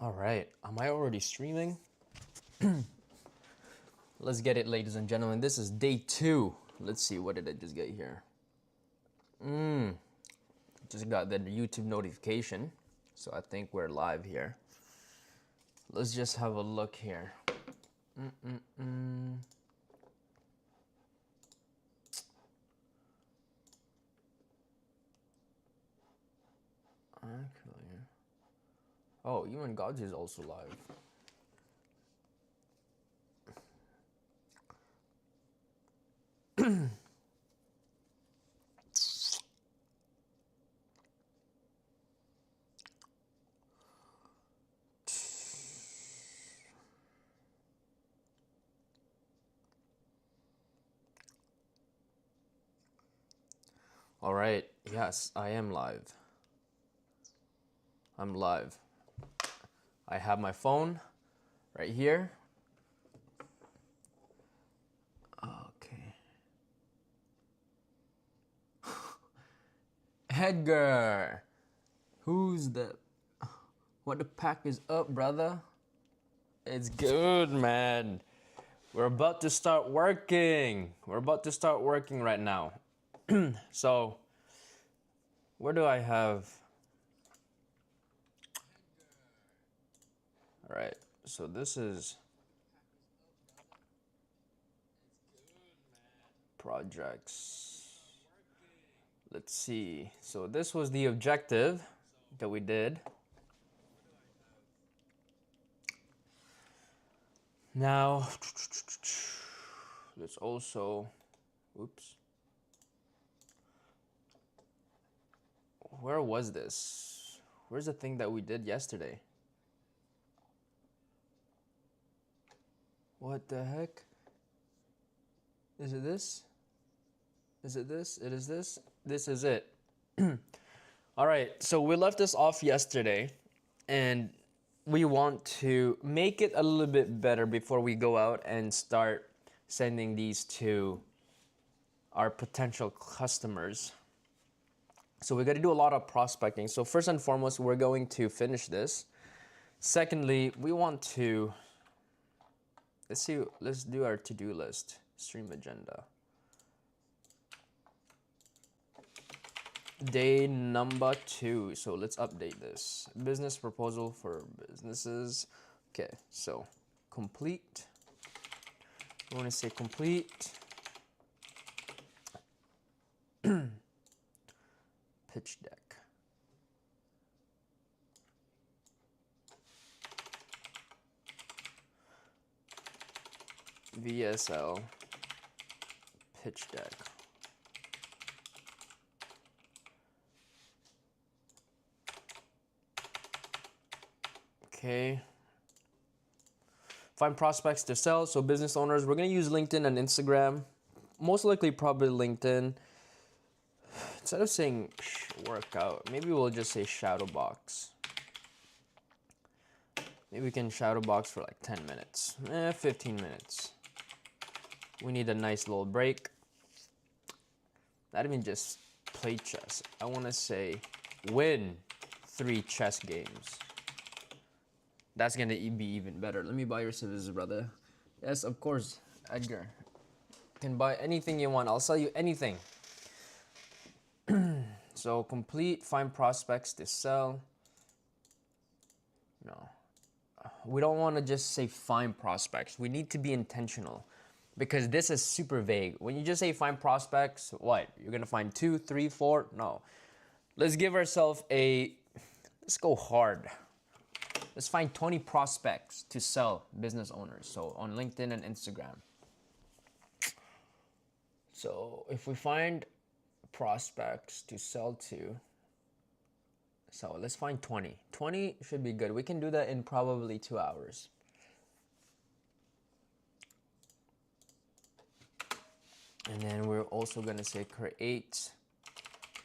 All right, am I already streaming? Let's get it, ladies and gentlemen. This is day 2. Let's see, what did I just get here? Just got the YouTube notification, so I think we're live here. Let's just have a look here. Actually, oh, even God's is also live. All right, yes, I am live. I'm live. I have my phone right here. Okay. Edgar, who's the? What the pack is up, brother? It's good, man. We're about to start working. We're about to start working right now. So, where do I have? All right. So this is projects. Let's see. So this was the objective that we did. Now, let's also, oops. Where was this? Where's the thing that we did yesterday? What the heck? Is it this? Is it this? It is this? This is it. All right, so we left this off yesterday, and we want to make it a little bit better before we go out and start sending these to our potential customers. So we got to do a lot of prospecting. So first and foremost, we're going to finish this. Secondly, we want to, let's do our to-do list, stream agenda. Day number 2. So let's update this. Business proposal for businesses. Okay, so complete. We want to say complete. Pitch deck. VSL pitch deck. Okay. Find prospects to sell. So business owners, we're going to use LinkedIn and Instagram. Most likely probably LinkedIn. Instead of saying workout, maybe we'll just say shadow box. Maybe we can shadow box for like 10 minutes. 15 minutes. We need a nice little break. Not even just play chess. I want to say win 3 chess games. That's going to be even better. Let me buy your services, brother. Yes, of course, Edgar. You can buy anything you want. I'll sell you anything. So complete, find prospects to sell. No. We don't want to just say find prospects. We need to be intentional because this is super vague. When you just say find prospects, what? You're going to find 2, 3, 4? No. Let's give ourselves let's go hard. Let's find 20 prospects to sell business owners. So on LinkedIn and Instagram. So if we find prospects to sell to, so let's find 20. 20 should be good. We can do that in probably 2 hours. And then we're also going to say create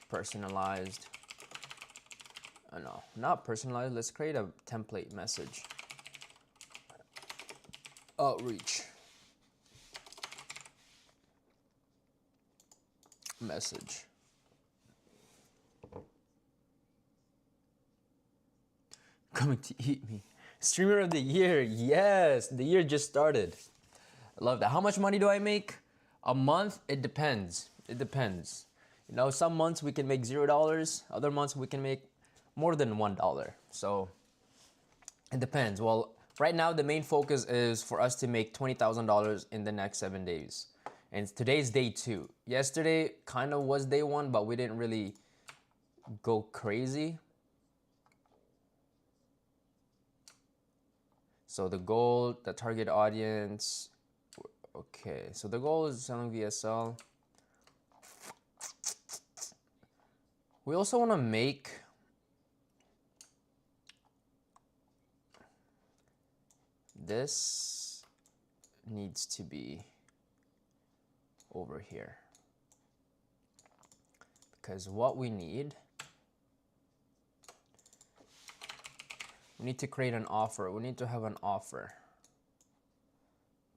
personalized. No, not personalized. Let's create a template message. Outreach message. Coming to eat me. Streamer of the year. Yes, the year just started. I love that. How much money do I make? A month? It depends. It depends. You know, some months we can make $0. Other months we can make more than $1. So it depends. Well, right now the main focus is for us to make $20,000 in the next 7 days. And today's day 2. Yesterday kind of was day 1, but we didn't really go crazy. So the goal, the target audience. Okay, so the goal is selling VSL. We also want to make this needs to be over here, because what we need to create an offer. We need to have an offer.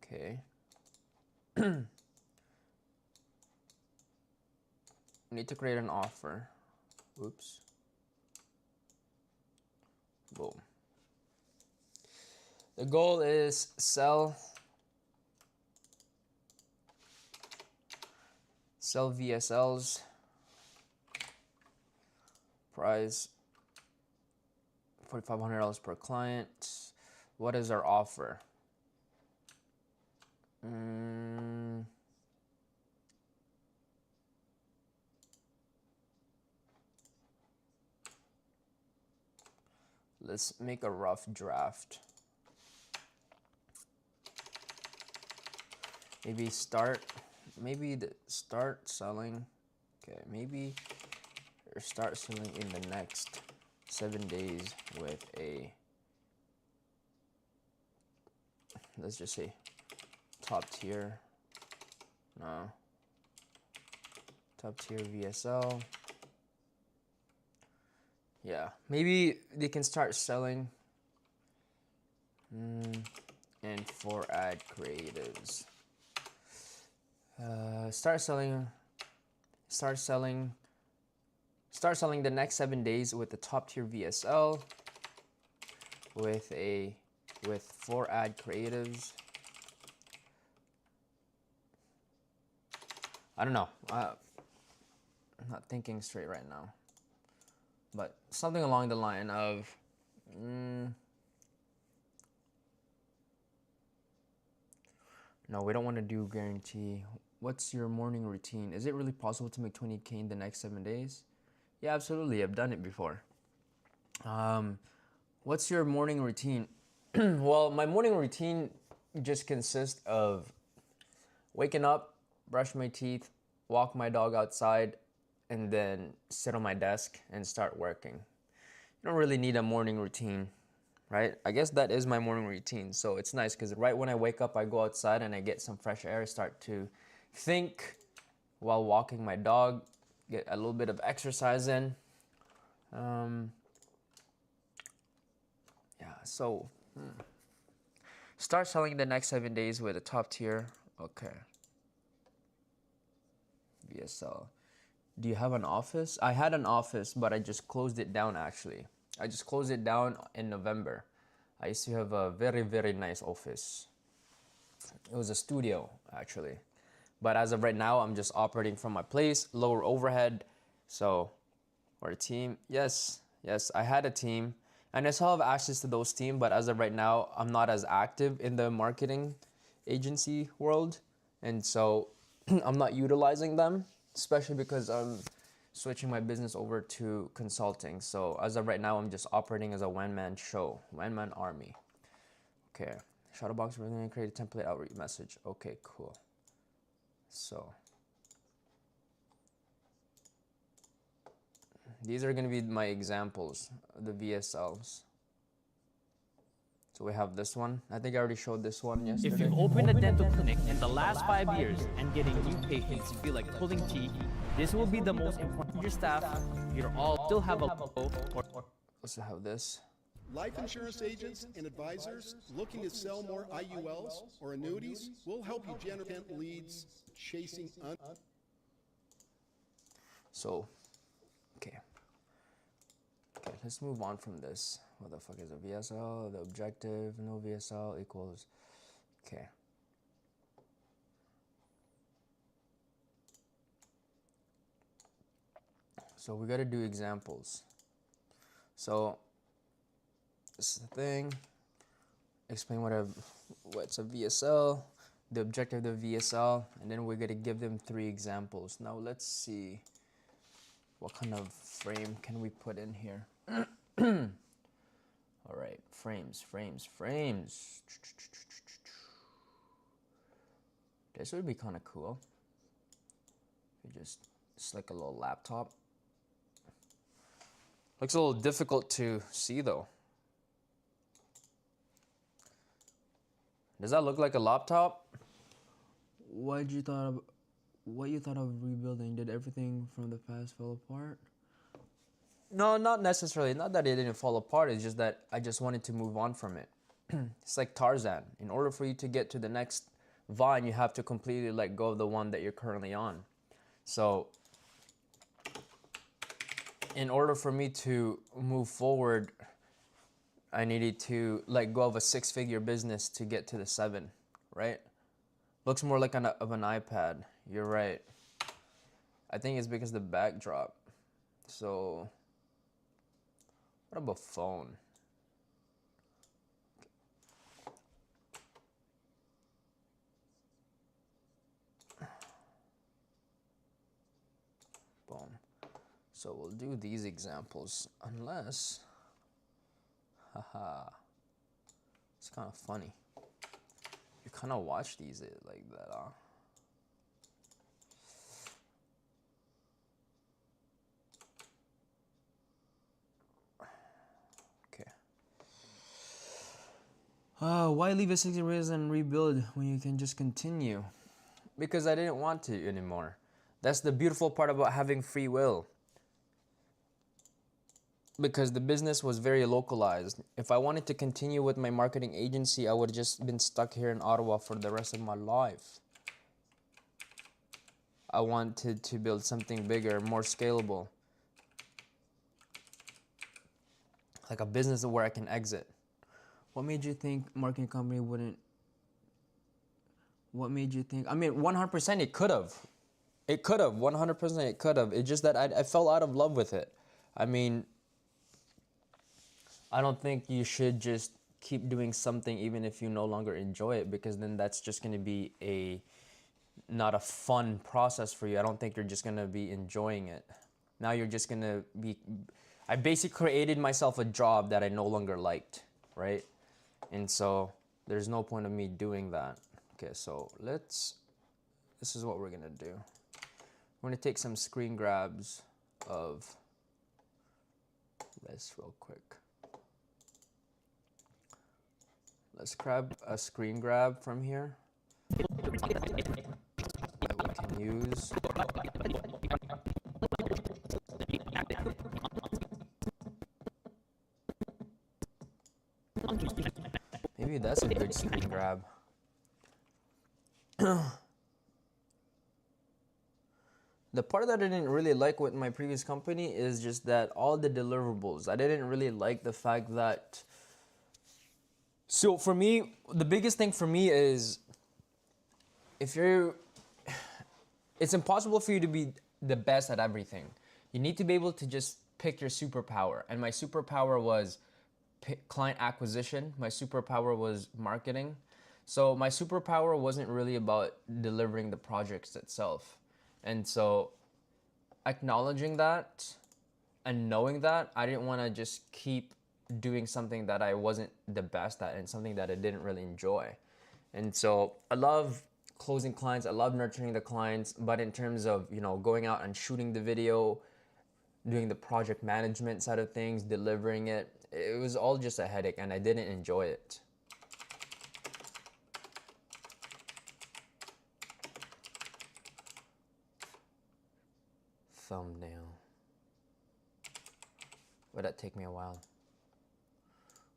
Okay. We need to create an offer. Oops. Boom. The goal is sell VSLs. Price $4,500 per client. What is our offer? Let's make a rough draft. Maybe start selling. Okay, maybe start selling in the next 7 days with a, let's just say top tier. No. Top tier VSL. Yeah, maybe they can start selling. And for ad creatives. Start selling the next 7 days with the top tier VSL with 4 ad creatives. I don't know. I'm not thinking straight right now. But something along the line of no, we don't want to do guarantee. What's your morning routine? Is it really possible to make 20K in the next 7 days? Yeah, absolutely. I've done it before. What's your morning routine? Well, my morning routine just consists of waking up, brush my teeth, walk my dog outside, and then sit on my desk and start working. You don't really need a morning routine, right? I guess that is my morning routine. So it's nice because right when I wake up, I go outside and I get some fresh air, start to think while walking my dog, get a little bit of exercise in. So start selling the next 7 days with a top tier. Okay. VSL. Do you have an office? I had an office, but I just closed it down actually. I just closed it down in November. I used to have a very, very nice office. It was a studio actually. But as of right now, I'm just operating from my place, lower overhead. So, or a team. Yes, I had a team. And I still have access to those teams, but as of right now, I'm not as active in the marketing agency world. And so I'm not utilizing them, especially because I'm switching my business over to consulting. So as of right now, I'm just operating as a one-man show, one-man army. Okay, Shadowbox, we're gonna create a template outreach message. Okay, cool. So these are gonna be my examples, the VSLs. So we have this one. I think I already showed this one yesterday. If you've opened a dental clinic in the last 5 years and getting new patients feel like pulling teeth, this will be the most important for your staff. You're all still have a logo or also have this. Life insurance agents and advisors looking to sell more IULs or annuities will help you generate leads chasing So, okay. Okay, let's move on from this. What the fuck is a VSL? The objective, no VSL equals. Okay. So we got to do examples. So this is the thing. Explain what's a VSL, the objective of the VSL, and then we're gonna give them 3 examples. Now let's see what kind of frame can we put in here. All right, frames. This would be kind of cool. It's like a little laptop. Looks a little difficult to see though. Does that look like a laptop? What you thought of rebuilding? Did everything from the past fall apart? No, not necessarily. Not that it didn't fall apart. It's just that I just wanted to move on from it. It's like Tarzan. In order for you to get to the next vine, you have to completely let go of the one that you're currently on. So, in order for me to move forward, I needed to let go of a 6-figure business to get to the 7, right? Looks more like of an iPad. You're right. I think it's because of the backdrop. So, what about phone? Boom. So we'll do these examples unless, haha, it's kind of funny. You kind of watch these like that, huh? Okay. Why leave a 60 raise and rebuild when you can just continue? Because I didn't want to anymore. That's the beautiful part about having free will. Because the business was very localized. If I wanted to continue with my marketing agency, I would have just been stuck here in Ottawa for the rest of my life. I wanted to build something bigger, more scalable. Like a business where I can exit. What made you think marketing company wouldn't? What made you think? I mean, 100% it could have. It could have, 100% it could have. It's just that I fell out of love with it. I mean, I don't think you should just keep doing something even if you no longer enjoy it, because then that's just going to be not a fun process for you. I don't think you're just going to be enjoying it. Now you're just going to be, I basically created myself a job that I no longer liked, right? And so there's no point of me doing that. Okay, so this is what we're going to do. We're going to take some screen grabs of this real quick. Let's grab a screen grab from here that we can use. Maybe that's a good screen grab. The part that I didn't really like with my previous company is just that all the deliverables. I didn't really like the fact that. So for me, the biggest thing for me is it's impossible for you to be the best at everything. You need to be able to just pick your superpower. And my superpower was client acquisition. My superpower was marketing. So my superpower wasn't really about delivering the projects itself. And so acknowledging that and knowing that, I didn't want to just keep doing something that I wasn't the best at and something that I didn't really enjoy. And so I love closing clients. I love nurturing the clients. But in terms of, going out and shooting the video, doing the project management side of things, delivering it, it was all just a headache and I didn't enjoy it. Thumbnail. Would that take me a while?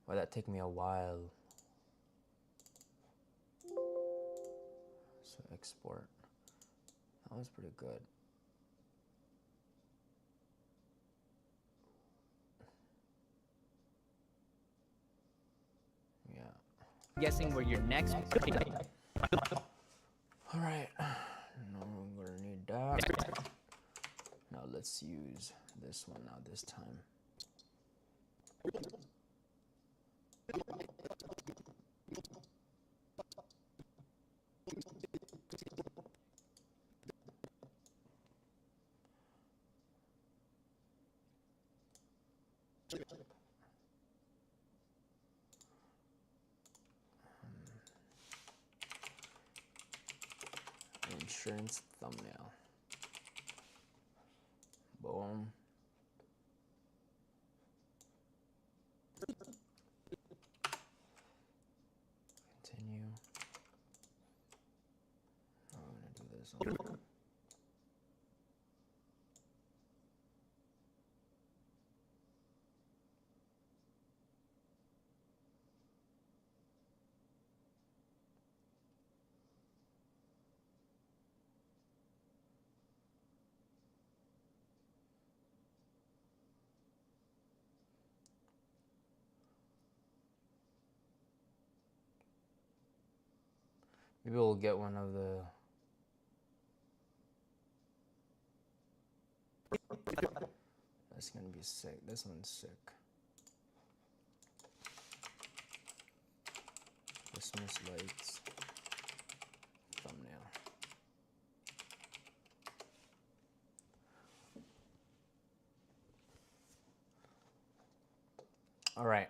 Would that take me a while? So export. That was pretty good. guessing where your next. All right, no, we're gonna need that. Now let's use this one now this time. Insurance thumbnail. Boom. Continue. I'm gonna do this one. Maybe we'll get one of the. That's gonna be sick. This one's sick. Christmas lights. Thumbnail. All right.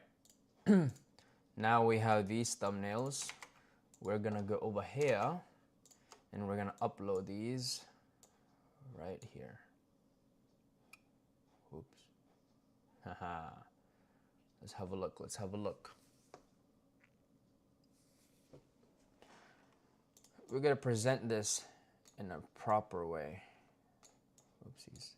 Now we have these thumbnails. We're gonna go over here and we're gonna upload these right here. Oops. Haha. Let's have a look. Let's have a look. We're gonna present this in a proper way. Oopsies.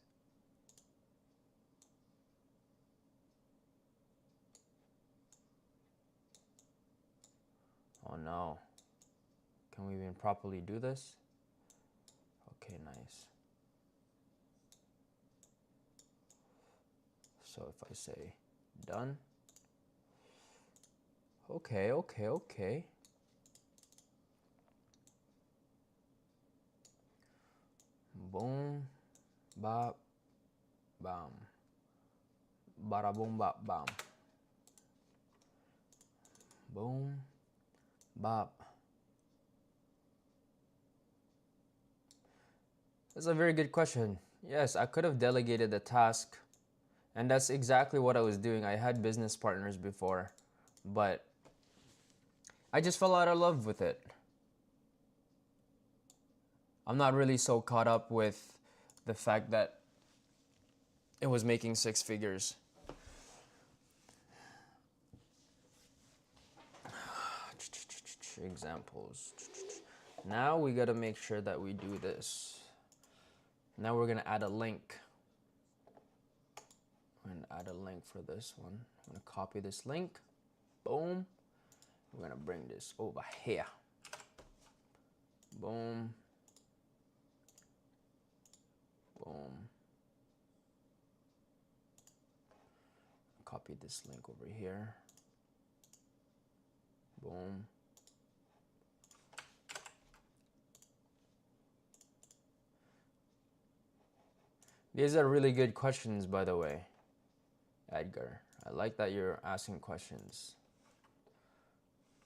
Oh no. Can we even properly do this? Okay, nice. So if I say done. Okay, okay, okay. Boom, bop, bam. Bada boom, bop, bam. Boom, bop. That's a very good question. Yes, I could have delegated the task, and that's exactly what I was doing. I had business partners before, but I just fell out of love with it. I'm not really so caught up with the fact that it was making 6 figures. Examples. Now we gotta make sure that we do this. Now we're gonna add a link. I'm gonna add a link for this one. I'm gonna copy this link. Boom. We're gonna bring this over here. Boom. Boom. Copy this link over here. Boom. These are really good questions, by the way, Edgar. I like that you're asking questions.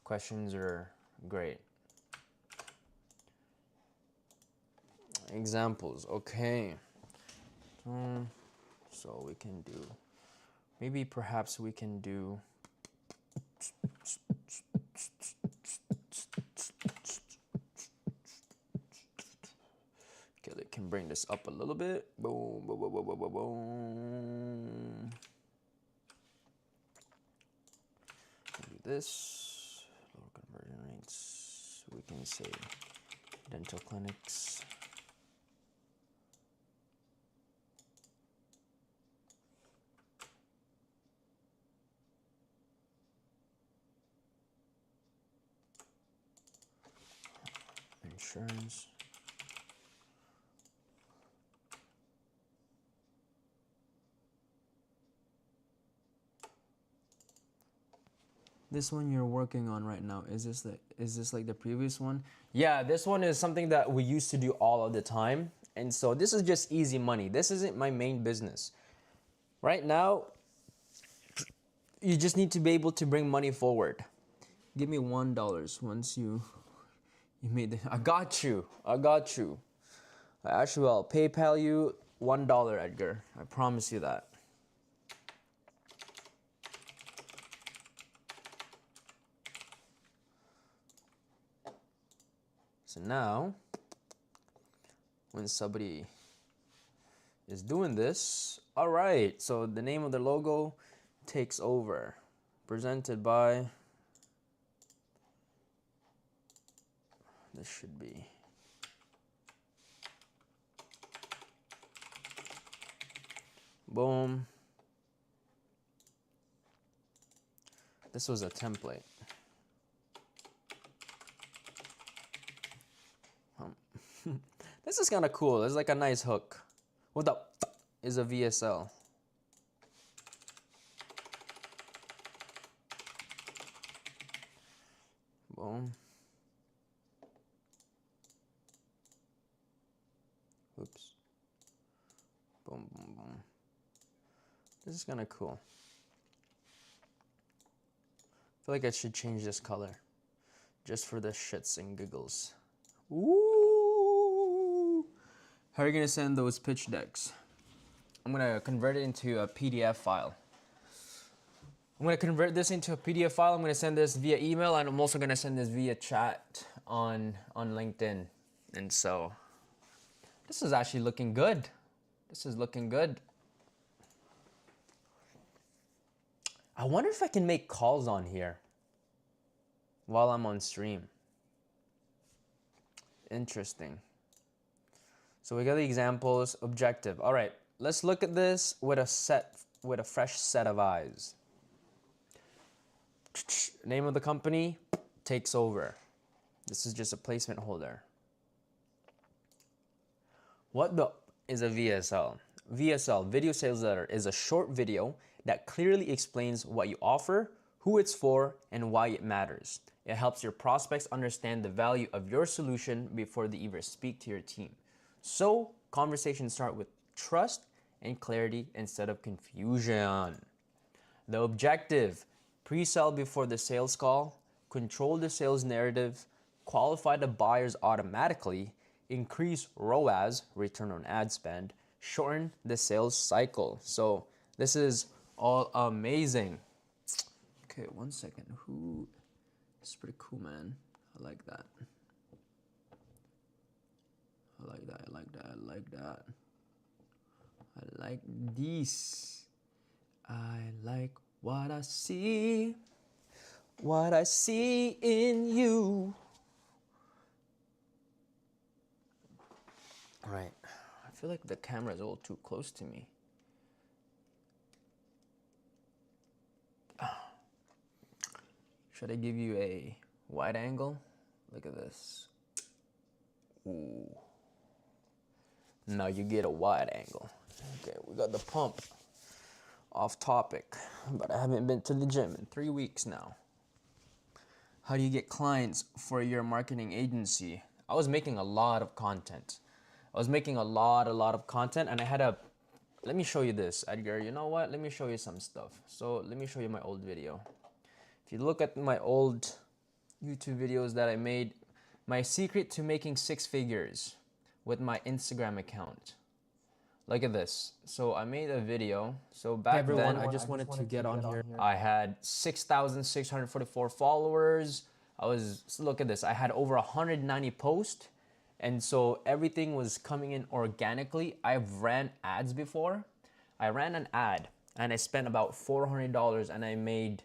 Questions are great. Examples, okay. So we can do, maybe perhaps we can do, okay, they can bring this up a little bit. Boom, boom, boom, boom, boom, boom, boom. Do this, lower conversion rates. We can say dental clinics. Insurance. This one you're working on right now, is this like the previous one? Yeah, this one is something that we used to do all of the time. And so this is just easy money. This isn't my main business. Right now, you just need to be able to bring money forward. Give me $1 once you made the, I got you. I actually will PayPal you $1, Edgar. I promise you that. So now, when somebody is doing this, all right, so the name of the logo takes over. Presented by, this should be, boom. This was a template. This is kind of cool. It's like a nice hook. What the is a VSL? Boom. Oops. Boom, boom, boom. This is kind of cool. I feel like I should change this color just for the shits and giggles. Ooh. How are you gonna send those pitch decks? I'm gonna convert it into a PDF file. I'm gonna convert this into a PDF file. I'm gonna send this via email, and I'm also gonna send this via chat on LinkedIn. And so, this is actually looking good. This is looking good. I wonder if I can make calls on here while I'm on stream. Interesting. So we got the examples, objective. All right, let's look at this with a fresh set of eyes. Name of the company takes over. This is just a placement holder. What the is a VSL? VSL, video sales letter, is a short video that clearly explains what you offer, who it's for, and why it matters. It helps your prospects understand the value of your solution before they even speak to your team. So, conversations start with trust and clarity instead of confusion. The objective: pre-sell before the sales call, control the sales narrative, qualify the buyers automatically, increase ROAS, return on ad spend, shorten the sales cycle. So this is all amazing. Okay, 1 second. This is pretty cool, man. I like that. I like that. I like that. I like that. I like this. I like what I see. What I see in you. All right. I feel like the camera is a little too close to me. Should I give you a wide angle? Look at this. Ooh. Now you get a wide angle. Okay, we got the pump. Off topic, but I haven't been to the gym in 3 weeks now. How do you get clients for your marketing agency? I was making a lot of content. And I had let me show you this, Edgar. You know what? Let me show you some stuff. So let me show you my old video. If you look at my old YouTube videos that I made, my secret to making 6 figures with my Instagram account. Look at this. So I made a video. So back then, I just wanted to get on here. I had 6,644 followers. Look at this. I had over 190 posts. And so everything was coming in organically. I've ran ads before. I ran an ad and I spent about $400 and I made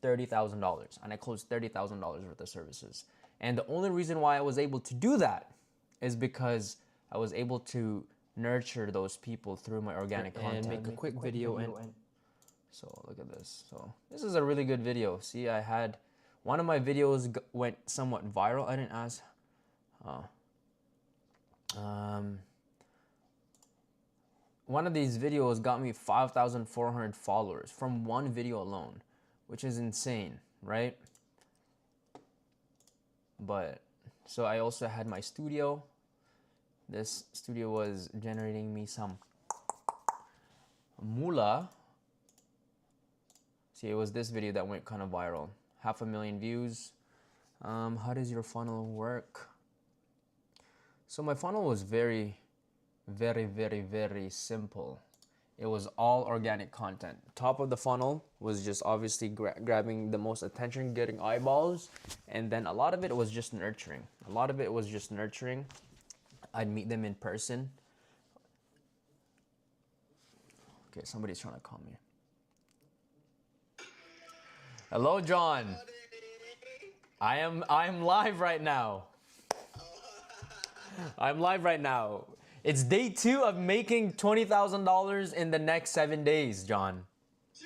$30,000. And I closed $30,000 worth of services. And the only reason why I was able to do that is because I was able to nurture those people through my organic content. And make a quick video and so look at this. So this is a really good video. See, I had one of my videos went somewhat viral. I didn't ask. One of these videos got me 5,400 followers from one video alone, which is insane. right? But so I also had my studio. This studio was generating me some moolah. See, it was this video that went kind of viral. 500,000 views. How does your funnel work? So my funnel was very simple. It was all organic content. Top of the funnel was just obviously grabbing the most attention, getting eyeballs, and then a lot of it was just nurturing. I'd meet them in person. Okay, somebody's trying to call me. Hello, John. I am live right now. I'm live right now. It's day 2 of making $20,000 in the next 7 days, John. Jeez.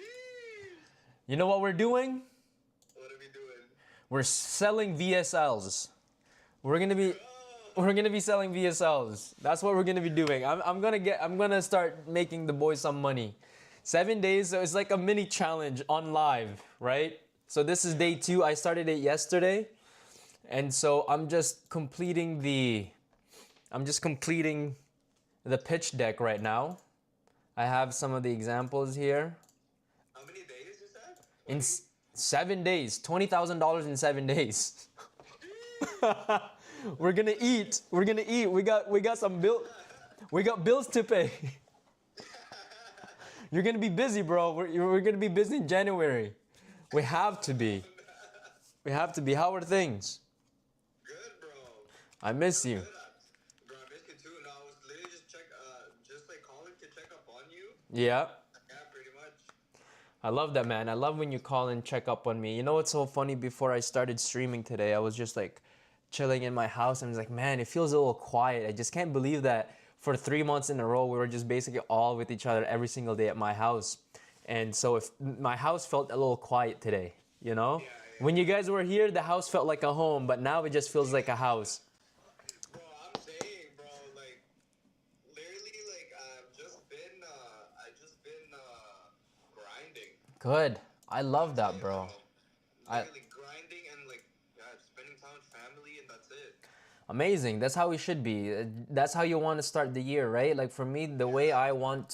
You know what we're doing? What are we doing? We're selling VSLs. We're gonna be selling VSLs. That's what we're gonna be doing. I'm gonna start making the boys some money. 7 days, so it's like a mini challenge on live, right? So this is day 2. I started it yesterday, and so I'm just completing the pitch deck right now. I have some of the examples here. How many days you said? In 7 days, $20,000 in 7 days. We're gonna eat. We got some bills to pay. You're gonna be busy, bro. We're gonna be busy in January. We have to be. How are things? Good, bro. I miss you. Good. Bro, I missed you too. No, I was literally just like calling to check up on you. Yeah. Yeah, pretty much. I love that, man. I love when you call and check up on me. You know what's so funny? Before I started streaming today, I was just like chilling in my house. I was like, man, it feels a little quiet. I just can't believe that for 3 months in a row, we were just basically all with each other every single day at my house. And so if my house felt a little quiet today, you know? Yeah. When you guys were here, the house felt like a home, but now it just feels like a house. Bro, I'm saying, bro, like, literally, like, I've just been grinding. Good. I love that, bro. Literally grinding and, like, yeah, spending time with family, and that's it. Amazing. That's how we should be. That's how you want to start the year, right? Like for me, the way that I want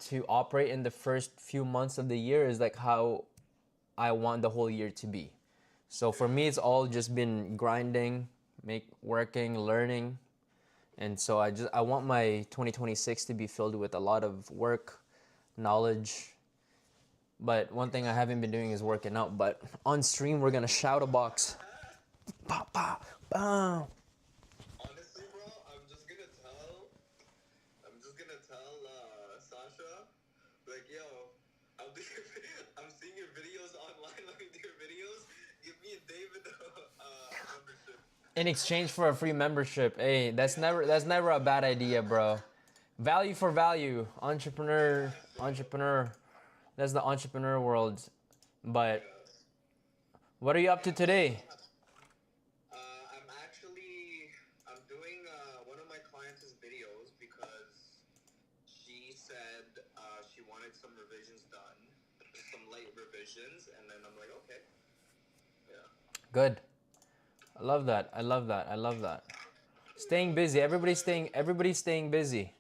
to operate in the first few months of the year is like how I want the whole year to be. So for me, it's all just been grinding, working, learning. And so I want my 2026 to be filled with a lot of work, knowledge. But one thing I haven't been doing is working out. But on stream, we're going to shout a box. Pow, pow, pow. Honestly, bro, I'm just gonna tell Sasha, like, yo, I'm seeing your videos online, looking at your videos. Give me and David a membership. In exchange for a free membership. Hey, that's never a bad idea, bro. Value for value. Entrepreneur. That's the entrepreneur world. But what are you up to today? I'm doing one of my clients' videos because she said she wanted some revisions done, some light revisions, and then I'm like, okay. Yeah. Good. I love that. Staying busy. Everybody's staying busy.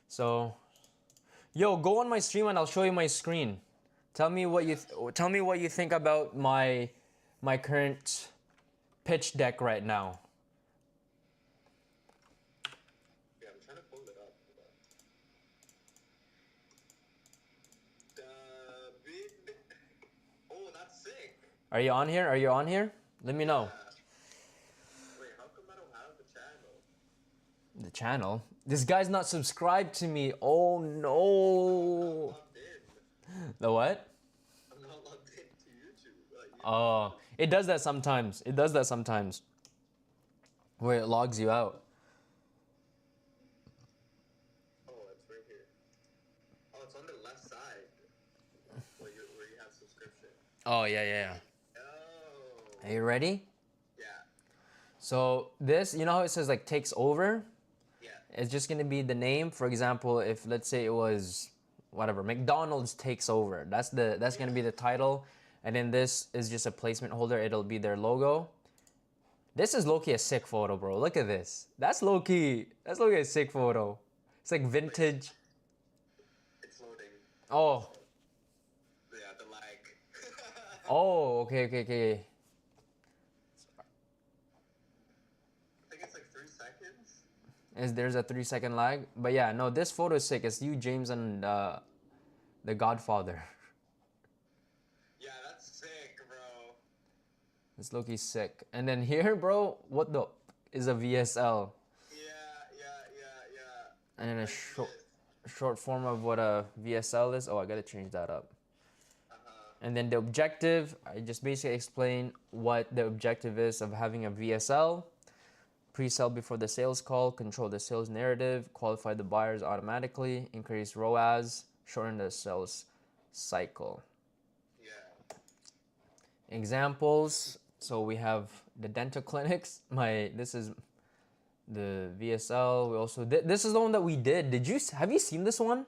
So, yo, go on my stream and I'll show you my screen. Tell me what you think about my current pitch deck right now. Yeah, I'm trying to pull it up. Oh, that's sick. Are you on here? Let me know. Wait, how come I don't have the channel? The channel? This guy's not subscribed to me. Oh no. Logged in. The what? I'm not logged in to YouTube. Oh, it does that sometimes. Where it logs you out. Oh, it's right here. Oh, it's on the left side. Where you have subscription. Oh, yeah. Oh. Are you ready? Yeah. So this, you know how it says like takes over? Yeah. It's just gonna be the name. For example, if let's say it was whatever, McDonald's takes over. That's gonna be the title, and then this is just a placement holder. It'll be their logo. This is low-key a sick photo, bro. Look at this. That's low-key a sick photo. It's like vintage. It's loading. Oh, Yeah, the lag. oh, okay. I think it's like 3 seconds. There's a 3-second lag, but yeah, no, this photo is sick. It's you, James, and the Godfather. Yeah, that's sick, bro. It's low-key sick. And then here, bro, what the is a VSL? Yeah. And then I a see it. short form of what a VSL is. Oh, I gotta change that up. Uh-huh. And then the objective, I just basically explain what the objective is of having a VSL. Pre-sell before the sales call, control the sales narrative, qualify the buyers automatically, increase ROAS, shorten the sales cycle. Yeah. Examples. So we have the dental clinics. This is the VSL. We also did. This is the one that we did. Have you seen this one?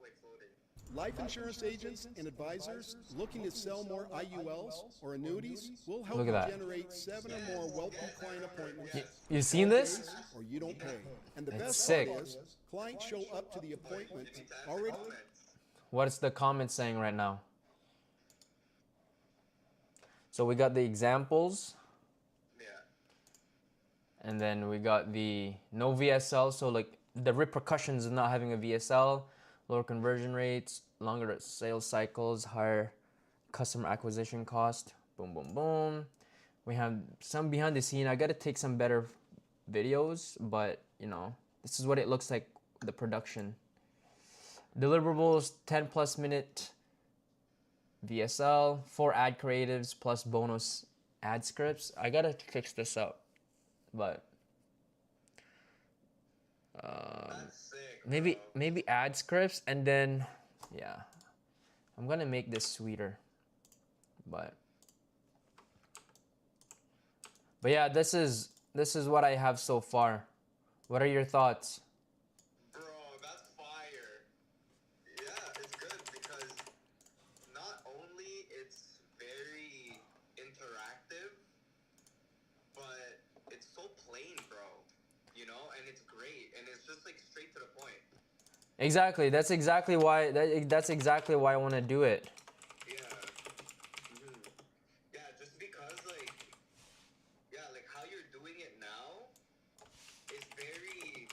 Wait, loading. Life insurance agents and advisors looking to sell more IULs or annuities will help Look you at that. generate 7 or more wealthy client appointments. You seen this? Or you don't pay. And the It's best sick. part is, clients show up to the appointment You need to add already. comments. What's the comment saying right now? So we got the examples, Yeah. and then we got the no VSL. So like the repercussions of not having a VSL, lower conversion rates, longer sales cycles, higher customer acquisition cost. Boom, boom, boom. We have some behind the scene. I gotta take some better videos, but you know, this is what it looks like, the production. Deliverables, 10 plus minute VSL, 4 ad creatives plus bonus ad scripts. I gotta fix this up, but That's sick, maybe bro. maybe ad scripts, and then yeah, I'm gonna make this sweeter, but yeah, this is what I have so far. What are your thoughts? Bro, that's fire. Yeah, it's good because not only it's very interactive, but it's so plain, bro. You know, and it's great, and it's just like straight to the point. Exactly. That's exactly why I want to do it. Yeah. Mhm. Yeah, just because like how you're doing it now is very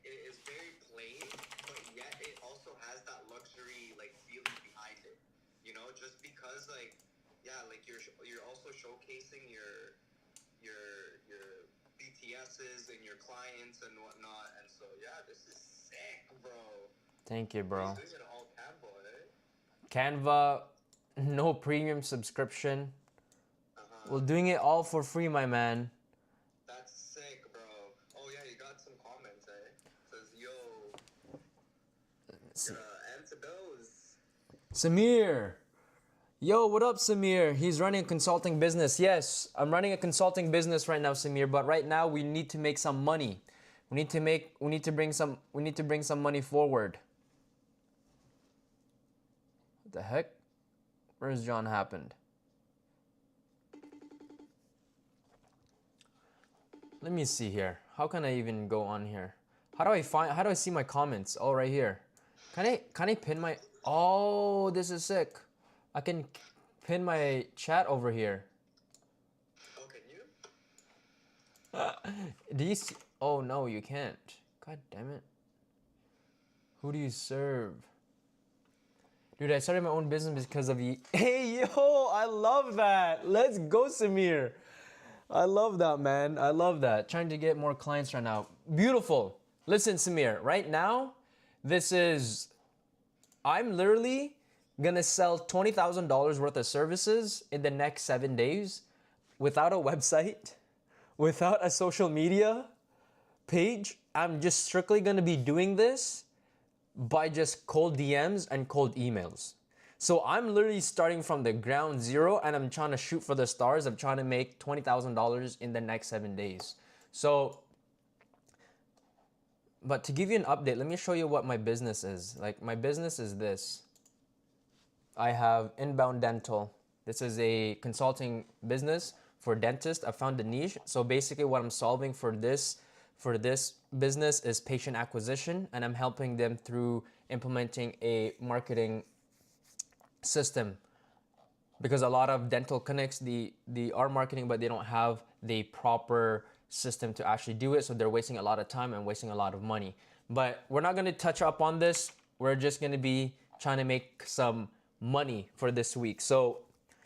it is very plain, but yet it also has that luxury like feeling behind it. You know, just because you're also showcasing your BTSs and your clients and whatnot, and so yeah, this is sick, bro. Thank you, bro. He's doing it all Canva, eh? Canva, no premium subscription. We're doing it all for free, my man. That's sick, bro. Oh yeah, you got some comments, eh? Says yo, and to those. Samir. Yo, what up, Samir? He's running a consulting business. Yes, I'm running a consulting business right now, Samir, but right now we need to make some money. We need to bring some money forward. What the heck? Where's John happened? Let me see here. How can I even go on here? How do I see my comments? Oh, right here. Can I pin my, oh, this is sick. I can pin my chat over here. Oh, can you? Do you see? Oh no, you can't. God damn it. Who do you serve? Dude, I started my own business because of you. Hey, yo, I love that. Let's go, Samir. I love that, man. I love that. Trying to get more clients right now. Beautiful. Listen, Samir, right now, I'm literally gonna sell $20,000 worth of services in the next 7 days without a website, without a social media page. I'm just strictly gonna be doing this by just cold DMs and cold emails. So I'm literally starting from the ground zero, and I'm trying to shoot for the stars. I'm trying to make $20,000 in the next 7 days. So But to give you an update, let me show you what my business is. Like my business is this. I have Inbound Dental. This is a consulting business for dentists. I found a niche. So basically what I'm solving for this business is patient acquisition, and I'm helping them through implementing a marketing system, because a lot of dental clinics, they are marketing, but they don't have the proper system to actually do it. So they're wasting a lot of time and wasting a lot of money. But we're not going to touch up on this. We're just going to be trying to make some money for this week. So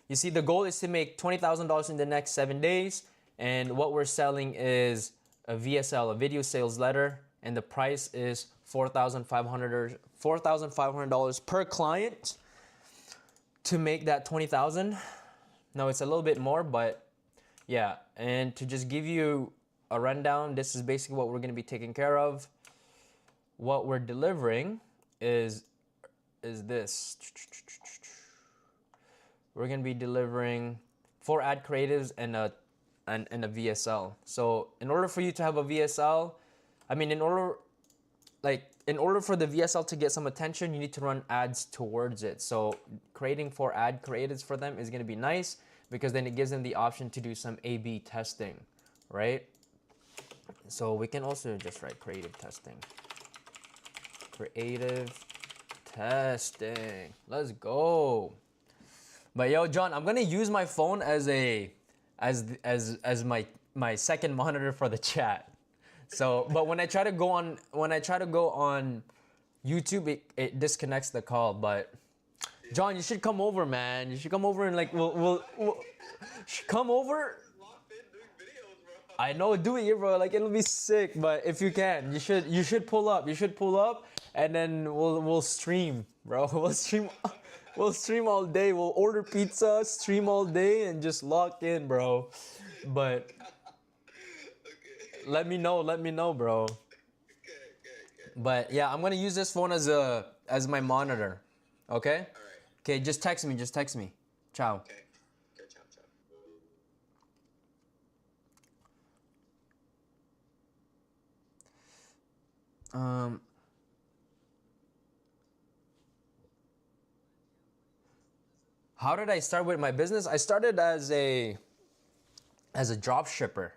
you see, the goal is to make $20,000 in the next 7 days. And what we're selling is a VSL, a video sales letter. And the price is $4,500 per client to make that 20,000. Now it's a little bit more, but yeah. And to just give you a rundown, this is basically what we're going to be taking care of. What we're delivering is this. We're going to be delivering 4 ad creatives and a VSL. So in order for you to have a VSL, in order for the VSL to get some attention, you need to run ads towards it. So creating 4 ad creatives for them is going to be nice, because then it gives them the option to do some A/B testing, right? So we can also just write creative testing. Creative testing. Let's go. But yo, John, I'm gonna use my phone as my second monitor for the chat. So, but when I try to go on YouTube, it disconnects the call. But John, you should come over, man. You should come over and we'll come over. I know, do it here, bro. Like, it'll be sick. But if you can, you should pull up. You should pull up, and then we'll stream, bro. We'll stream all day. We'll order pizza, stream all day, and just lock in, bro. But let me know, bro. Okay. But yeah, I'm gonna use this phone as my monitor. Okay? All right. Okay, just text me. Ciao. Okay, ciao. How did I start with my business? I started as a drop shipper.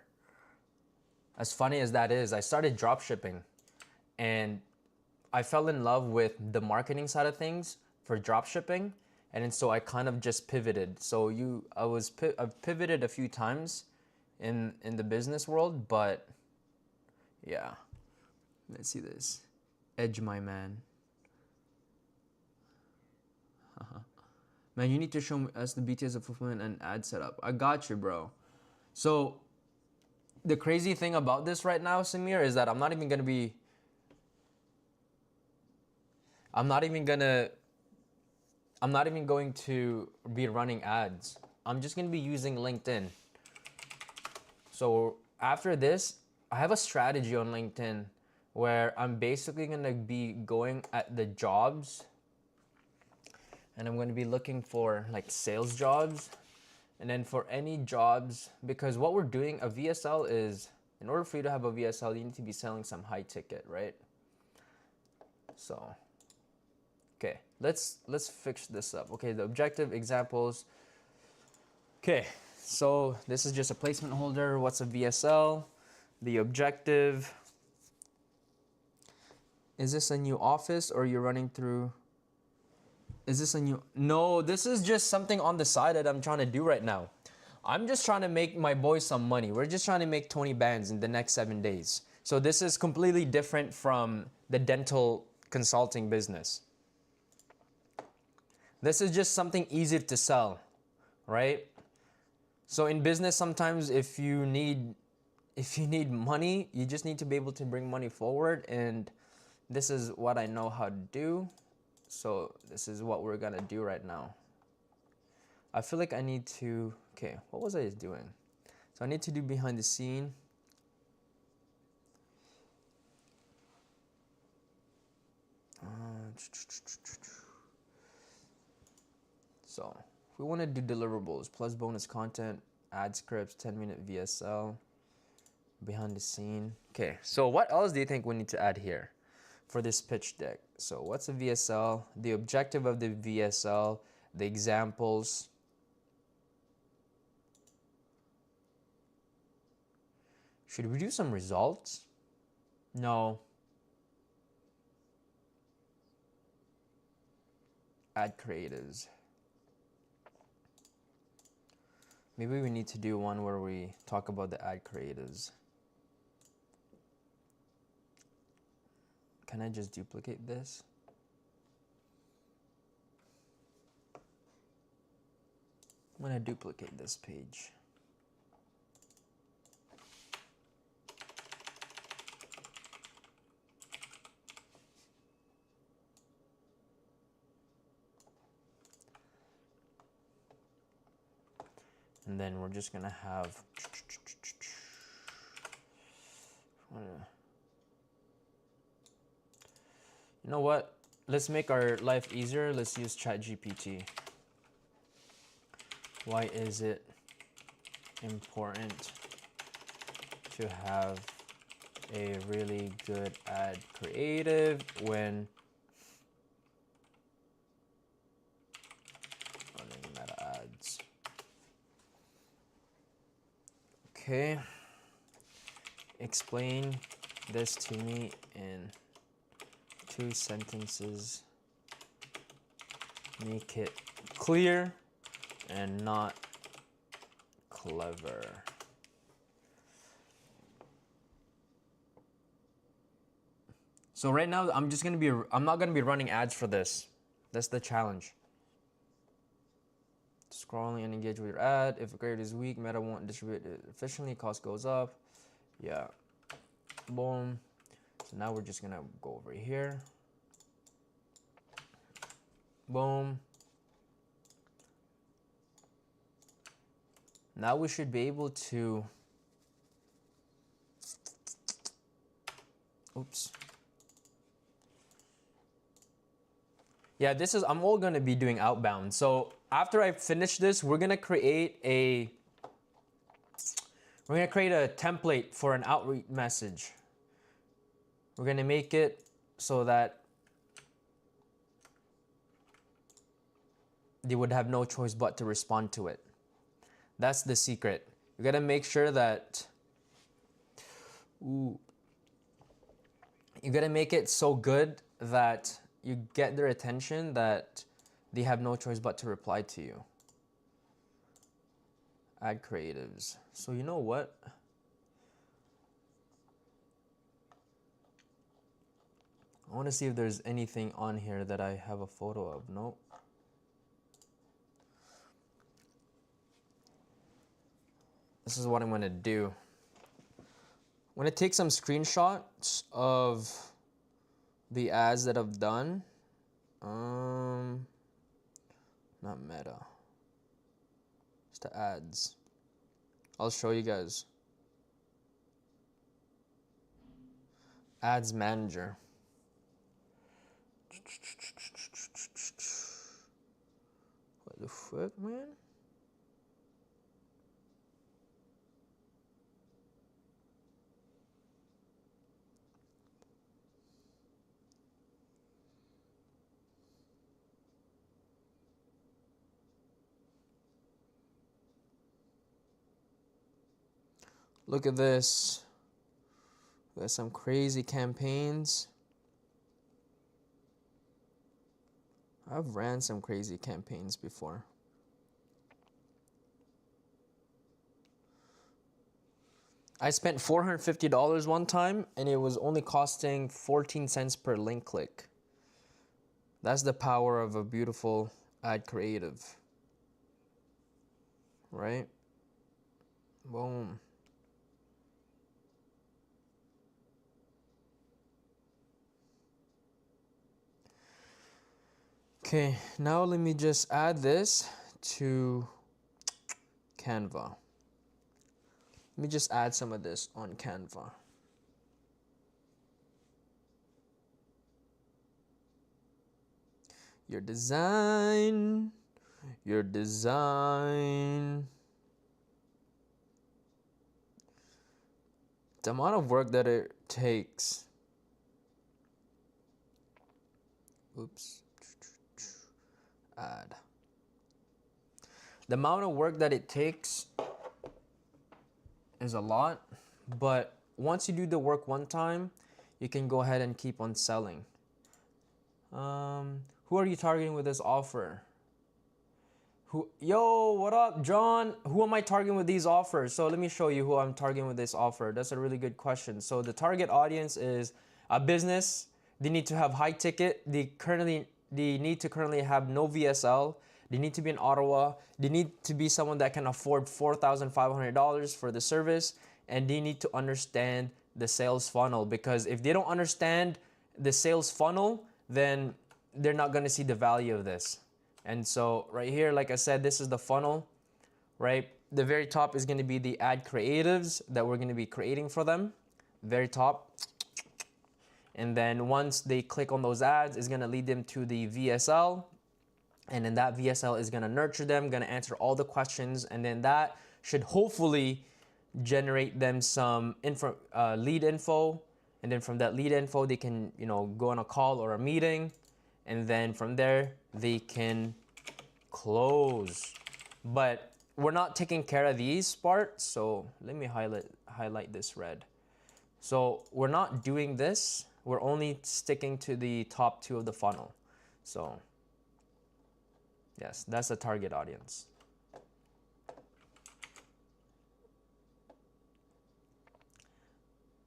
As funny as that is, I started drop shipping, and I fell in love with the marketing side of things for drop shipping, and then so I kind of just pivoted. So I've pivoted a few times in the business world, but yeah. Let's see this. Edge, my man. Man, you need to show us the BTS of fulfillment and ad setup. I got you, bro. So the crazy thing about this right now, Samir, is that I'm not even going to be running ads. I'm just going to be using LinkedIn. So after this, I have a strategy on LinkedIn where I'm basically going to be going at the jobs, and I'm going to be looking for like sales jobs. And then for any jobs, because what we're doing, a VSL is, in order for you to have a VSL, you need to be selling some high ticket, right? So, okay, let's fix this up. Okay, the objective examples. Okay, so this is just a placement holder. What's a VSL? The objective. Is this a new office, or you're running through? Is this a new? No, this is just something on the side that I'm trying to do right now. I'm just trying to make my boys some money. We're just trying to make 20 bands in the next 7 days. So this is completely different from the dental consulting business. This is just something easy to sell, right? So in business, sometimes if you need money, you just need to be able to bring money forward, and this is what I know how to do. So this is what we're gonna do right now. I feel like I need to, okay, what was I doing? So I need to do behind the scene. So if we wanna do deliverables, plus bonus content, ad scripts, 10-minute VSL, behind the scene. Okay, so what else do you think we need to add here for this pitch deck? So what's a VSL? The objective of the VSL, the examples. Should we do some results? No. Ad creatives. Maybe we need to do one where we talk about the ad creatives. Can I just duplicate this? I'm gonna duplicate this page. And then we're just gonna have you know what? Let's make our life easier. Let's use ChatGPT. Why is it important to have a really good ad creative when running meta ads? Okay. Explain this to me in 2 sentences. Make it clear and not clever. So right now I'm not gonna be running ads for this. That's the challenge. Scrolling and engage with your ad. If a creator is weak, Meta won't distribute it efficiently, cost goes up. Yeah. Boom. So now we're just gonna go over here. Boom. Now we should be able to, oops. Yeah, I'm all gonna be doing outbound. So after I finish this, we're gonna create a template for an outreach message. We're gonna make it so that they would have no choice but to respond to it. That's the secret. You gotta make sure that, you gotta make it so good that you get their attention that they have no choice but to reply to you. Ad creatives. So you know what? I want to see if there's anything on here that I have a photo of. Nope. This is what I'm going to do. I'm going to take some screenshots of the ads that I've done. Not Meta. Just the ads. I'll show you guys. Ads manager. What the fuck, man? Look at this. There's some crazy campaigns. I've ran some crazy campaigns before. I spent $450 one time and it was only costing 14 cents per link click. That's the power of a beautiful ad creative. Right? Boom. Okay, now let me just add this to Canva. Let me just add some of this on Canva. Your design. The amount of work that it takes. Oops. Add. The amount of work that it takes is a lot, but once you do the work one time, you can go ahead and keep on selling. Who are you targeting with this offer? Yo, what up, John? Who am I targeting with these offers? So let me show you who I'm targeting with this offer. That's a really good question. So the target audience is a business. They need to have high ticket. They need to currently have no VSL. They need to be in Ottawa. They need to be someone that can afford $4,500 for the service, and they need to understand the sales funnel, because if they don't understand the sales funnel, then they're not going to see the value of this. And so right here, like I said, this is the funnel, right? The very top is going to be the ad creatives that we're going to be creating for them. Very top. And then once they click on those ads, it's going to lead them to the VSL. And then that VSL is going to nurture them, going to answer all the questions. And then that should hopefully generate them some lead info. And then from that lead info, they can, go on a call or a meeting. And then from there, they can close. But we're not taking care of these parts. So let me highlight this red. So we're not doing this. We're only sticking to the top two of the funnel. So yes, that's the target audience.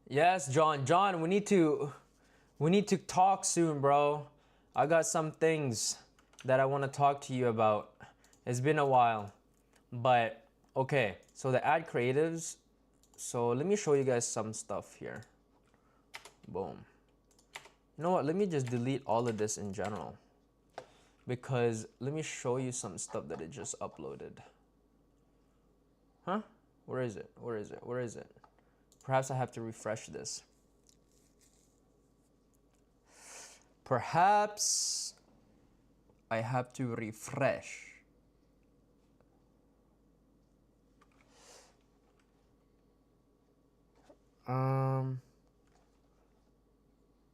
Yes, John. John, we need to talk soon, bro. I got some things that I want to talk to you about. It's been a while. But okay, so the ad creatives. So let me show you guys some stuff here. Boom. You know what? Let me just delete all of this in general, because let me show you some stuff that it just uploaded. Huh? Where is it? Where is it? Where is it? Perhaps I have to refresh this. Perhaps I have to refresh.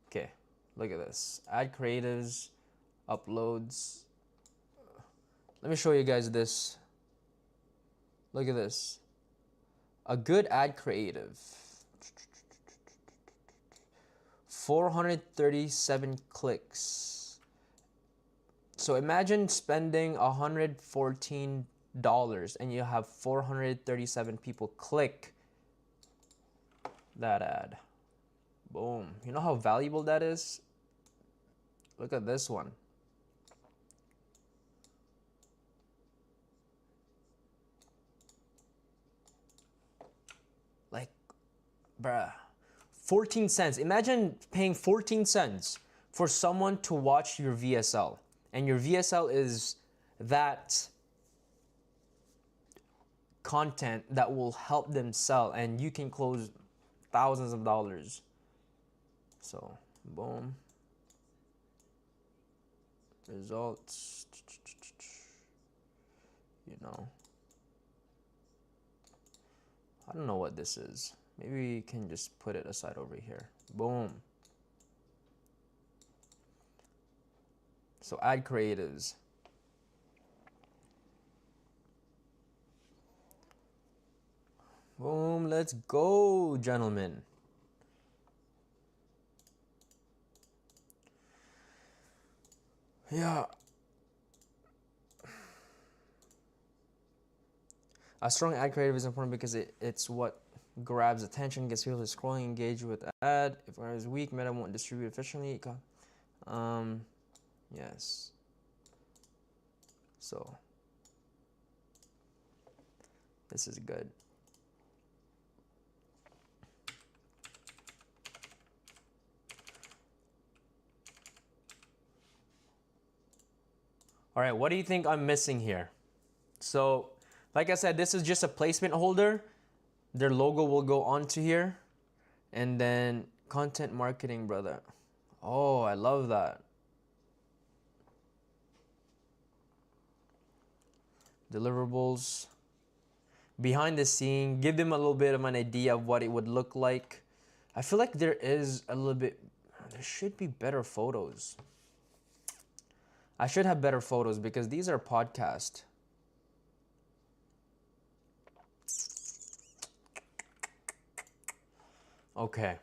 Okay, look at this. Ad creatives, uploads. Let me show you guys this. Look at this. A good ad creative. 437 clicks. So imagine spending $114 and you have 437 people click that ad. Boom. You know how valuable that is? Look at this one. Like, bruh. 14 cents. Imagine paying 14 cents for someone to watch your VSL. And your VSL is that content that will help them sell, and you can close thousands of dollars. So, boom. Results. I don't know what this is. Maybe we can just put it aside over here. Boom. So ad creatives. Boom, let's go, gentlemen. Yeah. A strong ad creative is important because it's what grabs attention, gets people to scrolling, engage with the ad. If it is weak, Meta won't distribute efficiently. Yes. So this is good. All right, what do you think I'm missing here? So, like I said, this is just a placement holder. Their logo will go onto here. And then content marketing, brother. Oh, I love that. Deliverables. behind the scene, give them a little bit of an idea of what it would look like. I feel like there should be better photos. I should have better photos because these are podcasts. Okay.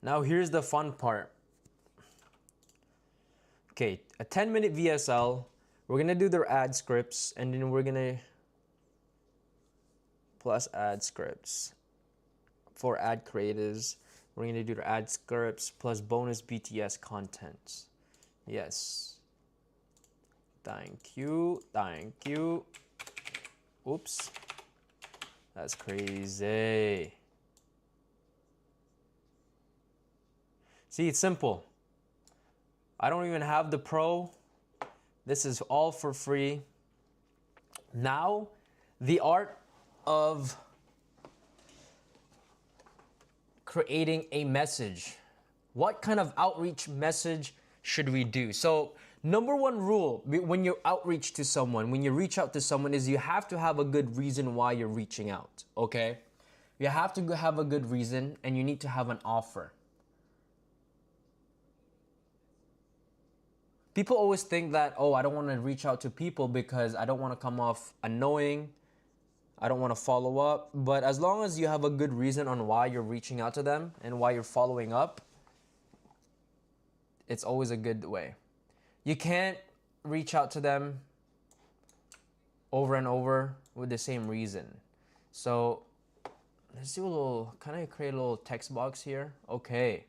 Now here's the fun part. Okay, a 10-minute VSL. We're gonna do their ad scripts, and then we're gonna plus ad scripts for ad creators. We're gonna do their ad scripts plus bonus BTS content. Yes. Thank you. Thank you. Oops. That's crazy. See, it's simple. I don't even have the pro. This is all for free. Now, the art of creating a message. What kind of outreach message should we do? So, number one rule when you outreach to someone, when you reach out to someone, is you have to have a good reason why you're reaching out, okay? You have to have a good reason, and you need to have an offer. People always think that, oh, I don't want to reach out to people because I don't want to come off annoying. I don't want to follow up. But as long as you have a good reason on why you're reaching out to them and why you're following up, it's always a good way. You can't reach out to them over and over with the same reason. So let's do a little, can I create a little text box here? Okay.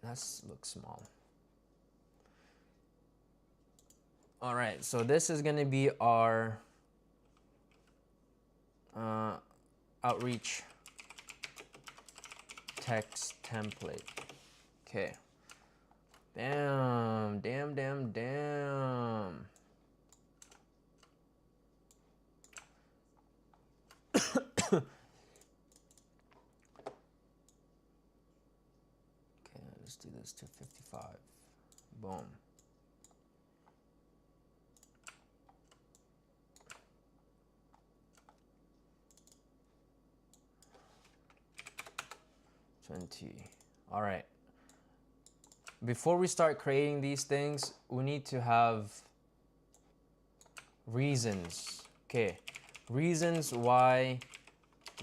That looks small. All right, so this is gonna be our outreach text template. Okay. Damn. Let's do this to 55. Boom. All right. Before we start creating these things, we need to have reasons. Okay. Reasons why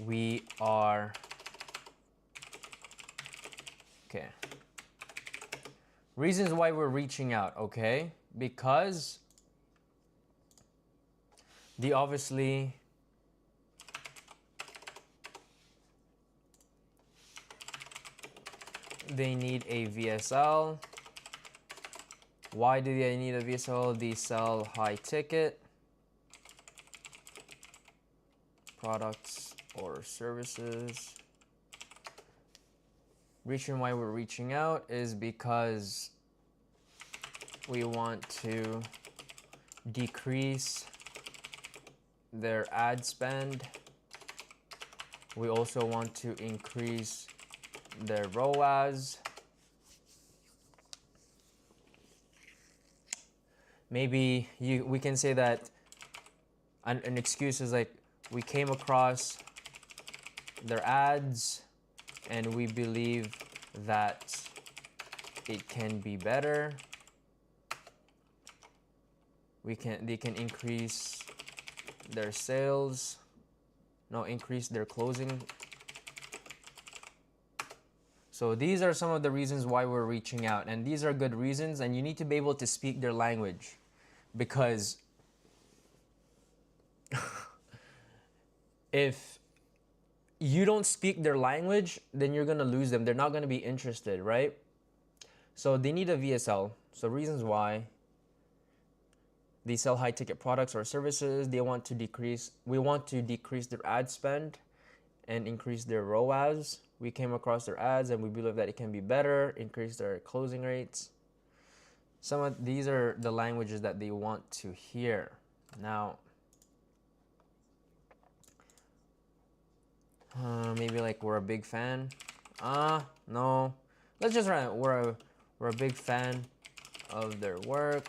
we are. Okay. Reasons why we're reaching out, okay? Because they obviously they need a VSL. Why do they need a VSL? They sell high ticket products or services. Reason why we're reaching out is because we want to decrease their ad spend. We also want to increase their ROAS. Maybe we can say that an excuse is like, we came across their ads and we believe that it can be better. They can increase their sales. No, increase their closing. So these are some of the reasons why we're reaching out, and these are good reasons, and you need to be able to speak their language, because if you don't speak their language, then you're gonna lose them. They're not gonna be interested, right? So they need a VSL. So reasons why they sell high ticket products or services. We want to decrease their ad spend and increase their ROAS. We came across their ads and we believe that it can be better, increase their closing rates. Some of these are the languages that they want to hear. Now, maybe like we're a big fan. No. Let's just write we're We're a big fan of their work.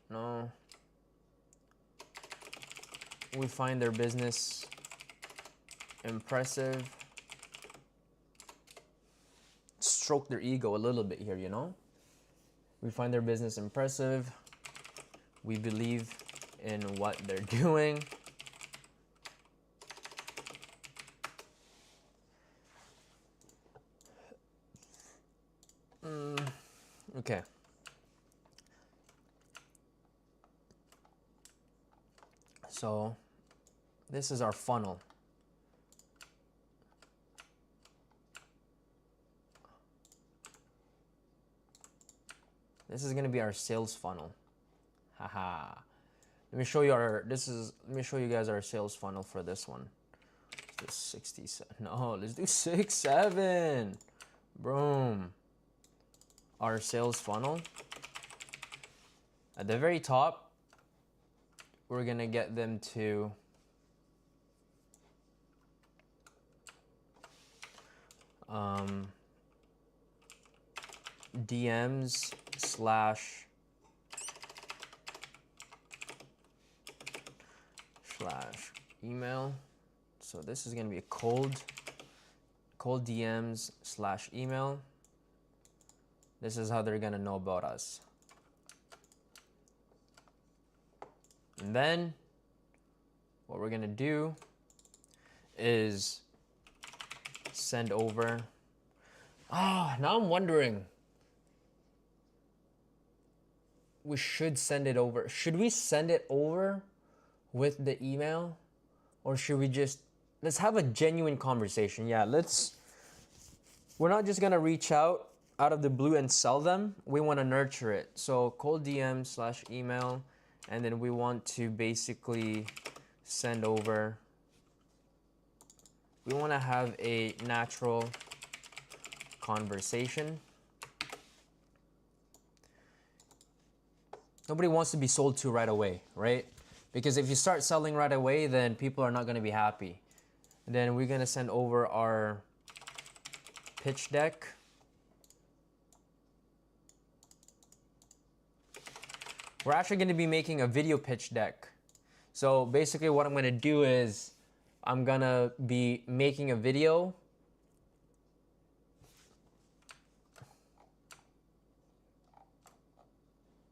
No. We find their business impressive. Stroke their ego a little bit here, you know? We find their business impressive. We believe in what they're doing. Okay. So this is our funnel. This is gonna be our sales funnel. Haha. Let me show you let me show you guys our sales funnel for this one. Let's do 67. No, let's do 6, 7. Boom. Our sales funnel. At the very top, we're gonna get them to DMs slash email. So this is gonna be a cold DMs slash email. This is how they're gonna know about us. And then what we're gonna do is send over. Now I'm wondering. We should send it over. Should we send it over with the email? Or should we just, let's have a genuine conversation. Yeah, we're not just gonna reach out of the blue and sell them. We wanna nurture it. So cold DM slash email, and then we want to basically send over. We wanna have a natural conversation. Nobody wants to be sold to right away, right? Because if you start selling right away, then people are not going to be happy. Then we're going to send over our pitch deck. We're actually going to be making a video pitch deck. So basically what I'm going to do is I'm going to be making a video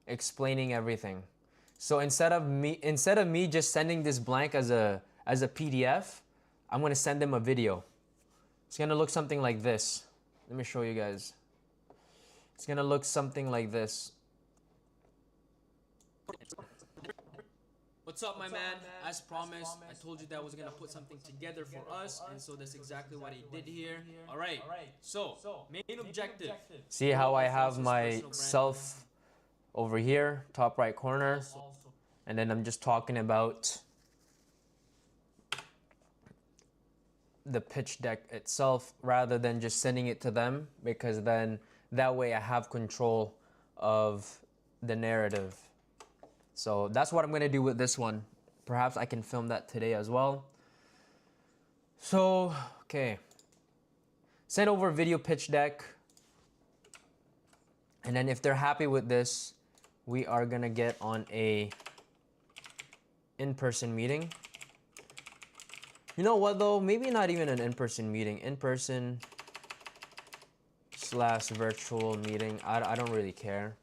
explaining everything. So instead of me just sending this blank as a PDF, I'm gonna send them a video. It's gonna look something like this. Let me show you guys. It's gonna look something like this. What's up, my man? As promised, I told you that I was gonna put something together for us, and so that's exactly what I did here. All right. So main objective. See how I have myself over here, top right corner, and then I'm just talking about the pitch deck itself rather than just sending it to them, because then that way I have control of the narrative. So that's what I'm gonna do with this one. Perhaps I can film that today as well. So, okay. Send over video pitch deck. And then if they're happy with this, we are gonna get on a in-person meeting. You know what though? Maybe not even an in-person meeting. In-person / virtual meeting. I don't really care.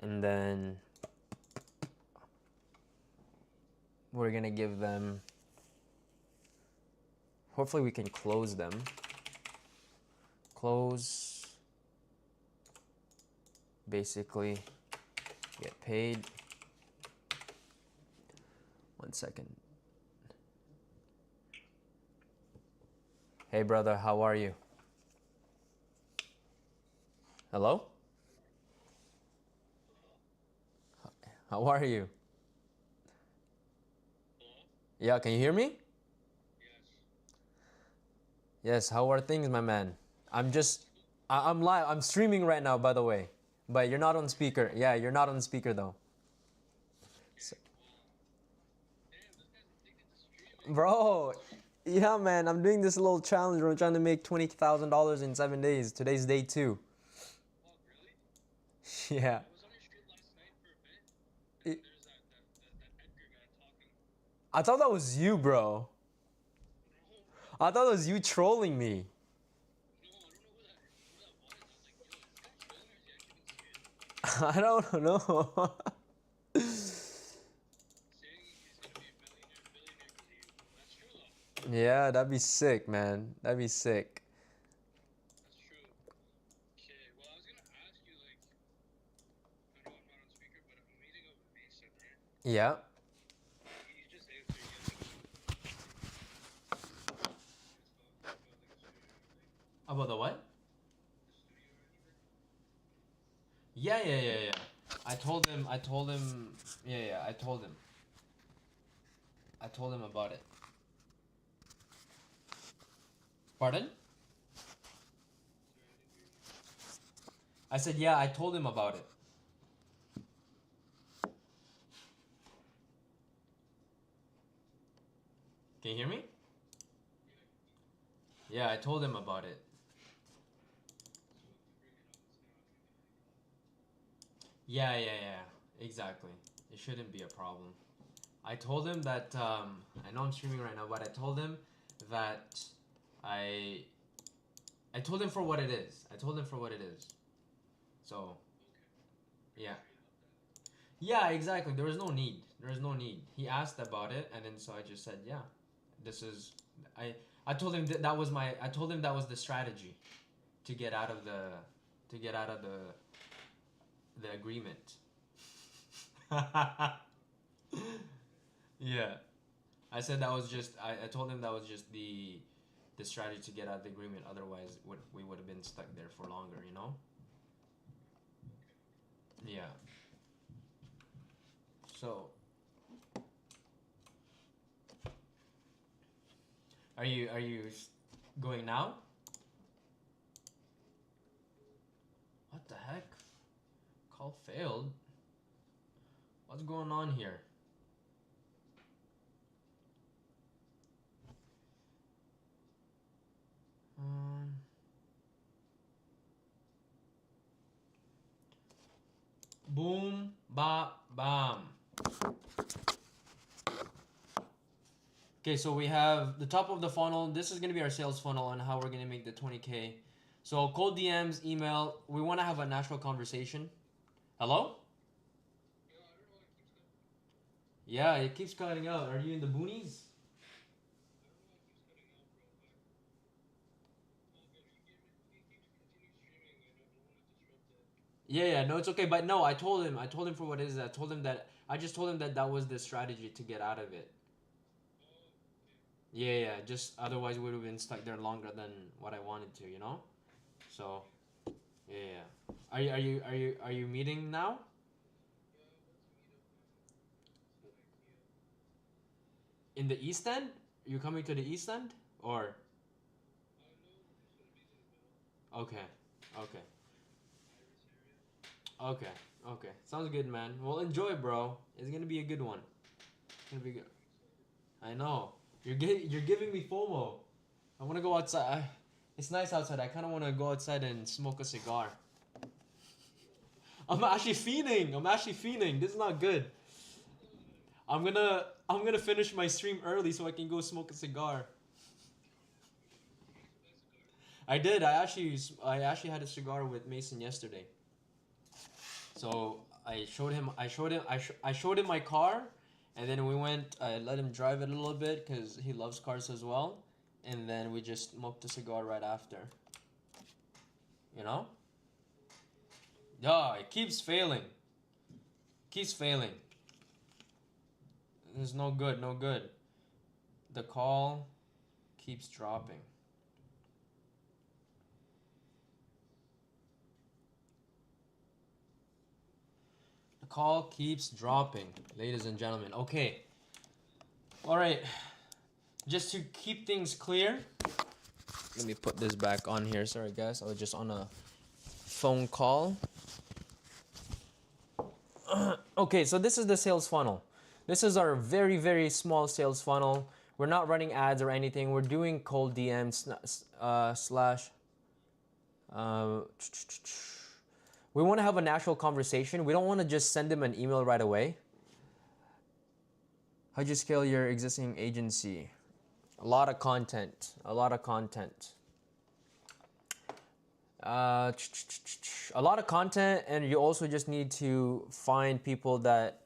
And then we're gonna give them, hopefully we can close them. Close, basically get paid. 1 second. Hey brother, how are you? Hello? How are you? Yeah, can you hear me? Yes, how are things, my man? I'm live. I'm streaming right now, by the way. But you're not on speaker. Yeah, you're not on speaker though. So, bro, Yeah, man, I'm doing this little challenge where I'm trying to make $20,000 in 7 days. Today's day 2. Yeah. It- I thought that was you, bro. I thought it was you trolling me. I don't know. Yeah, that'd be sick, man. That'd be sick. Yeah. About the what? Yeah. I told him, yeah, I told him. I told him about it. Pardon? I said, yeah, I told him about it. Can you hear me? Yeah, I told him about it. Yeah, exactly. It shouldn't be a problem. I told him that, I know I'm streaming right now, but I told him that I told him for what it is. I told him for what it is. So, yeah. Yeah, exactly. There was no need. There was no need. He asked about it, and then so I just said, yeah, this is. I told him that was my. I told him that was the strategy, to get out of the, the agreement. Yeah, I said that was just. I told him that was just the strategy to get out of the agreement. Otherwise, we would have been stuck there for longer. You know. Yeah. So, are you going now? What the heck? Call failed. What's going on here? Boom, ba, bam. Okay, so we have the top of the funnel. This is going to be our sales funnel on how we're going to make the 20K. So cold DMs, email. We want to have a natural conversation. Hello? Yeah, it keeps cutting out. Are you in the boonies? Yeah, no, it's okay. But no, I told him for what it is. I just told him that that was the strategy to get out of it. Yeah, just otherwise we would have been stuck there longer than what I wanted to, you know? So, yeah. Are you meeting now? In the East End? You coming to the East End? Or okay. Okay. Okay. Okay. Sounds good, man. Well, enjoy, bro. It's going to be a good one. It's going to be good. I know. You're giving me FOMO. I want to go outside. It's nice outside. I kind of want to go outside and smoke a cigar. I'm actually fiending. This is not good. I'm gonna finish my stream early so I can go smoke a cigar. I did. I actually had a cigar with Mason yesterday. So I showed him. I showed him my car, and then we went. I let him drive it a little bit because he loves cars as well. And then we just smoked a cigar right after. You know? Yeah, it keeps failing. Keeps failing. There's no good. The call keeps dropping. The call keeps dropping, ladies and gentlemen. Okay. All right. Just to keep things clear, let me put this back on here. Sorry, guys. I was just on a phone call. Okay, so this is the sales funnel. This is our very, very small sales funnel. We're not running ads or anything. We're doing cold DMs slash. We want to have a natural conversation. We don't want to just send them an email right away. How'd you scale your existing agency? A lot of content. A lot of content. A lot of content, and you also just need to find people that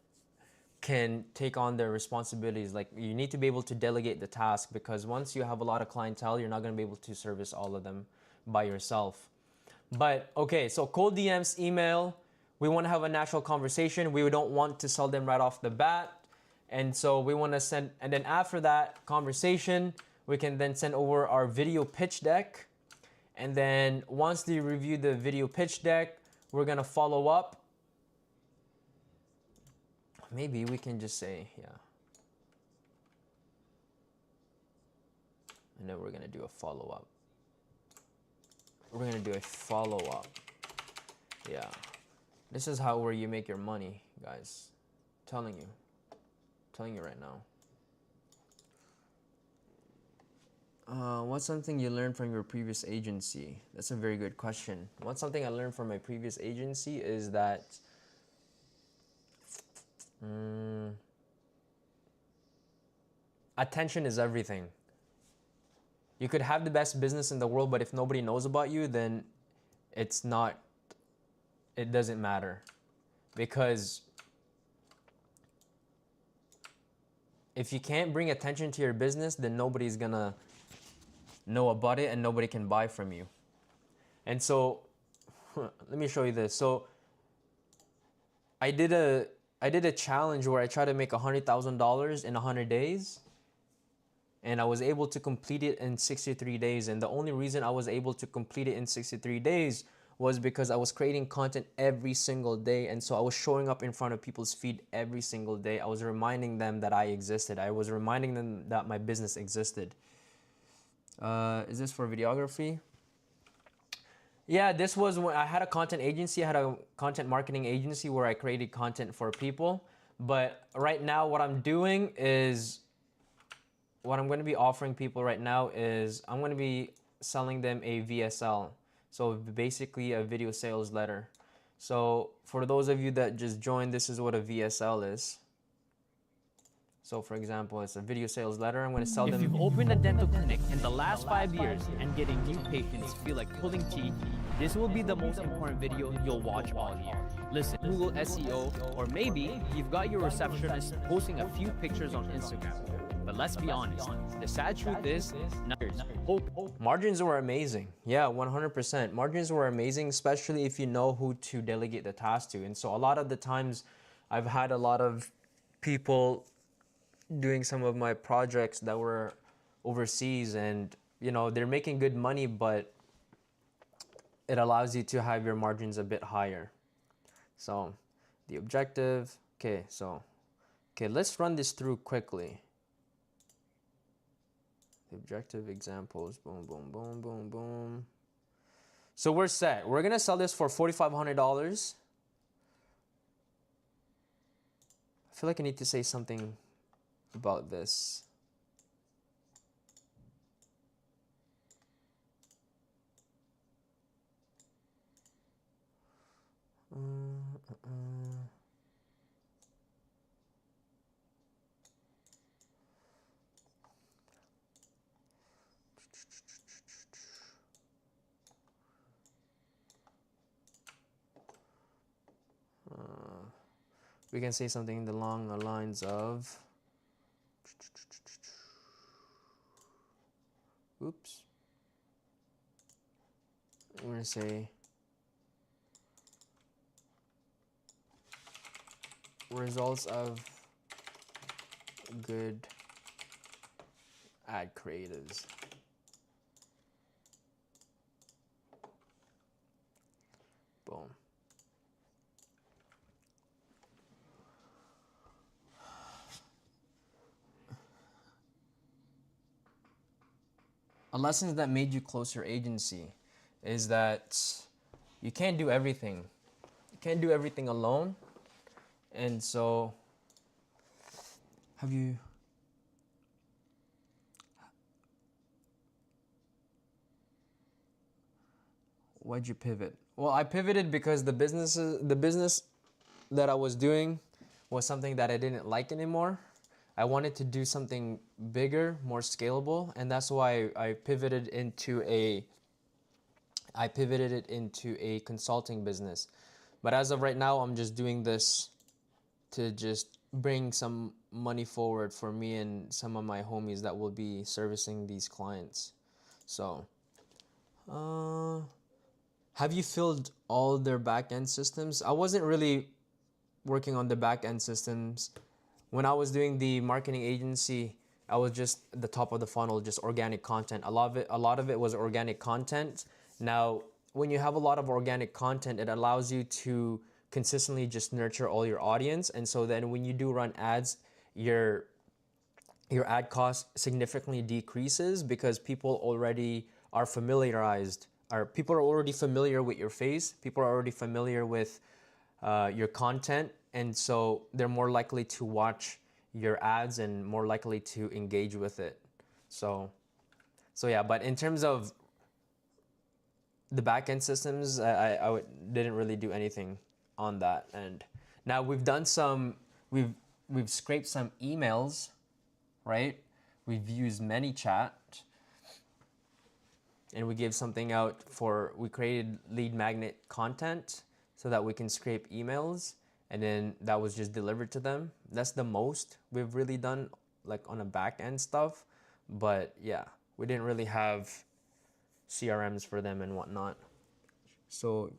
can take on their responsibilities. Like, you need to be able to delegate the task, because once you have a lot of clientele, you're not going to be able to service all of them by yourself. But okay, so cold DMs, email, we want to have a natural conversation. We don't want to sell them right off the bat. And so we want to send, and then after that conversation, we can then send over our video pitch deck. And then once they review the video pitch deck, we're going to follow up. Maybe we can just say, yeah. And then we're going to do a follow-up. We're going to do a follow-up. Yeah. This is where you make your money, guys. Telling you right now. What's something you learned from your previous agency? That's a very good question. What's something I learned from my previous agency is that attention is everything. You could have the best business in the world, but if nobody knows about you, then it doesn't matter. Because if you can't bring attention to your business, then nobody's gonna know about it and nobody can buy from you. And so, let me show you this. So, I did a challenge where I tried to make $100,000 in 100 days. And I was able to complete it in 63 days. And the only reason I was able to complete it in 63 days was because I was creating content every single day. And so I was showing up in front of people's feed every single day. I was reminding them that I existed. I was reminding them that my business existed. Is this for videography? Yeah, this was when I had a content agency. I had a content marketing agency where I created content for people. But right now what I'm doing is, what I'm going to be offering people right now is I'm going to be selling them a VSL. So basically a video sales letter. So for those of you that just joined, this is what a VSL is. So for example, it's a video sales letter. I'm going to sell them. If you've opened a dental clinic in the last 5 years and getting new patients feel like pulling teeth, this will be the most important video you'll watch all year. Listen, Google SEO, or maybe you've got your receptionist posting a few pictures on Instagram. But let's be honest, the sad truth is, margins were amazing. Yeah, 100%. Margins were amazing, especially if you know who to delegate the task to. And so a lot of the times I've had a lot of people doing some of my projects that were overseas, and they're making good money, but it allows you to have your margins a bit higher. So the objective, okay, let's run this through quickly. The objective examples, boom, boom, boom, boom, boom. So we're set. We're gonna sell this for $4,500. I feel like I need to say something about this. We can say something along the lines of, oops. We're gonna say results of good ad creatives. Boom. A lesson that made you close your agency is that you can't do everything. You can't do everything alone. And so, have you Why'd you pivot? Well, I pivoted because the business that I was doing was something that I didn't like anymore. I wanted to do something bigger, more scalable, and that's why I pivoted it into a consulting business. But as of right now, I'm just doing this to just bring some money forward for me and some of my homies that will be servicing these clients. So, have you filled all their back-end systems? I wasn't really working on the back-end systems. When I was doing the marketing agency, I was just the top of the funnel, just organic content. A lot of it was organic content. Now, when you have a lot of organic content, it allows you to consistently just nurture all your audience. And so then when you do run ads, your ad cost significantly decreases because people already are familiarized, or people are already familiar with your face. People are already familiar with your content, and so they're more likely to watch your ads and more likely to engage with it. So yeah, but in terms of the back-end systems, I didn't really do anything on that. And now we've scraped some emails, right? We've used ManyChat, and we gave something out we created lead magnet content so that we can scrape emails, and then that was just delivered to them. That's the most we've really done, like on a back end stuff. But yeah, we didn't really have CRMs for them and whatnot. So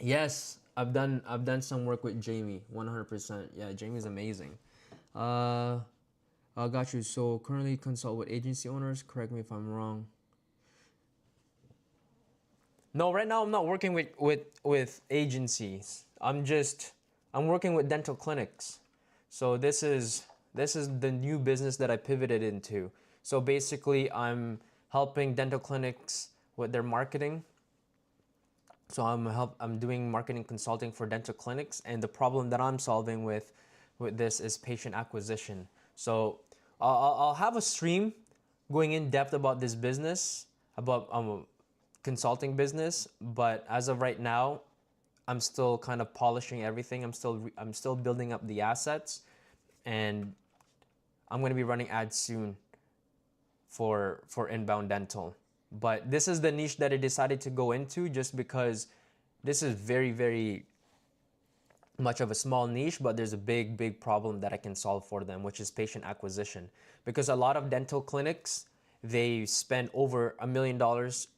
yes, I've done some work with Jamie, 100%. Yeah, Jamie's amazing. I got you. So currently consult with agency owners. Correct me if I'm wrong. No, right now I'm not working with agencies. I'm working with dental clinics. So this is the new business that I pivoted into. So basically I'm helping dental clinics with their marketing. So I'm doing marketing consulting for dental clinics, and the problem that I'm solving with this is patient acquisition. So I'll have a stream going in depth about this business, about consulting business, but as of right now, I'm still kind of polishing everything. I'm still building up the assets, and I'm going to be running ads soon for inbound dental. But this is the niche that I decided to go into just because this is very, very much of a small niche, but there's a big problem that I can solve for them, which is patient acquisition. Because a lot of dental clinics, they spend over $1 million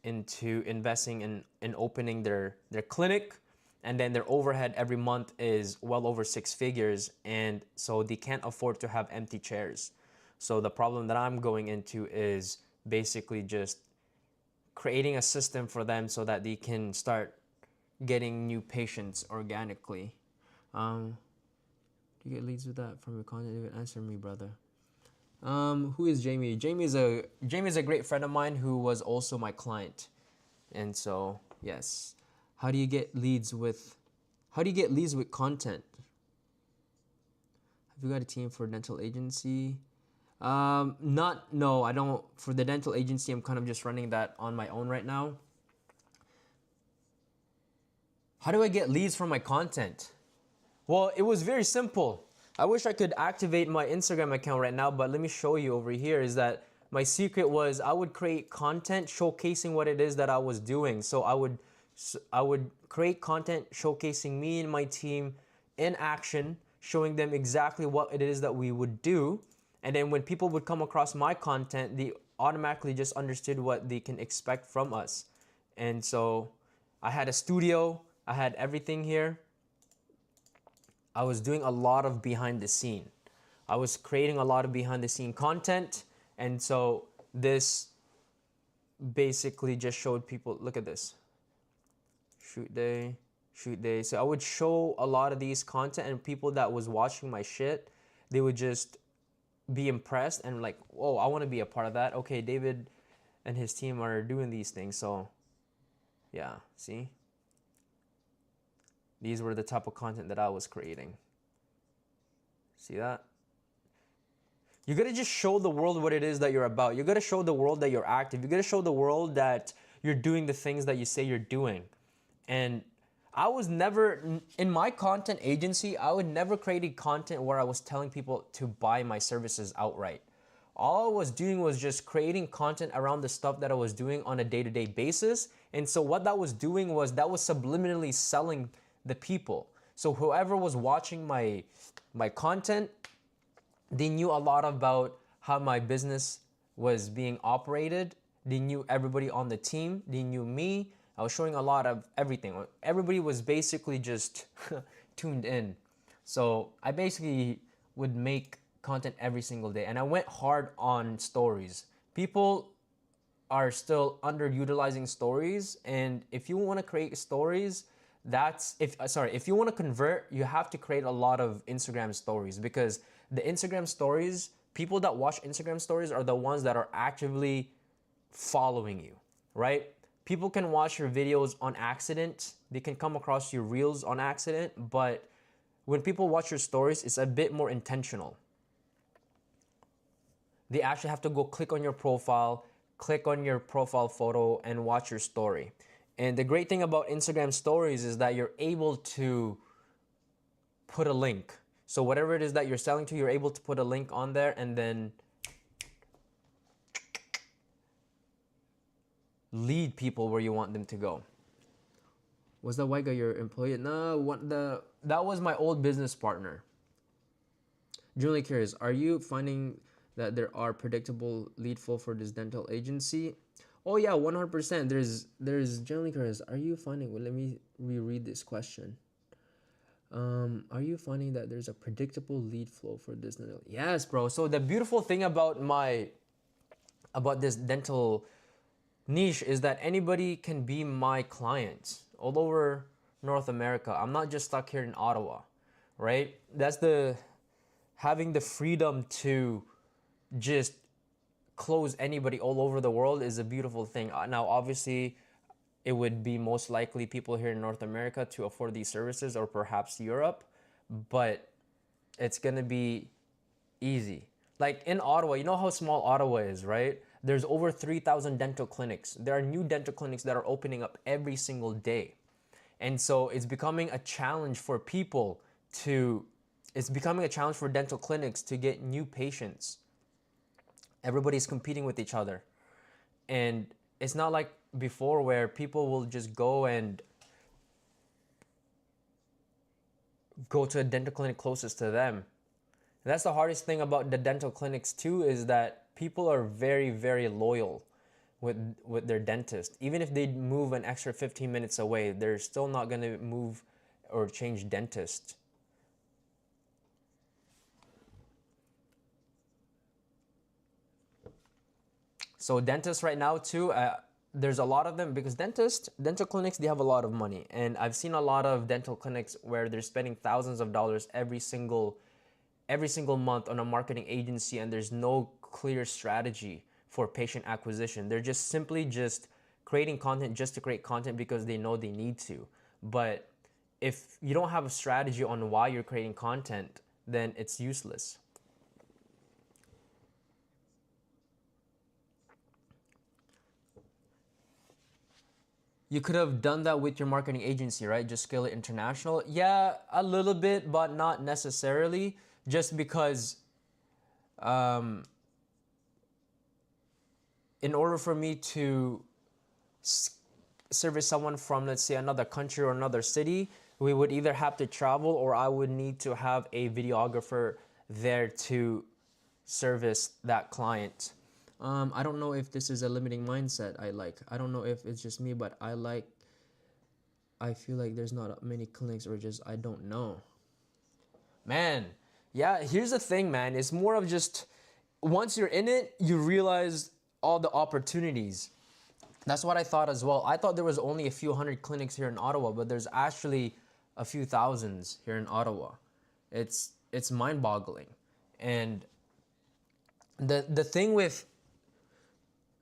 into investing in opening their clinic, and then their overhead every month is well over 6 figures, and so they can't afford to have empty chairs. So the problem that I'm going into is basically just creating a system for them so that they can start getting new patients organically. Do you get leads with that from your content? Answer me, brother. Who is Jamie? Jamie is a great friend of mine who was also my client, and so yes. How do you get leads with content? Have you got a team for dental agency? No, I don't. For the dental agency, I'm kind of just running that on my own right now. How do I get leads from my content? Well, it was very simple. I wish I could activate my Instagram account right now, but let me show you over here is that my secret was I would create content showcasing what it is that I was doing. So I would create content showcasing me and my team in action, showing them exactly what it is that we would do. And then when people would come across my content, they automatically just understood what they can expect from us. And so I had a studio, I had everything here. I was doing a lot of behind the scene. I was creating a lot of behind the scene content. And so this basically just showed people, look at this. Shoot day. So I would show a lot of these content, and people that was watching my shit, they would just be impressed and like, whoa, I want to be a part of that. Okay, David and his team are doing these things. So yeah, see? These were the type of content that I was creating. See that? You gotta just show the world what it is that you're about. You gotta show the world that you're active. You gotta show the world that you're doing the things that you say you're doing. And I was never, in my content agency, I would never create content where I was telling people to buy my services outright. All I was doing was just creating content around the stuff that I was doing on a day-to-day basis. And so what that was doing was that was subliminally selling the people. So whoever was watching my content, they knew a lot about how my business was being operated. They knew everybody on the team. They knew me. I was showing a lot of everything. Everybody was basically just tuned in. So I basically would make content every single day. And I went hard on stories. People are still underutilizing stories. And if you want to create stories, if you want to convert, you have to create a lot of Instagram stories, because the Instagram stories, people that watch Instagram stories are the ones that are actively following you, right? People can watch your videos on accident. They can come across your reels on accident, but when people watch your stories, it's a bit more intentional. They actually have to go click on your profile photo, and watch your story. And the great thing about Instagram stories is that you're able to put a link. So whatever it is that you're selling to, you're able to put a link on there and then lead people where you want them to go. Was that white guy your employee? No, that was my old business partner. Generally curious, are you finding that there are predictable lead flow for this dental agency? Oh yeah, 100%. There's generally curious. Are you finding? Well, let me reread this question. Are you finding that there's a predictable lead flow for this dental? Yes, bro. So the beautiful thing about this dental niche is that anybody can be my client all over North America. I'm not just stuck here in Ottawa, right? That's having the freedom to just close anybody all over the world is a beautiful thing. Now, obviously, it would be most likely people here in North America to afford these services, or perhaps Europe, but it's gonna be easy. Like in Ottawa, you know how small Ottawa is, right? There's over 3,000 dental clinics. There are new dental clinics that are opening up every single day. And so it's becoming a challenge for dental clinics to get new patients. Everybody's competing with each other. And it's not like before where people will just go to a dental clinic closest to them. And that's the hardest thing about the dental clinics too, is that people are very, very loyal with their dentist. Even if they move an extra 15 minutes away, they're still not going to move or change dentist. So dentists right now too, there's a lot of them, because dental clinics, they have a lot of money. And I've seen a lot of dental clinics where they're spending thousands of dollars every single month on a marketing agency, and there's no clear strategy for patient acquisition. They're just simply creating content just to create content because they know they need to. But if you don't have a strategy on why you're creating content, then it's useless. You could have done that with your marketing agency, right? Just scale it international. Yeah, a little bit, but not necessarily. Just because in order for me to service someone from, let's say, another country or another city, we would either have to travel, or I would need to have a videographer there to service that client. I don't know if this is a limiting mindset I don't know if it's just me, but I feel like there's not many clinics, or just I don't know. Man, yeah, here's the thing, man. It's more of just, once you're in it, you realize all the opportunities. That's what I thought as well. I thought there was only a few hundred clinics here in Ottawa, but there's actually a few thousands here in Ottawa. It's mind-boggling. And the thing with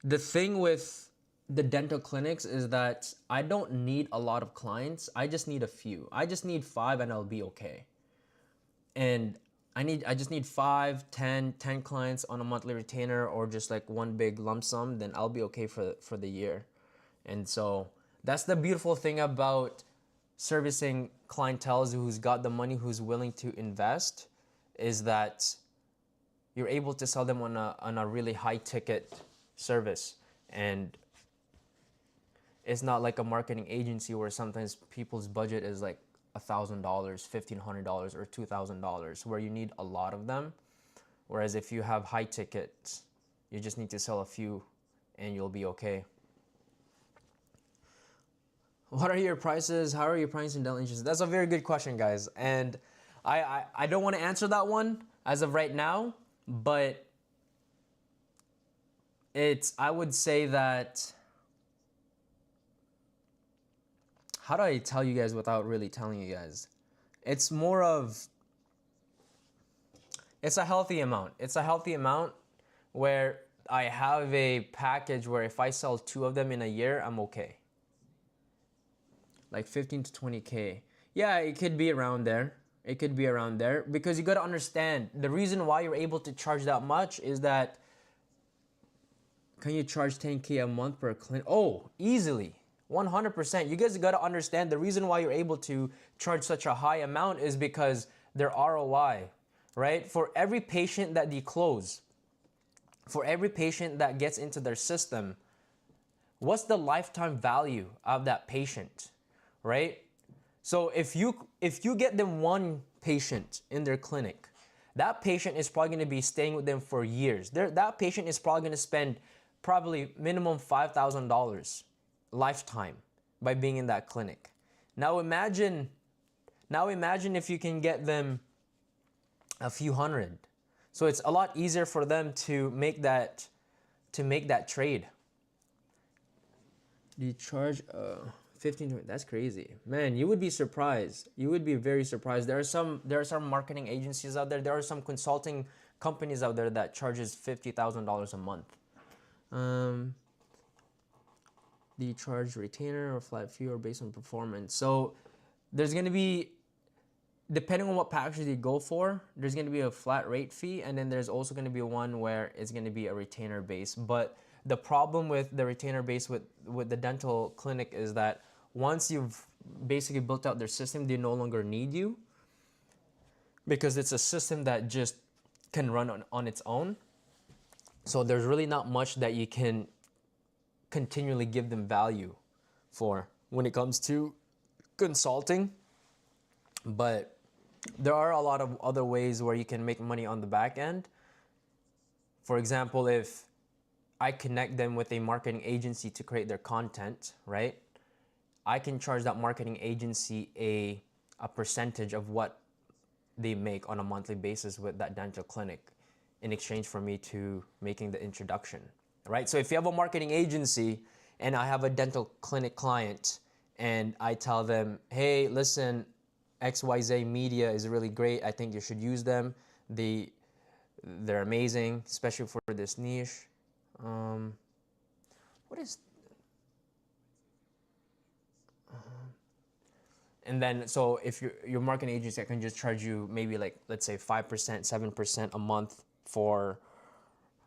the dental clinics is that I don't need a lot of clients. I just need a few. I just need 5 and I'll be okay. And I just need 5, 10 clients on a monthly retainer, or just like one big lump sum, then I'll be okay for the year. And so that's the beautiful thing about servicing clientele who's got the money, who's willing to invest, is that you're able to sell them on a really high ticket service. And it's not like a marketing agency where sometimes people's budget is like $1,000, $1,500, or $2,000, where you need a lot of them. Whereas if you have high tickets, you just need to sell a few and you'll be okay. What are your prices? How are you pricing dental insurance? That's a very good question, guys. And I don't want to answer that one as of right now, but I would say that, how do I tell you guys without really telling you guys? It's more of, it's a healthy amount. It's a healthy amount where I have a package where if I sell 2 of them in a year, I'm okay. Like 15 to 20K. Yeah, it could be around there. It could be around there, because you got to understand the reason why you're able to charge that much is that, can you charge 10K a month per clinic? Oh, easily. 100%. You guys got to understand the reason why you're able to charge such a high amount is because their ROI, right? For every patient that they close, for every patient that gets into their system, what's the lifetime value of that patient, right? So if you get them one patient in their clinic, that patient is probably going to be staying with them for years. That patient is probably going to spend probably minimum $5,000 lifetime by being in that clinic. Now imagine if you can get them a few hundred. So it's a lot easier for them to make that trade. Do you charge 15? That's crazy, man. You would be surprised. You would be very surprised. There are some marketing agencies out there. There are some consulting companies out there that charges $50,000 a month. Do you charge retainer or flat fee or based on performance? So there's going to be, depending on what package you go for, there's going to be a flat rate fee, and then there's also going to be one where it's going to be a retainer base. But the problem with the retainer base with the dental clinic is that once you've basically built out their system, they no longer need you, because it's a system that just can run on its own. So there's really not much that you can continually give them value for when it comes to consulting. But there are a lot of other ways where you can make money on the back end. For example, if I connect them with a marketing agency to create their content, right? I can charge that marketing agency a percentage of what they make on a monthly basis with that dental clinic in exchange for me to making the introduction, right? So if you have a marketing agency and I have a dental clinic client and I tell them, hey, listen, XYZ Media is really great. I think you should use them. They're amazing, especially for this niche. What is... And then, so if your marketing agency, I can just charge you maybe like, let's say 5%, 7% a month for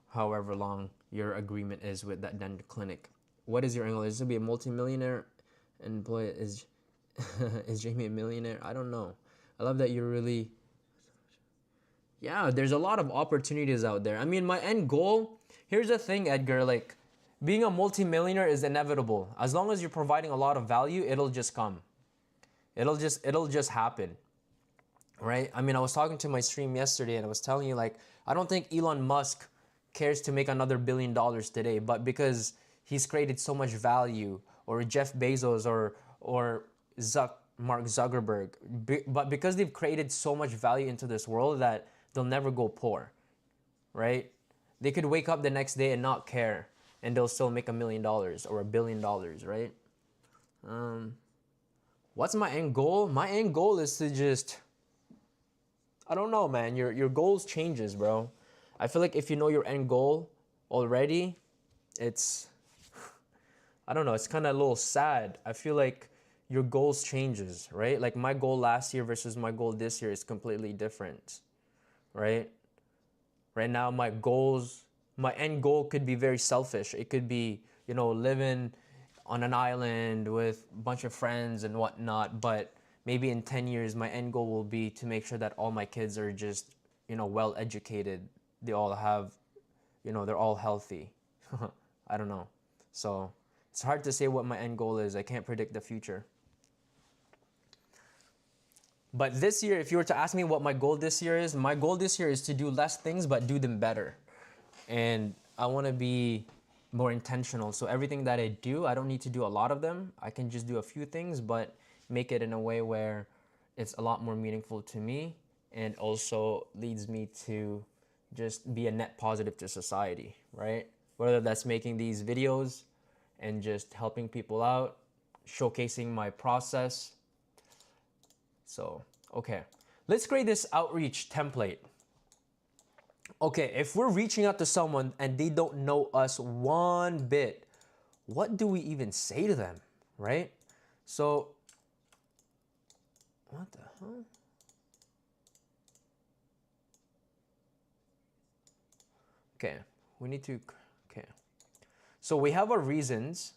however long your agreement is with that dental clinic. What is your angle? Is this to be a multimillionaire employee? Is Jamie a millionaire? I don't know. I love that you're really... Yeah, there's a lot of opportunities out there. I mean, my end goal, here's the thing, Edgar, like being a multimillionaire is inevitable. As long as you're providing a lot of value, it'll just come. It'll just happen, right? I mean, I was talking to my stream yesterday and I was telling you, like, I don't think Elon Musk cares to make another $1 billion today, but because he's created so much value, or Jeff Bezos or Mark Zuckerberg, but because they've created so much value into this world that they'll never go poor, right? They could wake up the next day and not care, and they'll still make $1 million or $1 billion, right? What's my end goal? My end goal is to just, I don't know, man. Your goals changes, bro. I feel like if you know your end goal already, it's, I don't know, it's kind of a little sad. I feel like your goals changes, right? Like my goal last year versus my goal this year is completely different, right? Right now, my end goal could be very selfish. It could be, you know, living on an island with a bunch of friends and whatnot. But maybe in 10 years, my end goal will be to make sure that all my kids are just, you know, well educated. They all have, you know, they're all healthy. I don't know. So it's hard to say what my end goal is. I can't predict the future. But this year, if you were to ask me what my goal this year is, my goal this year is to do less things but do them better. And I want to be more intentional. So everything that I do, I don't need to do a lot of them. I can just do a few things, but make it in a way where it's a lot more meaningful to me and also leads me to just be a net positive to society, right? Whether that's making these videos and just helping people out, showcasing my process. So, okay, let's create this outreach template. Okay, if we're reaching out to someone and they don't know us one bit, what do we even say to them, right? So, what the hell? Okay, we need to, okay. So we have our reasons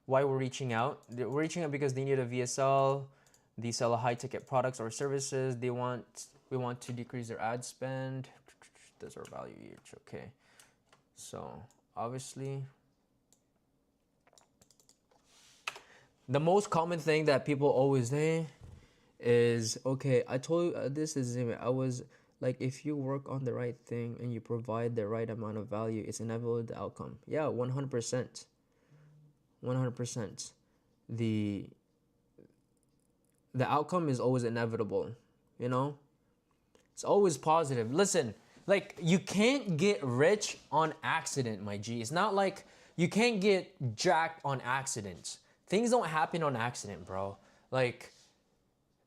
why we're reaching out. We're reaching out because they need a VSL, they sell a high ticket products or services, we want to decrease their ad spend. That's our value each, okay. So obviously, the most common thing that people always say is, okay, I told you this is, I was like, if you work on the right thing and you provide the right amount of value, it's inevitable the outcome. Yeah, 100%. 100%. The outcome is always inevitable, you know? It's always positive. Listen, like, you can't get rich on accident, my G. It's not like you can't get jacked on accident. Things don't happen on accident, bro. Like,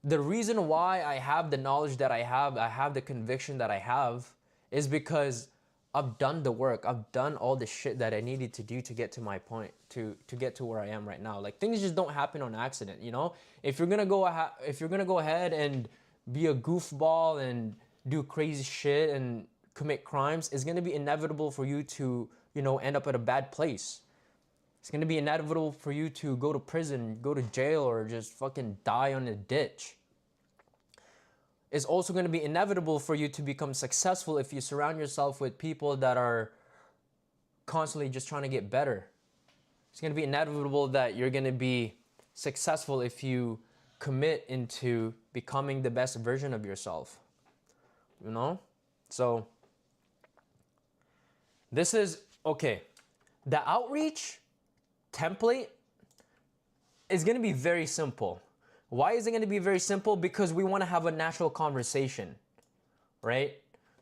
the reason why I have the knowledge that I have the conviction that I have, is because I've done the work. I've done all the shit that I needed to do to get to my point, to get to where I am right now. Like, things just don't happen on accident, you know? If you're gonna go ahead and be a goofball and do crazy shit and commit crimes, it's gonna be inevitable for you to, you know, end up at a bad place. It's gonna be inevitable for you to go to prison, go to jail, or just fucking die on a ditch. It's also gonna be inevitable for you to become successful if you surround yourself with people that are constantly just trying to get better. It's gonna be inevitable that you're gonna be successful if you commit into becoming the best version of yourself. You know? So, this is, okay, the outreach template is going to be very simple. Why is it going to be very simple? Because we want to have a natural conversation, right?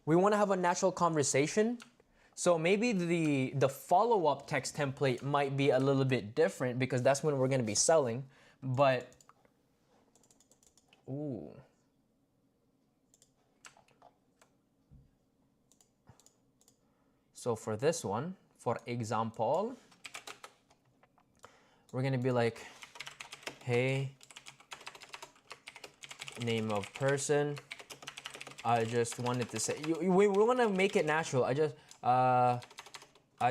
We want to have a natural conversation. So maybe the follow-up text template might be a little bit different because that's when we're going to be selling. But, ooh. So for this one, for example, we're gonna be like, hey, name of person. I just wanted to say, we want to make it natural. I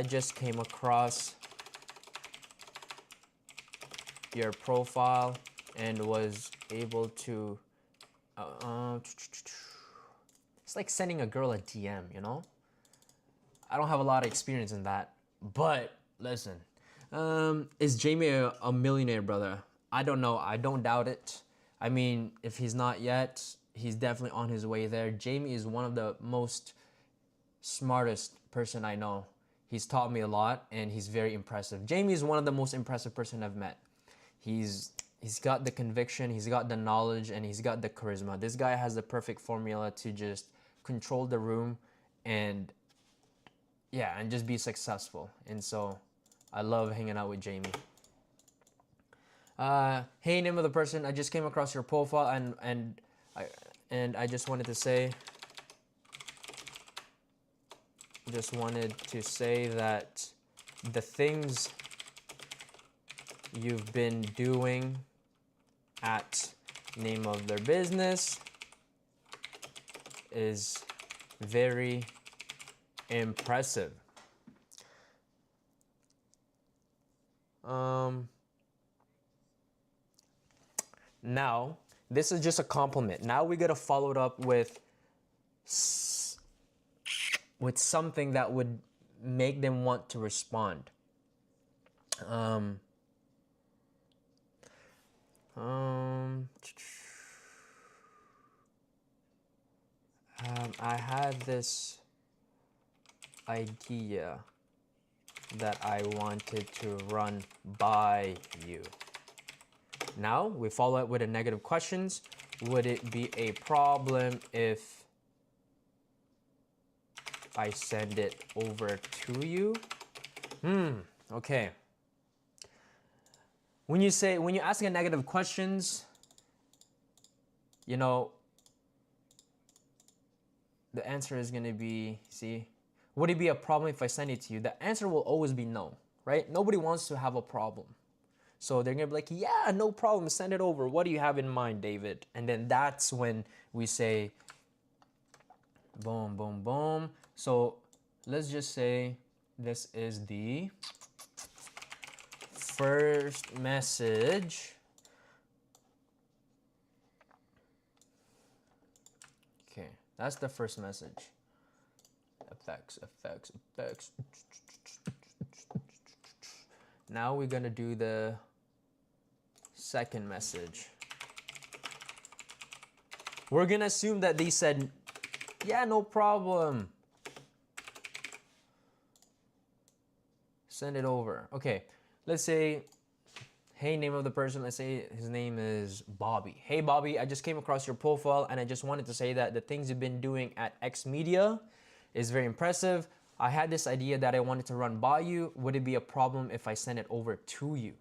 just came across your profile and was able to, it's like sending a girl a DM, you know? I don't have a lot of experience in that, but listen, is Jamie a millionaire, brother? I don't know. I don't doubt it. I mean, if he's not yet, he's definitely on his way there. Jamie is one of the most smartest person I know. He's taught me a lot, and he's very impressive. Jamie is one of the most impressive person I've met. He's got the conviction, he's got the knowledge, and he's got the charisma. This guy has the perfect formula to just control the room and yeah, and just be successful. And so I love hanging out with Jamie. Hey, name of the person. I just came across your profile and I just wanted to say that the things you've been doing at name of their business is very impressive. Now, this is just a compliment. Now we gotta follow it up with something that would make them want to respond. I had this idea that I wanted to run by you. Now we follow it with a negative questions. Would it be a problem if I send it over to you? Okay. When you ask a negative questions, you know, the answer is going to be, see, would it be a problem if I send it to you? The answer will always be no, right? Nobody wants to have a problem. So they're going to be like, yeah, no problem, send it over. What do you have in mind, David? And then that's when we say, boom, boom, boom. So let's just say this is the first message. Okay, that's the first message. Effects. Now we're gonna do the second message. We're gonna assume that they said, yeah, no problem. Send it over. Okay, let's say, hey, name of the person. Let's say his name is Bobby. Hey, Bobby, I just came across your profile and I just wanted to say that the things you've been doing at X Media is very impressive. I had this idea that I wanted to run by you. Would it be a problem if I send it over to you?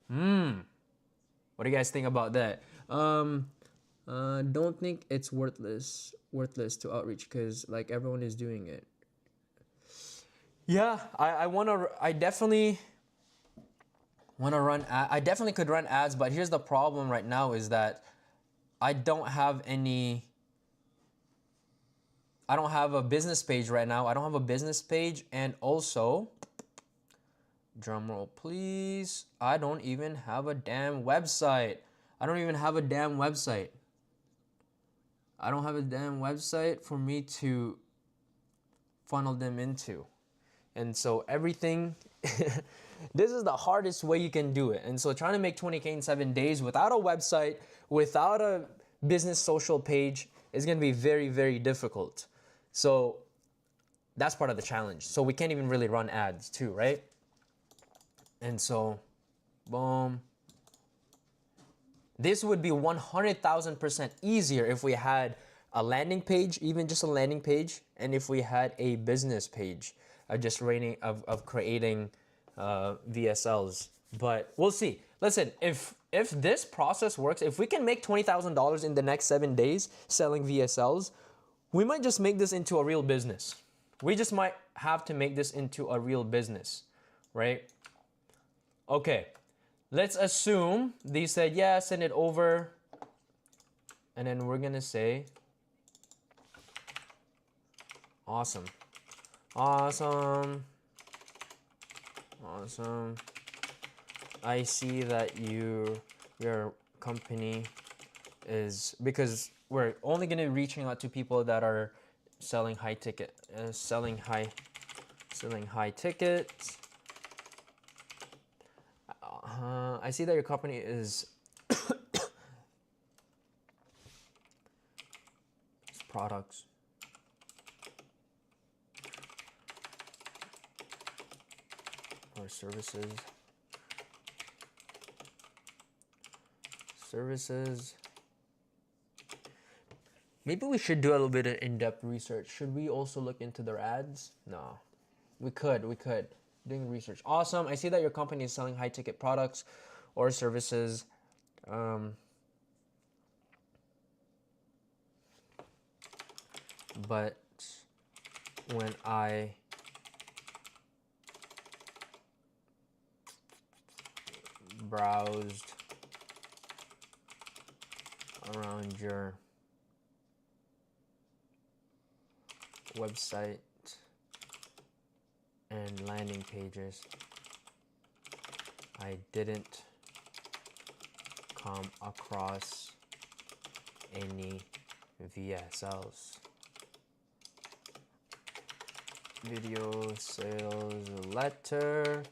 What do you guys think about that? Don't think it's worthless to outreach because like everyone is doing it. Yeah, I definitely want to run. I definitely could run ads, but here's the problem right now is that I don't have a business page right now. I don't have a business page, and also, drum roll please, I don't even have a damn website. I don't have a damn website for me to funnel them into. And so everything, this is the hardest way you can do it. And so trying to make 20K in 7 days without a website, without a business social page is going to be very, very difficult. So that's part of the challenge. So we can't even really run ads too, right? And so, boom. This would be 100,000% easier if we had a landing page, even just a landing page, and if we had a business page of creating VSLs. But we'll see. Listen, if this process works, if we can make $20,000 in the next 7 days selling VSLs, we might just make this into a real business. We just might have to make this into a real business, right? Okay, let's assume they said, yeah, send it over. And then we're gonna say, awesome. I see that your company is, because we're only gonna be reaching out to people that are selling high tickets. I see that your company is products. Or services. Maybe we should do a little bit of in-depth research. Should we also look into their ads? No. We could. Doing research. Awesome. I see that your company is selling high-ticket products or services. But when I browsed around your website and landing pages. I didn't come across any VSLs. Video sales letter.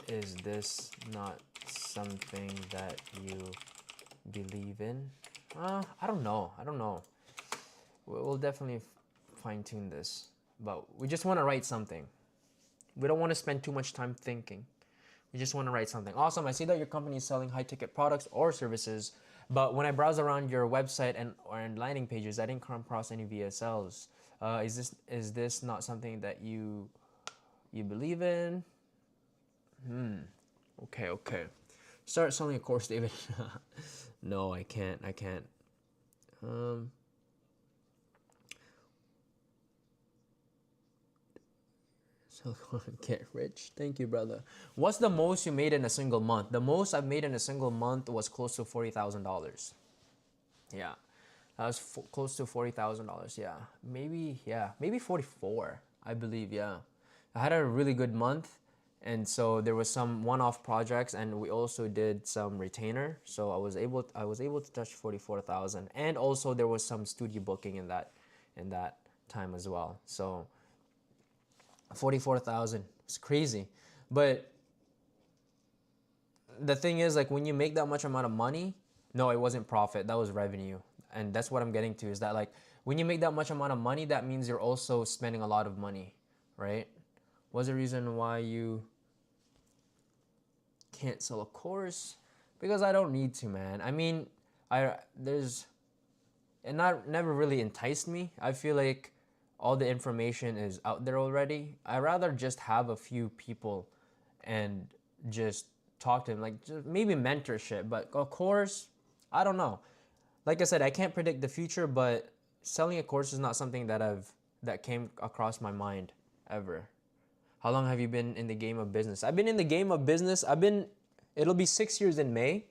Is this not something that you believe in? I don't know. We'll definitely fine tune this, but we just want to write something. We don't want to spend too much time thinking. We just want to write something. Awesome. I see that your company is selling high ticket products or services, but when I browse around your website and landing pages, I didn't come across any VSLs. Is this not something that you believe in? Okay. Start selling a course, David. No, I can't. So get rich. Thank you, brother. What's the most you made in a single month? The most I've made in a single month was close to $40,000. Yeah, that was close to $40,000. Yeah, maybe 44. I believe. Yeah, I had a really good month, and so there was some one-off projects, and we also did some retainer. So I was able to touch 44,000, and also there was some studio booking in that time as well. So 44,000. It's crazy. But the thing is, like, when you make that much amount of money, no, it wasn't profit. That was revenue. And that's what I'm getting to, is that, like, when you make that much amount of money, that means you're also spending a lot of money, right? What's the reason why you can't sell a course? Because I don't need to, man. I mean, never really enticed me. I feel like all the information is out there already. I rather just have a few people and just talk to them, like just maybe mentorship. But of course, I don't know. Like I said, I can't predict the future, but selling a course is not something that came across my mind ever. How long have you been in the game of business? I've been in the game of business. It'll be 6 years in May,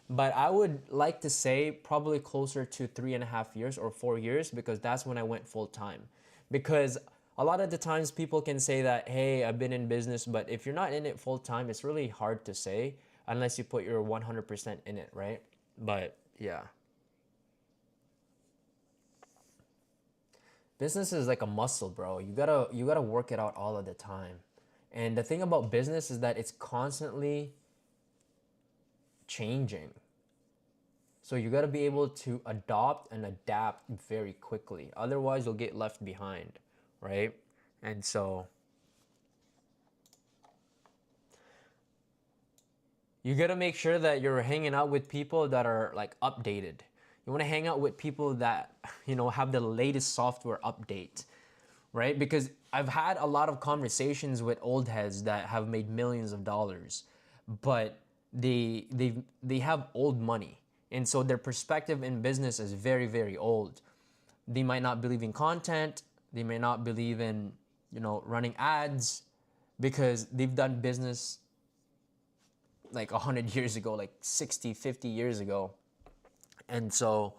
but I would like to say probably closer to 3.5 years or 4 years, because that's when I went full time. Because a lot of the times people can say that, hey, I've been in business, but if you're not in it full time, it's really hard to say unless you put your 100% in it, right? But yeah. Business is like a muscle, bro. You gotta work it out all of the time. And the thing about business is that it's constantly changing. So you got to be able to adopt and adapt very quickly. Otherwise, you'll get left behind, right? And so you got to make sure that you're hanging out with people that are like updated. You want to hang out with people that, have the latest software update, right? Because I've had a lot of conversations with old heads that have made millions of dollars, but they have old money. And so their perspective in business is very, very old. They might not believe in content. They may not believe in, running ads, because they've done business like 100 years ago, like 60, 50 years ago. And so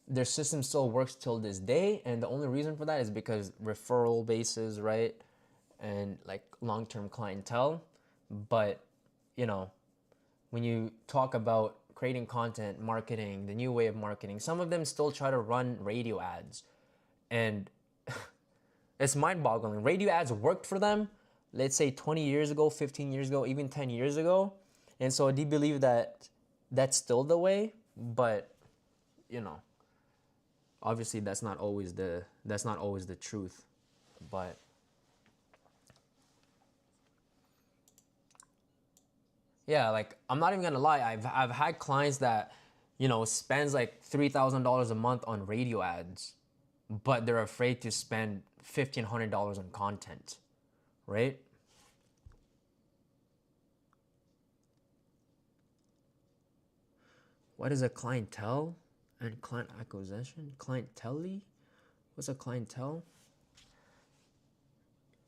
their system still works till this day. And the only reason for that is because referral bases, right? And like long-term clientele. But, when you talk about creating content, marketing, the new way of marketing, some of them still try to run radio ads. And it's mind-boggling. Radio ads worked for them, let's say 20 years ago, 15 years ago, even 10 years ago. And so they believe that that's still the way, but, obviously that's not always the truth. But yeah, like, I'm not even gonna lie. I've had clients that, spends like $3,000 a month on radio ads, but they're afraid to spend $1,500 on content, right? What is a clientele and client acquisition? Clientele? What's a clientele?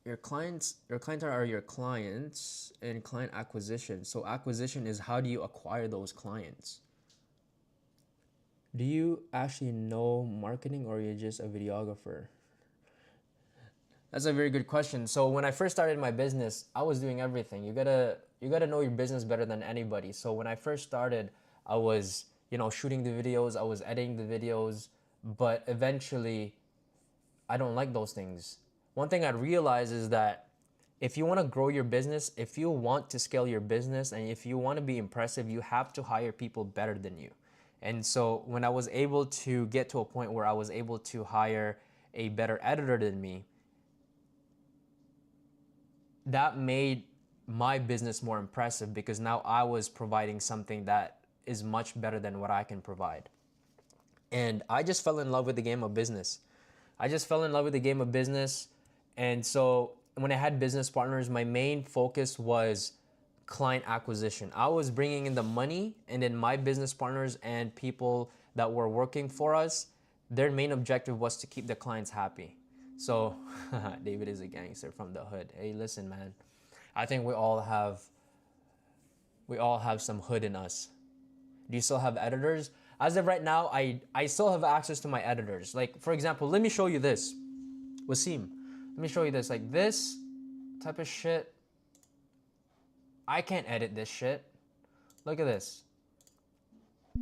your clients are your clients, and client acquisition. So acquisition is how do you acquire those clients? Do you actually know marketing, or you're just a videographer? That's a very good question. So when I first started my business, I was doing everything. You gotta know your business better than anybody. So when I first started, I was, shooting the videos, I was editing the videos, but eventually I don't like those things. One thing I realized is that if you want to grow your business, if you want to scale your business, and if you want to be impressive, you have to hire people better than you. And so when I was able to get to a point where I was able to hire a better editor than me, that made my business more impressive, because now I was providing something that is much better than what I can provide. And I just fell in love with the game of business. And so when I had business partners, my main focus was client acquisition. I was bringing in the money, and then my business partners and people that were working for us, their main objective was to keep the clients happy. So David is a gangster from the hood. Hey, listen, man. I think we all have some hood in us. Do you still have editors? As of right now, I still have access to my editors. Like, for example, let me show you this. Wasim, let me show you this. Like, this type of shit, I can't edit this shit. Look at this.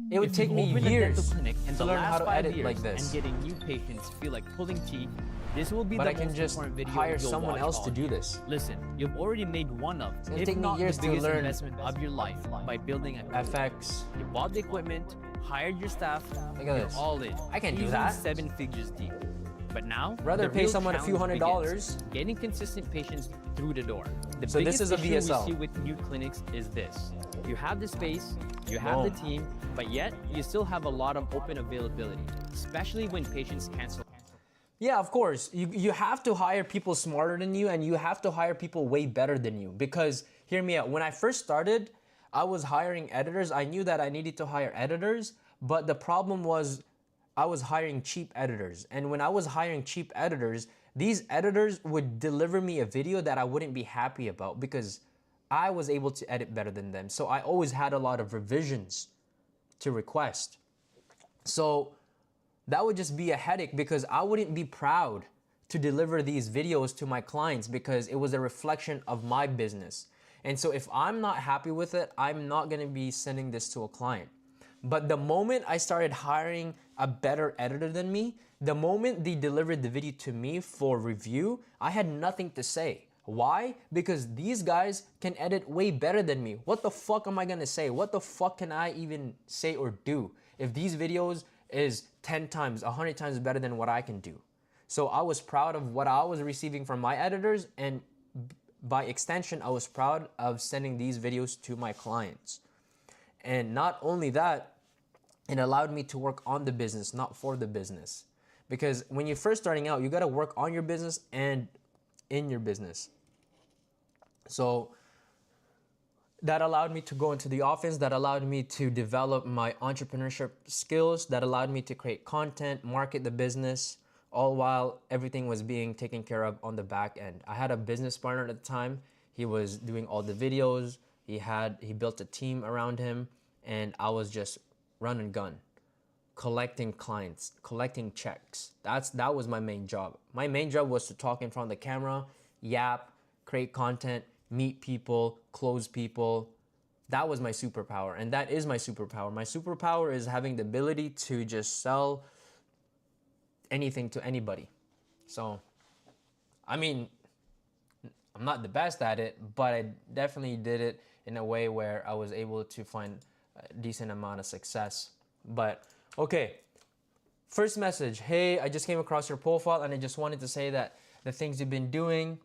It would take me years to learn how to edit like this. And getting new patients feel like pulling teeth. This will be But the I can most just important video hire you'll someone watch else all to do year. this. Listen, you've already made one of, gonna if take me not years the to biggest learn investment of your life, by building a FX. You bought the equipment, hired your staff, Look at you're this. all in. I can't do Easily that. 7 figures deep. But now, Rather the pay real someone a few challenge $100s. begins. Getting consistent patients through the door. The So this biggest is a issue VSL. we see with new clinics is this. You have the space, you have the Boom. team, but yet you still have a lot of open availability, especially when patients cancel. Yeah, of course. You have to hire people smarter than you, and you have to hire people way better than you. Because, hear me out, when I first started, I was hiring editors. I knew that I needed to hire editors, but the problem was I was hiring cheap editors. And when I was hiring cheap editors, these editors would deliver me a video that I wouldn't be happy about, because I was able to edit better than them. So I always had a lot of revisions to request. So that would just be a headache, because I wouldn't be proud to deliver these videos to my clients, because it was a reflection of my business. And so if I'm not happy with it, I'm not gonna be sending this to a client. But the moment I started hiring a better editor than me, the moment they delivered the video to me for review, I had nothing to say. Why? Because these guys can edit way better than me. What the fuck am I gonna say? What the fuck can I even say or do if these videos is 10 times, 100 times better than what I can do? So I was proud of what I was receiving from my editors, and by extension, I was proud of sending these videos to my clients. And not only that, it allowed me to work on the business, not for the business. Because when you're first starting out, you gotta work on your business and in your business. So that allowed me to go into the office, that allowed me to develop my entrepreneurship skills, that allowed me to create content, market the business, all while everything was being taken care of on the back end. I had a business partner at the time. He was doing all the videos. He built a team around him, and I was just run and gun, collecting clients, collecting checks. That was my main job. My main job was to talk in front of the camera, yap, create content, meet people, close people. That was my superpower, and that is my superpower. My superpower is having the ability to just sell anything to anybody. So, I mean, I'm not the best at it, but I definitely did it in a way where I was able to find a decent amount of success. But, okay, first message. Hey, I just came across your profile, and I just wanted to say that the things you've been doing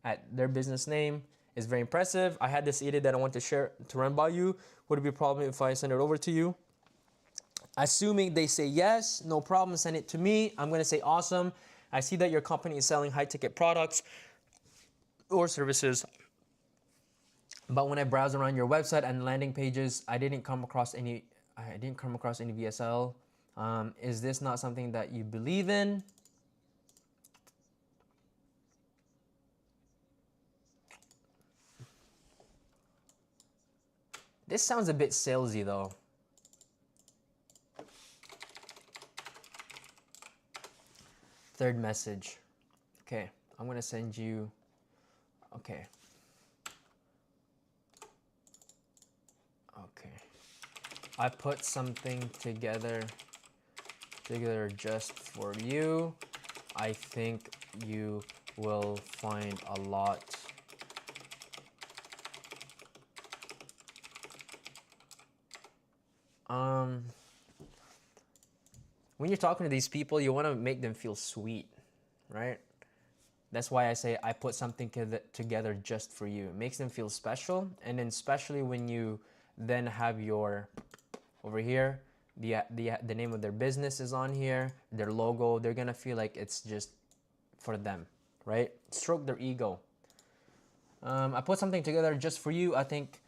at their business name is very impressive. I had this idea that I want to share, to run by you. Would it be a problem if I send it over to you? Assuming they say yes, no problem, send it to me. I'm gonna say awesome. I see that your company is selling high ticket products or services. But when I browse around your website and landing pages, I didn't come across any VSL. Is this not something that you believe in? This sounds a bit salesy though. Third message. Okay, I'm gonna send you. Okay. Okay. I put something together just for you. I think you will find a lot. When you're talking to these people, you want to make them feel sweet, right? That's why I say I put something together just for you. It makes them feel special, and then especially when you then have your over here, the name of their business is on here, their logo. They're gonna feel like it's just for them, right? Stroke their ego. I put something together just for you. I think.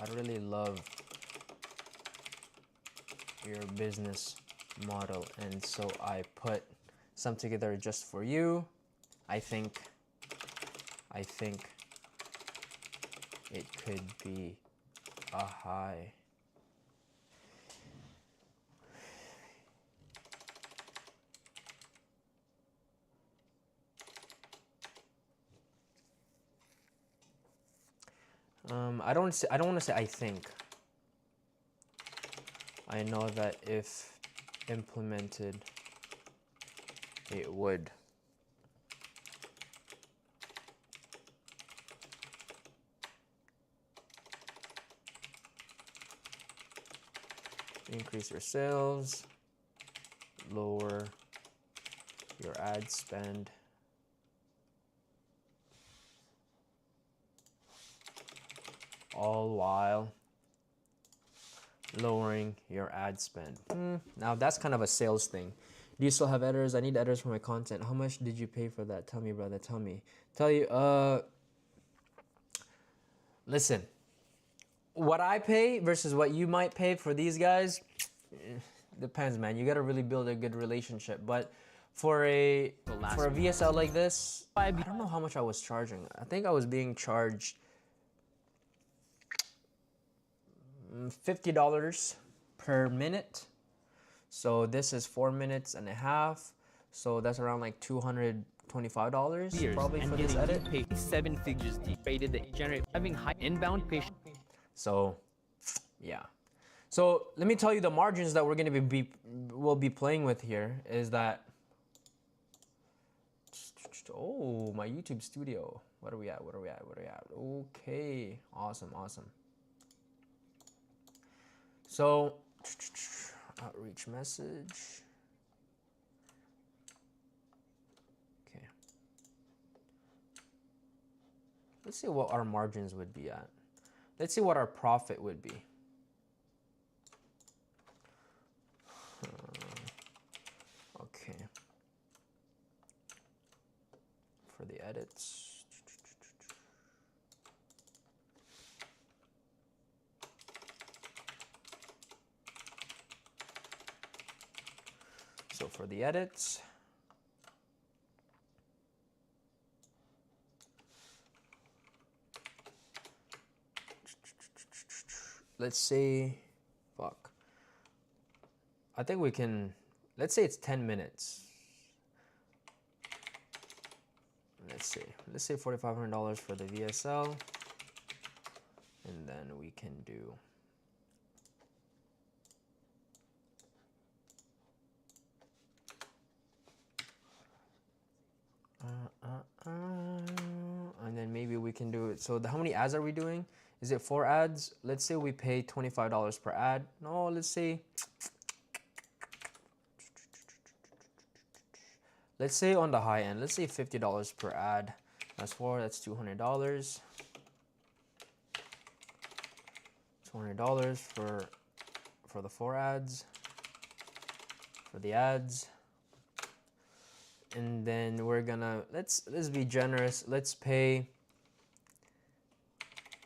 I really love your business model, and so I put something together just for you. I think it could be a high. I don't want to say I think. I know that if implemented, it would. Increase your sales, lower your ad spend, all while lowering your ad spend. Now that's kind of a sales thing. Do you still have editors? I need editors for my content. How much did you pay for that? Tell me, brother. Tell me. Tell you. Listen. What I pay versus what you might pay for these guys depends, man. You gotta really build a good relationship. But for a VSL like this, I don't know how much I was charging. I think I was being charged $50 per minute. So this is 4 minutes and a half. So that's around like $225 probably for this edit. Pay 7 figures deep. Rated that generate having high inbound patient. So, yeah. So let me tell you the margins that we're gonna we'll be playing with here is that. Oh, my YouTube studio. What are we at? What are we at? What are we at? Okay, awesome, awesome. So, outreach message. Okay. Let's see what our margins would be at. Let's see what our profit would be. Okay. For the edits. So for the edits, let's say, fuck. I think we can, let's say it's 10 minutes. Let's say $4,500 for the VSL. And then we can do and then maybe we can do it. So how many ads are we doing? Is it 4 ads? Let's say we pay $25 per ad. No, let's say on the high end, let's say $50 per ad. That's 4, that's $200. $200 for the 4 ads. For the ads. And then we're gonna let's be generous. Let's pay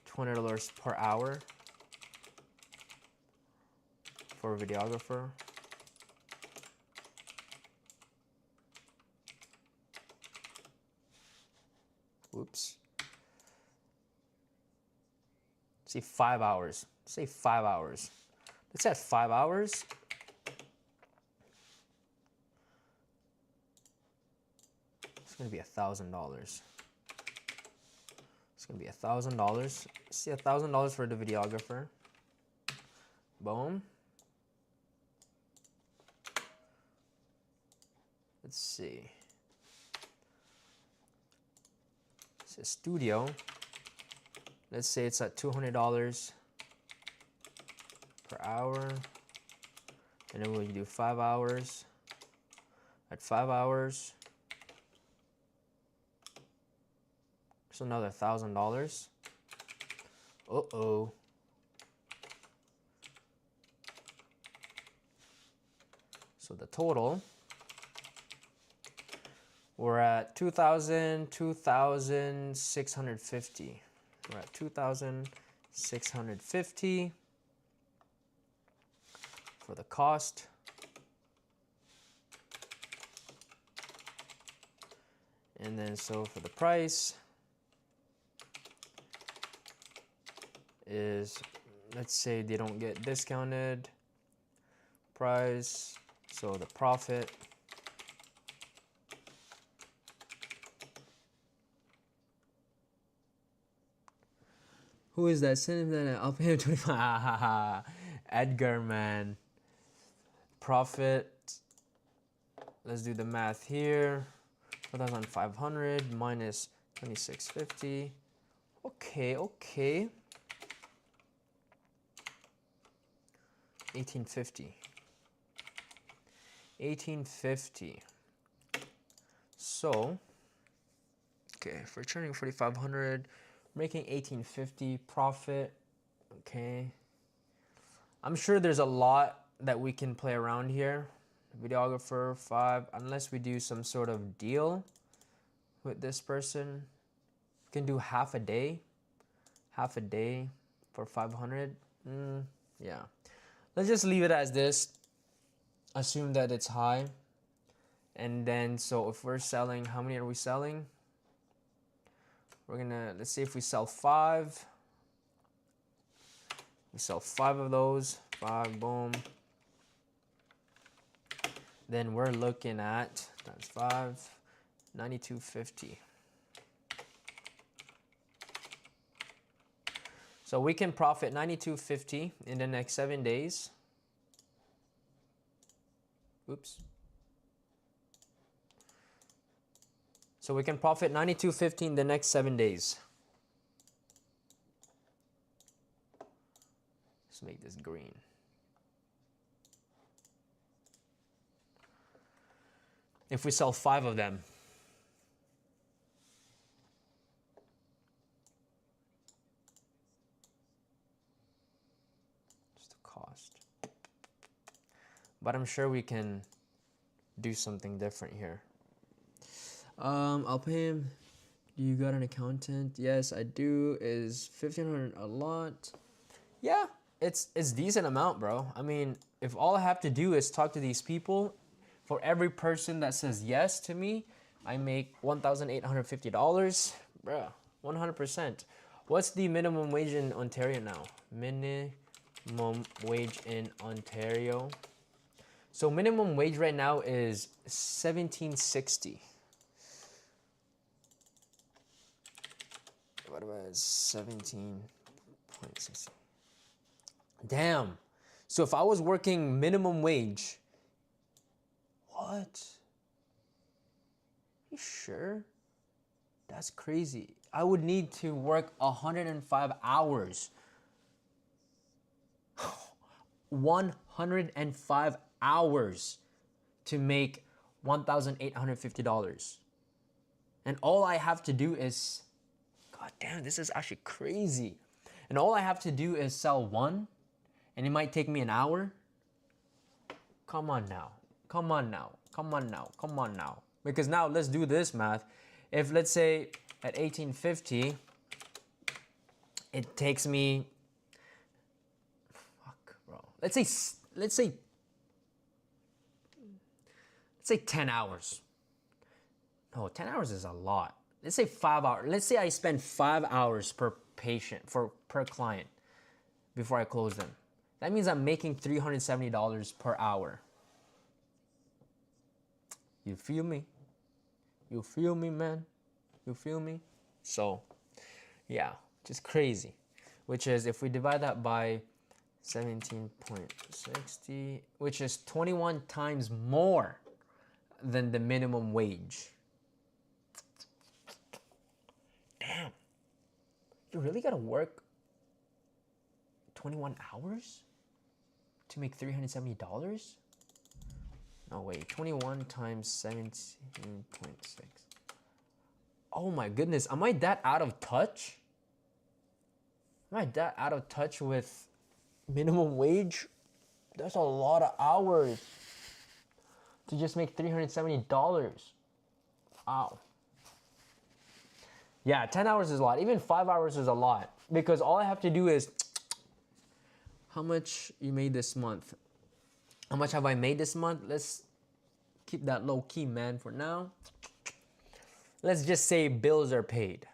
$20 per hour for a videographer. Oops. Say 5 hours. Say 5 hours. Let's add 5 hours. It's gonna be $1,000. It's gonna be $1,000. See, $1,000 for the videographer. Boom. Let's see. It's a studio. Let's say it's at $200 per hour. And then we'll do 5 hours. At 5 hours. It's another $1,000. Uh-oh. So the total, we're at 2,650. We're at 2,650 for the cost. And then so for the price is, let's say they don't get discounted price, so the profit who is that? Send him that. I'll pay him 25. Edgar, man. Profit. Let's do the math here. 4,500 minus 2,650. Okay, okay. 1850. 1850. So, okay, if we're turning 4,500, making 1850 profit. Okay. I'm sure there's a lot that we can play around here. Videographer 5, unless we do some sort of deal with this person. We can do half a day for 500. Yeah. Let's just leave it as this. Assume that it's high. And then, so if we're selling, how many are we selling? We're gonna, let's see if we sell 5. We sell 5 of those. 5, boom. Then we're looking at, times 5, 9,250. So we can profit 9,250 in the next 7 days. Oops. So we can profit 9,250 in the next 7 days. Let's make this green. If we sell 5 of them. Just the cost. But I'm sure we can do something different here. I'll pay him. Do you got an accountant? Yes, I do. Is 1,500 a lot? Yeah, it's decent amount, bro. I mean, if all I have to do is talk to these people, for every person that says yes to me, I make $1,850, bro. 100%. What's the minimum wage in Ontario now? Minimum wage in Ontario. So minimum wage right now is $17.60. What about 17.60? Damn. So if I was working minimum wage, what? You sure? That's crazy. I would need to work 105 hours. 105 hours to make $1,850. And all I have to do is, God damn, this is actually crazy. And all I have to do is sell one, and it might take me an hour. Come on now. Come on now. Come on now. Come on now. Because now let's do this math. If let's say at 1850, it takes me, fuck, bro. Let's say 10 hours. No, 10 hours is a lot. let's say 5 hours. Let's say I spend 5 hours per patient per client before I close them. That means I'm making $370 per hour. You feel me? You feel me, man? You feel me? So, yeah, just crazy. Which is, if we divide that by 17.60, which is 21 times more than the minimum wage. Damn. You really gotta work 21 hours to make $370? No, wait, 21 times 17.6. Oh my goodness, am I that out of touch? Am I that out of touch with minimum wage? That's a lot of hours to just make $370. Wow. Yeah, 10 hours is a lot. Even 5 hours is a lot. Because all I have to do is, how much you made this month? How much have I made this month? Let's keep that low key, man, for now. Let's just say bills are paid.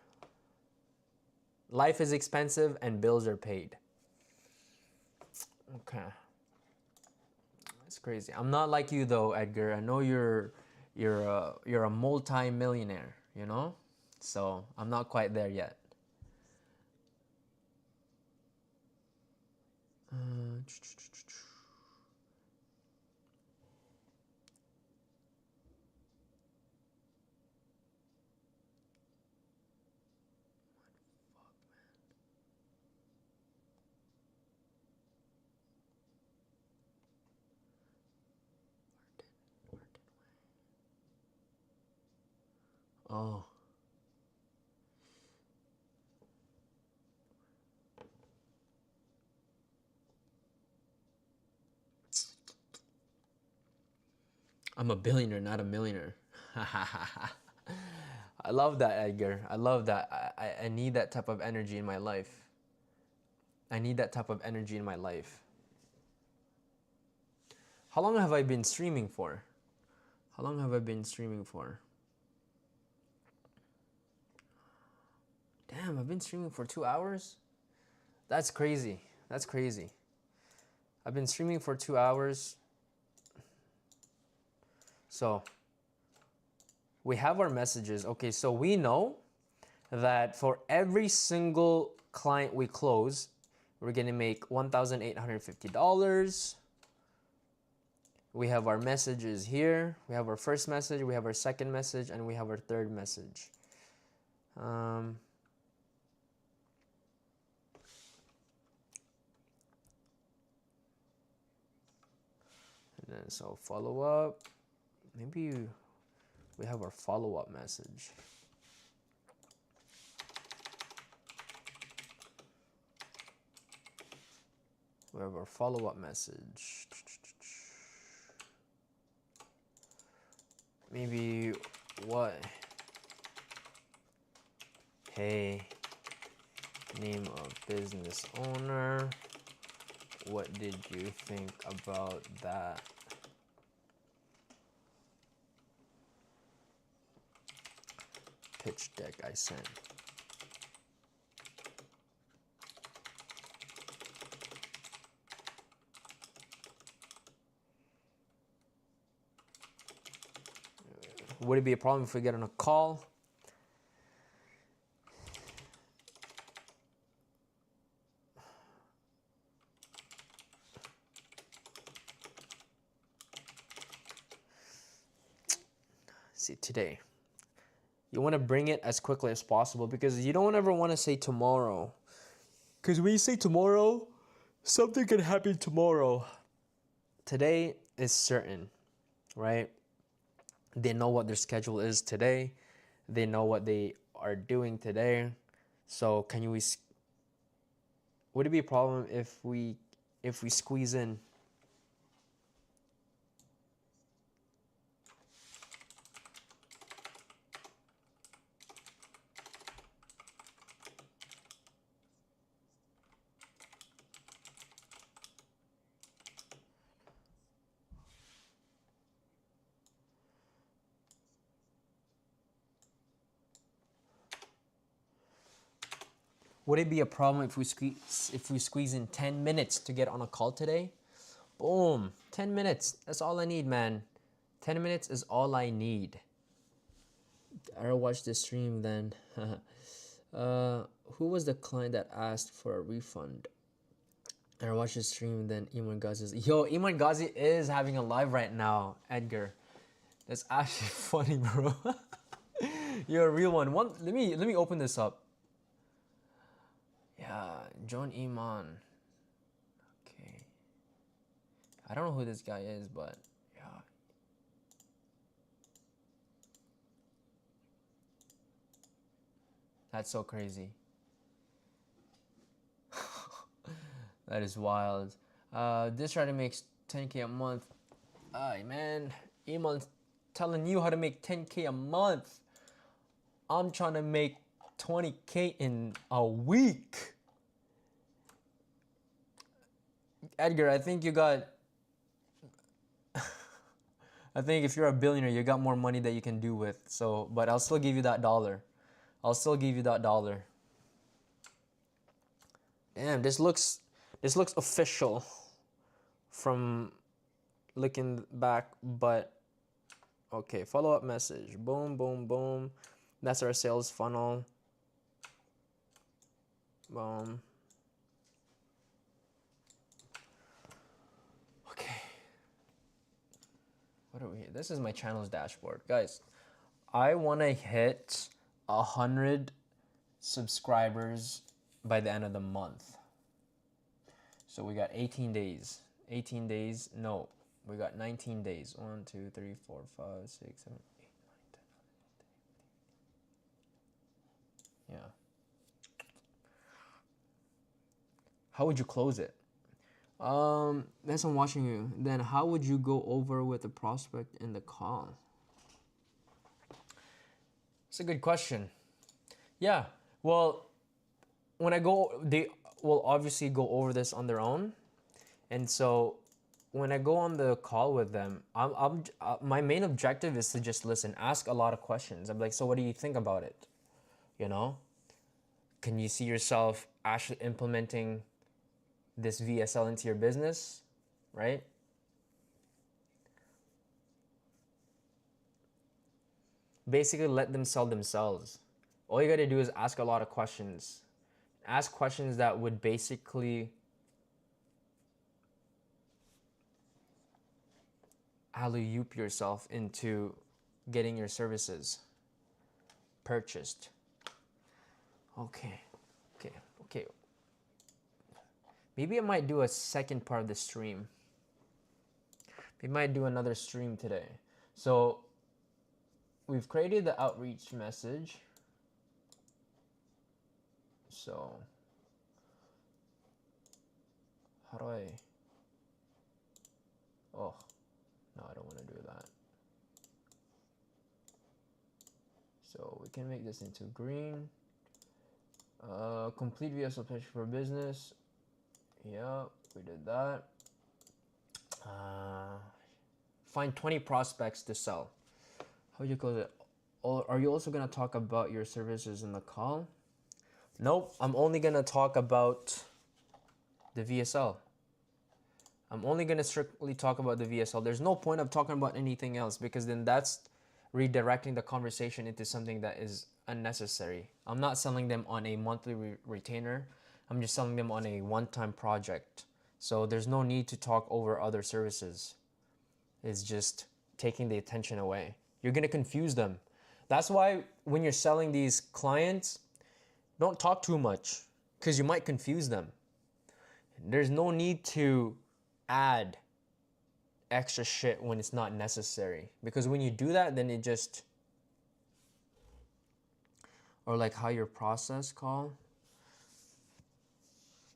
Life is expensive and bills are paid. Okay. That's crazy. I'm not like you though, Edgar. I know you're a multi-millionaire, you know? So I'm not quite there yet. Oh. I'm a billionaire, not a millionaire. I love that, Edgar. I love that. I need that type of energy in my life. I need that type of energy in my life. How long have I been streaming for? How long have I been streaming for? Damn, I've been streaming for 2 hours? That's crazy. That's crazy. I've been streaming for 2 hours. So, we have our messages. Okay, so we know that for every single client we close, we're gonna make $1,850. We have our messages here. We have our first message, we have our second message, and we have our third message. And then so follow up. Maybe we have our follow-up message. We have our follow-up message. Maybe what? Hey, name of business owner. What did you think about that? Pitch deck I sent. Would it be a problem if we get on a call? See, today. You want to bring it as quickly as possible because you don't ever want to say tomorrow. Because when you say tomorrow, something can happen tomorrow. Today is certain, right? They know what their schedule is today. They know what they are doing today. So would it be a problem if we squeeze in? Would it be a problem if we squeeze in 10 minutes to get on a call today? Boom, 10 minutes. That's all I need, man. 10 minutes is all I need. I'll watch the stream then. Who was the client that asked for a refund? I'll watch the stream then. Iman Ghazi. Yo, Iman Ghazi is having a live right now, Edgar. That's actually funny, bro. You're a real one. Let me open this up. Yeah, John Iman. Okay. I don't know who this guy is, but yeah. That's so crazy. That is wild. This writer makes 10K a month. Ay, man. Iman's telling you how to make 10K a month. I'm trying to make 20K in a week. Edgar, I think you got... I think if you're a billionaire, you got more money that you can do with. So, but I'll still give you that dollar. I'll still give you that dollar. Damn, this looks official from looking back, but okay, follow-up message. Boom, boom, boom. That's our sales funnel. Boom. Okay. What are we? This is my channel's dashboard. Guys, I want to hit 100 subscribers by the end of the month. So we got 18 days. 18 days. No, we got 19 days. 1, 2, 3, 4, 5, 6, 7, 8, 9, 10. Yeah. How would you close it? That's I'm watching you. Then how would you go over with the prospect in the call? It's a good question. Yeah. Well, when I go, they will obviously go over this on their own, and so when I go on the call with them, my main objective is to just listen, ask a lot of questions. I'm like, so what do you think about it? You know, can you see yourself actually implementing this VSL into your business, right? Basically, let them sell themselves. All you got to do is ask a lot of questions. Ask questions that would basically alley-oop yourself into getting your services purchased. Okay. Maybe I might do a second part of the stream. We might do another stream today. So we've created the outreach message. So how do I... Oh, no, I don't want to do that. So we can make this into green. Complete VSL pitch for business. Yeah, we did that. Find 20 prospects to sell. How would you close it? Are you also going to talk about your services in the call? Nope, I'm only going to talk about the VSL. I'm only going to strictly talk about the VSL. There's no point of talking about anything else, because then that's redirecting the conversation into something that is unnecessary. I'm not selling them on a monthly retainer. I'm just selling them on a one-time project. So there's no need to talk over other services. It's just taking the attention away. You're going to confuse them. That's why when you're selling these clients, don't talk too much, because you might confuse them. There's no need to add extra shit when it's not necessary, because when you do that, then it just... Or like how your process call.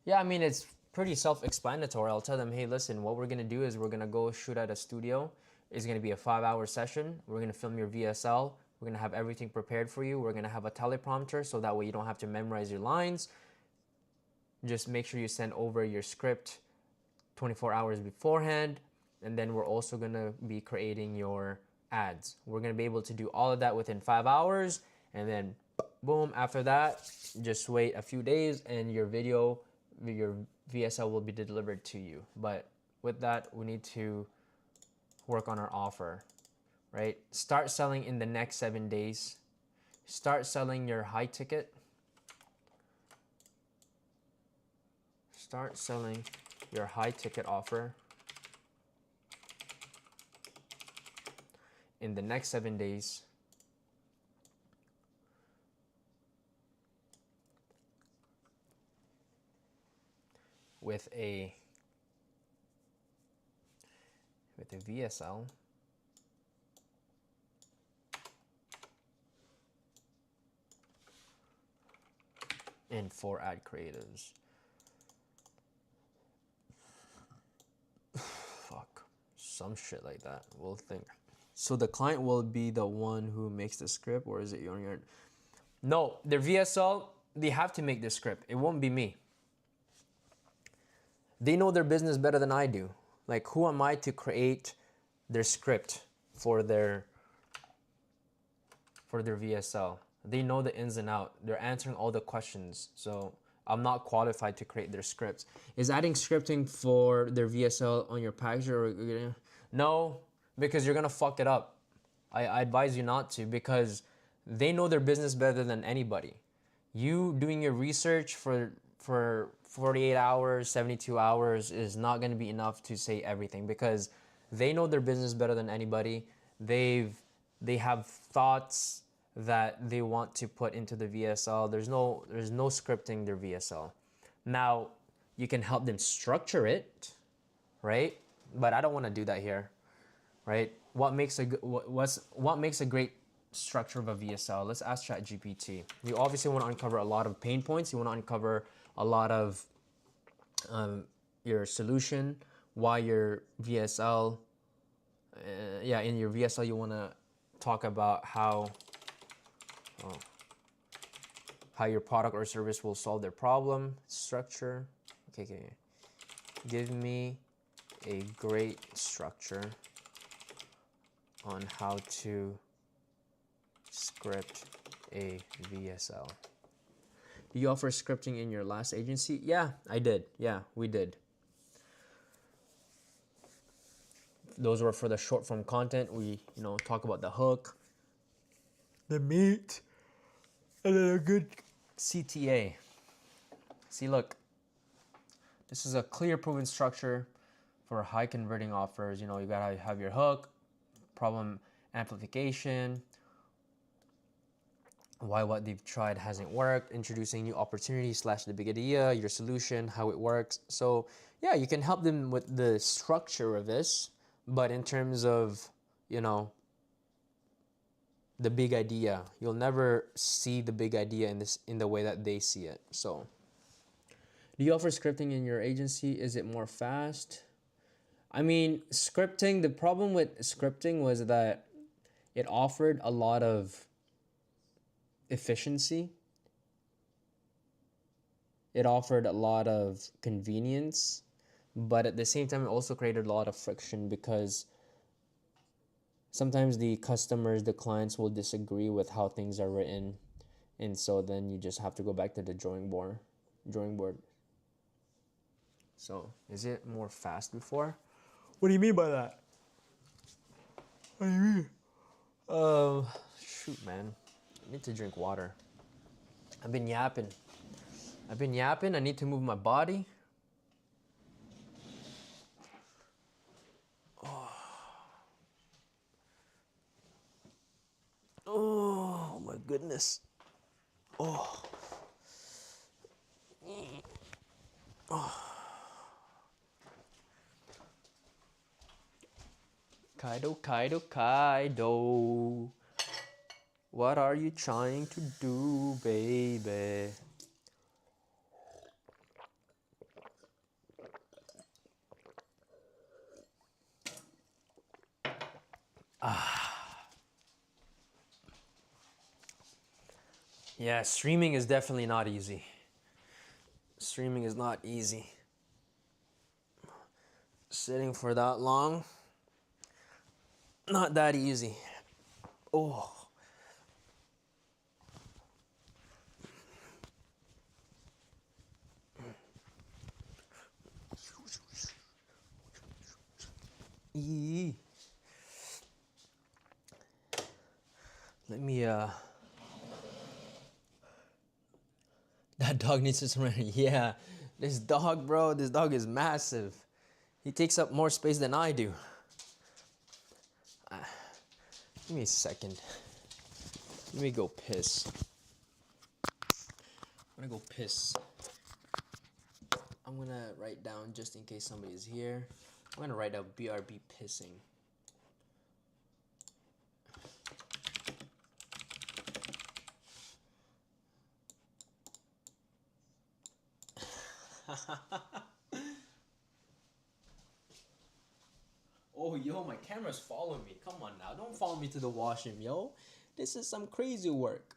Yeah, I mean, it's pretty self-explanatory. I'll tell them, hey, listen, what we're going to do is we're going to go shoot at a studio. It's going to be a 5-hour session. We're going to film your VSL. We're going to have everything prepared for you. We're going to have a teleprompter, so that way you don't have to memorize your lines. Just make sure you send over your script 24 hours beforehand. And then we're also going to be creating your ads. We're going to be able to do all of that within 5 hours. And then Boom. After that, just wait a few days and your VSL will be delivered to you. But with that, we need to work on our offer, right? Start selling in the next 7 days. Start selling your high ticket. Start selling your high ticket offer in the next 7 days. With a VSL and 4 ad creatives. Fuck, some shit like that. We'll think. So the client will be the one who makes the script, or is it on your? No, their VSL, they have to make the script. It won't be me. They know their business better than I do. Like, who am I to create their script for their VSL? They know the ins and out. They're answering all the questions. So I'm not qualified to create their scripts. Is adding scripting for their VSL on your package or no? Because you're gonna fuck it up. I advise you not to, because they know their business better than anybody. You doing your research for 48 hours, 72 hours is not going to be enough to say everything, because they know their business better than anybody. They have thoughts that they want to put into the VSL. There's no scripting their VSL. Now, you can help them structure it, right? But I don't want to do that here, right? What makes a great structure of a VSL? Let's ask ChatGPT. You obviously want to uncover a lot of pain points. You want to uncover a lot of your solution, why your VSL, in your VSL you want to talk about how your product or service will solve their problem. Structure. Okay. Give me a great structure on how to script a VSL. Do you offer scripting in your last agency? Yeah, I did. Yeah, we did. Those were for the short form content. We, talk about the hook, the meat, and then a good CTA. See, look, this is a clear, proven structure for high converting offers. You gotta have your hook, problem amplification, why what they've tried hasn't worked, introducing new opportunities / the big idea, your solution, how it works. So yeah, you can help them with the structure of this, but in terms of, the big idea, you'll never see the big idea in the way that they see it. So do you offer scripting in your agency? Is it more fast? I mean, scripting, the problem with scripting was that it offered a lot of efficiency. It offered a lot of convenience, but at the same time, it also created a lot of friction, because sometimes the customers, the clients will disagree with how things are written. And so then you just have to go back to the drawing board. So is it more fast before? What do you mean by that? What do you mean? Shoot, man. I need to drink water. I've been yapping. I need to move my body. Oh my goodness. Oh. Kaido. What are you trying to do, baby? Yeah, streaming is definitely not easy. Streaming is not easy. Sitting for that long, not that easy. Oh. Eee. Let me that dog needs to surrender. Yeah. This dog, bro, this dog is massive. He takes up more space than I do. Give me a second. Let me go piss. I'm gonna go piss. I'm gonna write down, just in case somebody's here, I'm gonna write out BRB pissing. Oh, yo, my camera's following me. Come on now, don't follow me to the washroom, yo. This is some crazy work.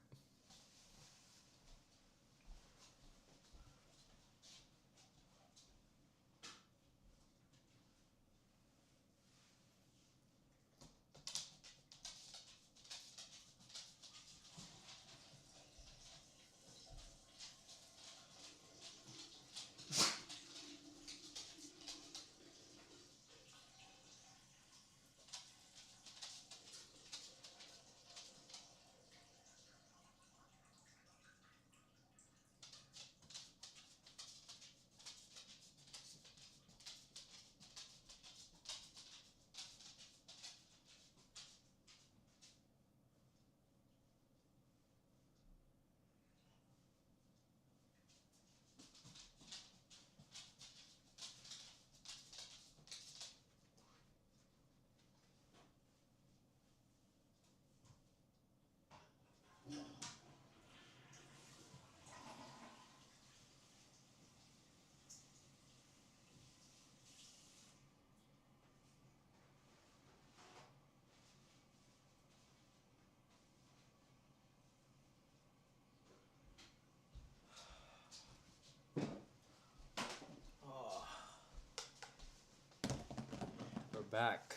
We're back.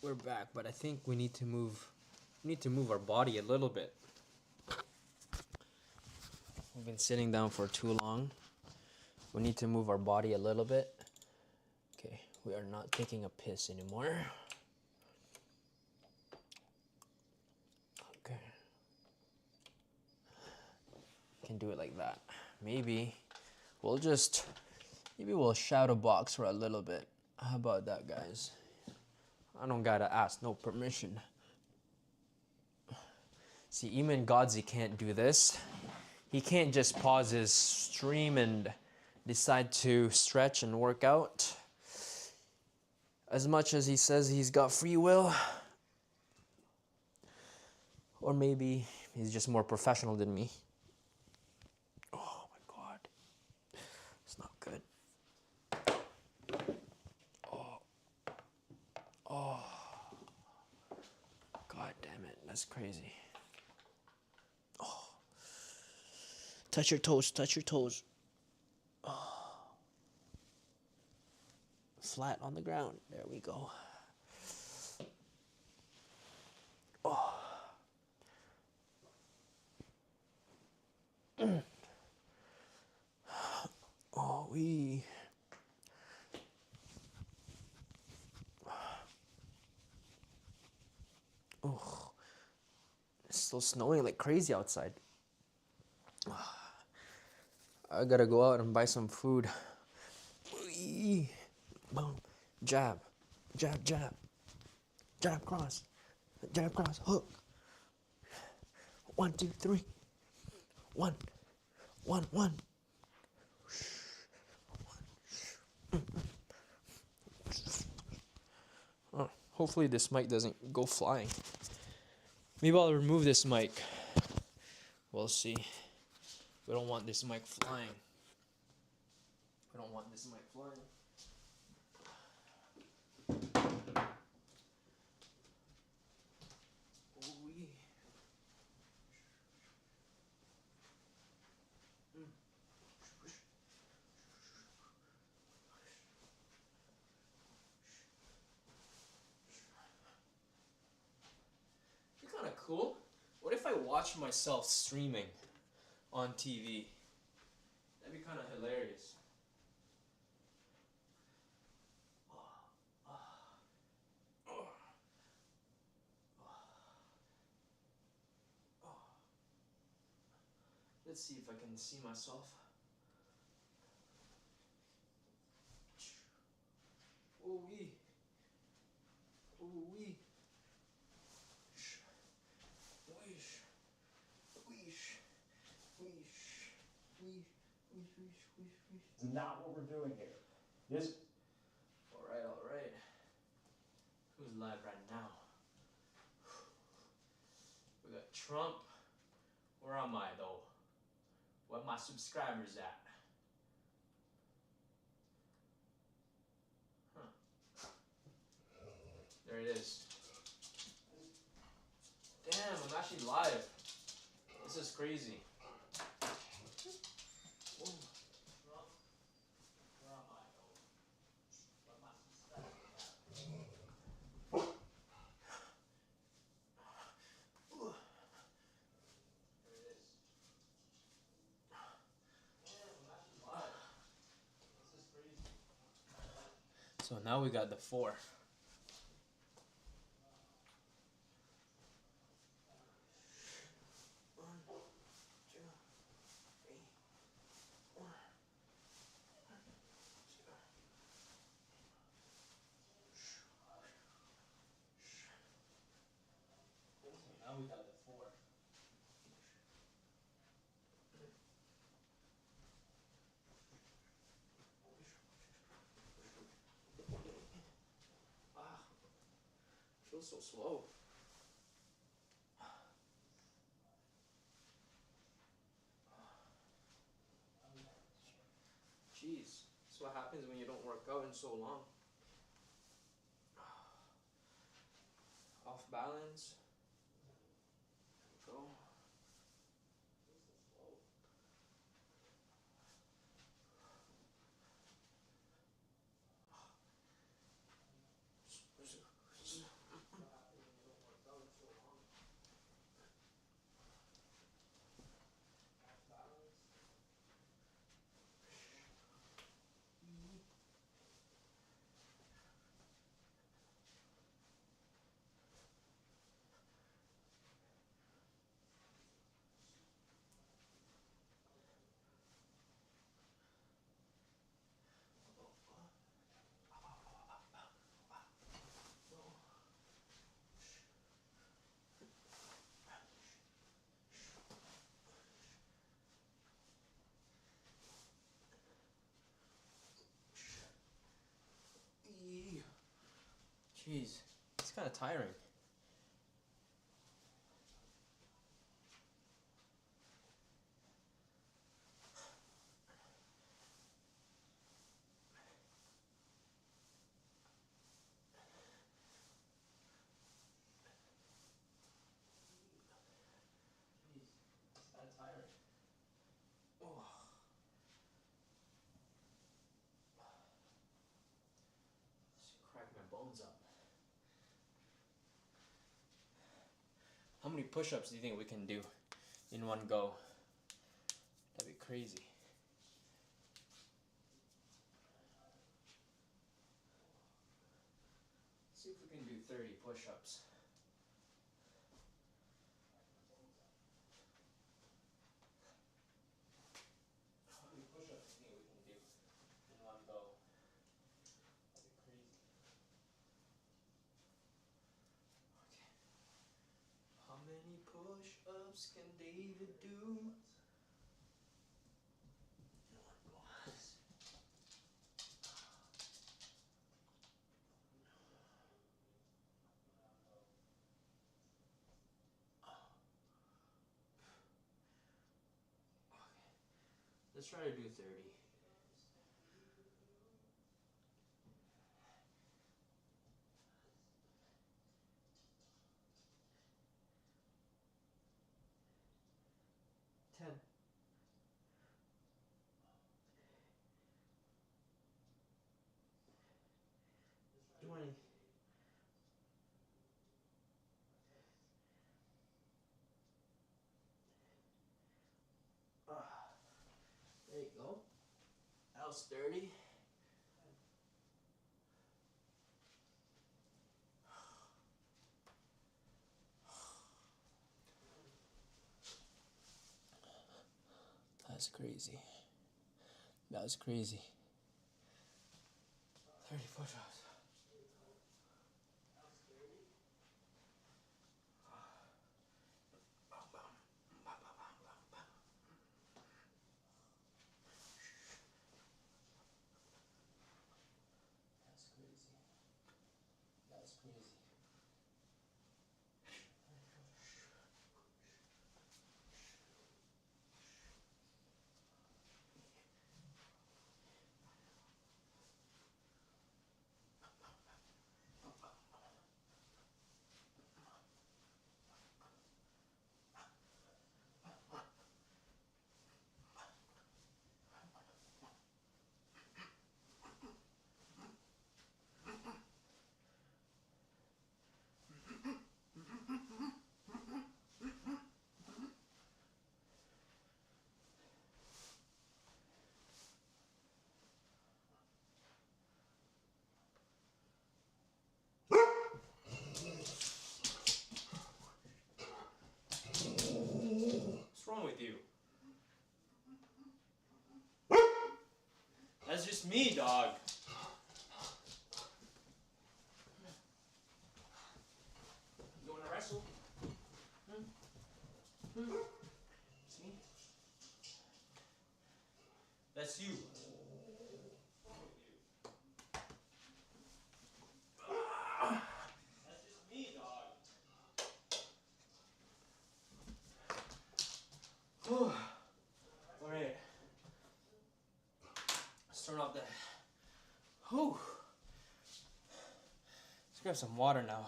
We're back, but I think we need to move our body a little bit. We've been sitting down for too long. We need to move our body a little bit. Okay, we are not taking a piss anymore. Okay. Can do it like that. Maybe we'll shadow box for a little bit. How about that, guys? I don't gotta ask no permission. See, even Godzi can't do this. He can't just pause his stream and decide to stretch and work out. As much as he says he's got free will. Or maybe he's just more professional than me. Oh my God. It's not good. God damn it, that's crazy. Oh. Touch your toes, touch your toes. Oh. Flat on the ground, there we go. Oh. Oh, we. Oh, it's still snowing like crazy outside. I gotta go out and buy some food. Boom, jab, jab, jab, jab, cross, hook. 1, 2, 3. 1, 1, 1. Oh, hopefully this mic doesn't go flying. Maybe I'll remove this mic. We'll see. We don't want this mic flying. We don't want this mic flying. Kind of cool. What if I watch myself streaming on TV? That'd be kind of hilarious. Let's see if I can see myself. Ooh wee. Ooh wee. Weesh. Weesh. Weesh. Weesh. Weesh. Weesh. Weesh. Weesh. It's not what we're doing here. This. Alright, alright. Who's live right now? We got Trump. Where am I though? Where my subscribers at? Huh. There it is. Damn, I'm actually live. This is crazy. Whoa. Trump. Where am I though? Where my subscribers at? Ooh. There it is. So now we got the 4. Now we got the 4. Ah, feels so slow. Jeez, that's what happens when you don't work out in so long. Off balance. Go. Jeez, it's kind of tiring. Jeez, it's kind of tiring. Oh. Just crack my bones up. How many push-ups do you think we can do in one go? That'd be crazy. See if we can do 30 push-ups. How many push-ups do you think we can do in one go? That'd be crazy. Okay. How many push-ups can David do? In one go. Let's try to do 30. Ten. 20. There you go. That was 30. That's crazy. That's crazy. 30 push-ups. That's crazy. That's crazy. What's wrong with you? That's just me, dog. You wanna wrestle? See? That's you. That's just me, dog. Alright. Let's turn off the. Whew. Let's grab some water now.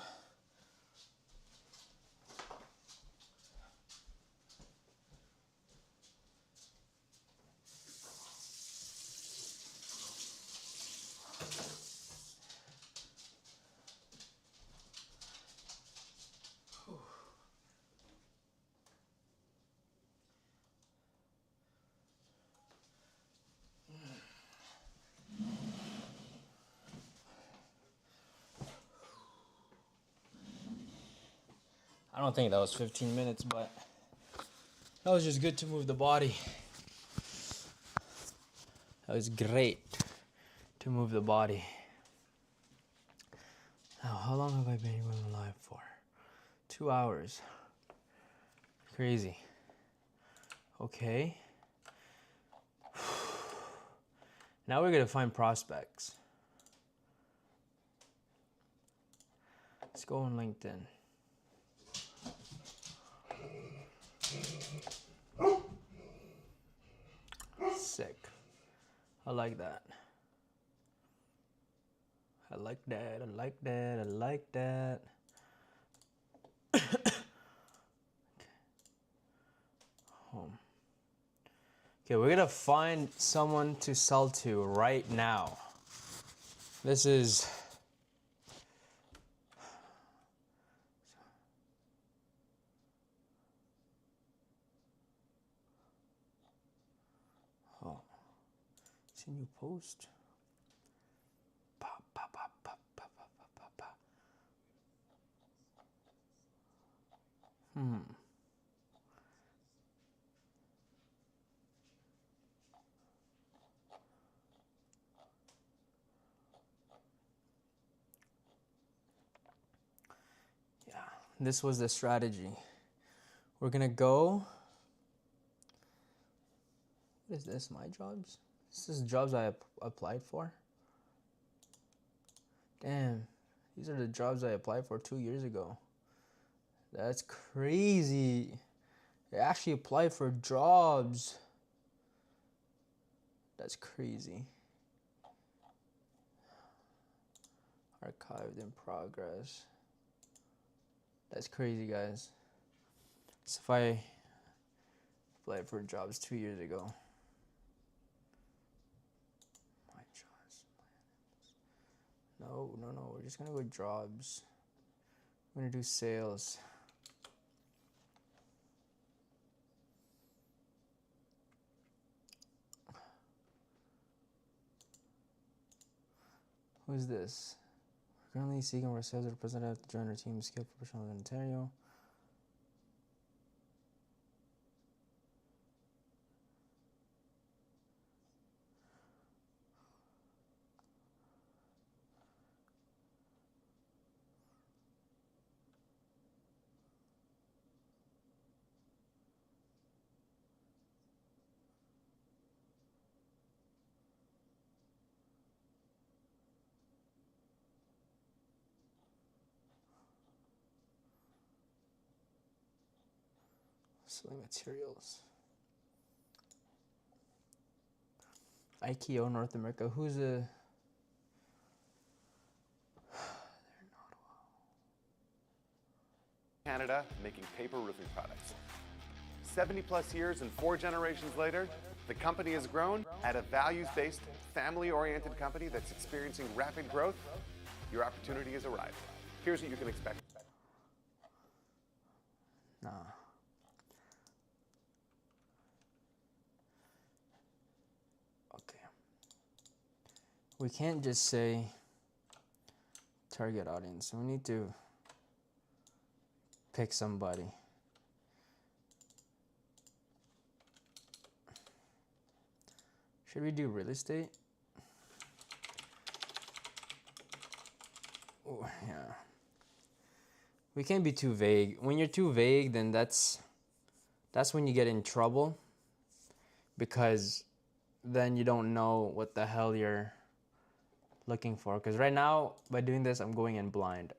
I don't think that was 15 minutes, but that was just good to move the body. That was great to move the body. Now, how long have I been alive for? 2 hours. Crazy. Okay. Now we're gonna find prospects. Let's go on LinkedIn. Sick. I like that. I like that. I like that. I like that. Home. Okay, we're gonna find someone to sell to right now. This is. Oh. See new post. Pop, pop, pop, pop, pop, pop, pop, pop. Yeah, this was the strategy. We're gonna go. What is this? My jobs? This is jobs I applied for. Damn, these are the jobs I applied for 2 years ago. That's crazy. I actually applied for jobs. That's crazy. Archived in progress. That's crazy, guys. So if I applied for jobs 2 years ago. My jobs. No. We're just gonna go jobs. We're gonna do sales. Who's this? We're currently seeking for a sales representative to join our team, skilled professional in Ontario. Selling materials. IKEA North America. Who's a... Canada making paper roofing products. 70 plus years and 4 generations later, the company has grown at a values-based, family-oriented company that's experiencing rapid growth. Your opportunity has arrived. Here's what you can expect. Nah. Okay. We can't just say target audience. We need to pick somebody. Should we do real estate? Oh, yeah. We can't be too vague. When you're too vague, then that's when you get in trouble, because then you don't know what the hell you're looking for. Because right now, by doing this, I'm going in blind.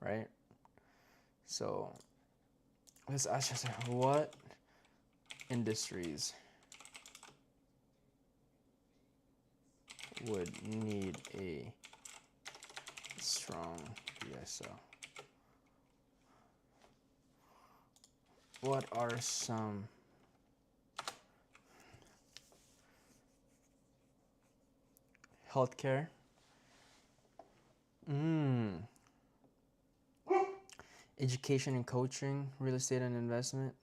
Right? So let's ask yourself, what industries would need a strong BSO? What are some healthcare? Education and coaching, real estate and investment.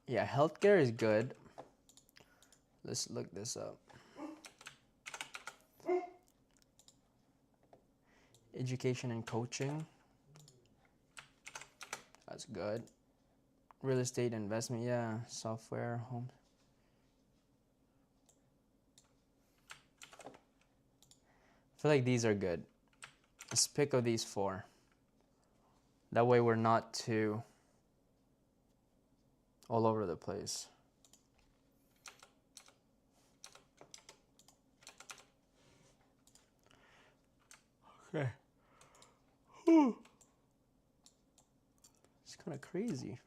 Yeah, healthcare is good. Let's look this up. Education and coaching. That's good. Real estate investment, yeah. Software, home. I feel like these are good. Let's pick of these 4. That way we're not too all over the place. Okay. Whew. It's kind of crazy.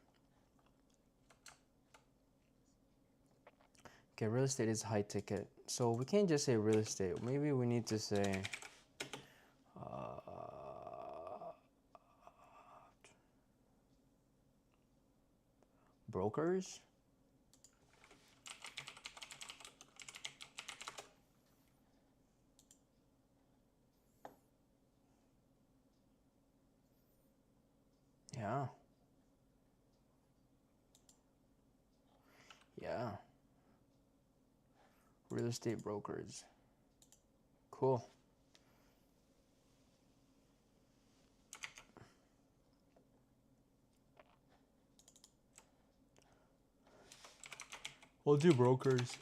Okay, real estate is high ticket. So we can't just say real estate. Maybe we need to say brokers. Yeah. Yeah. Real estate brokers. Cool. We'll do brokers.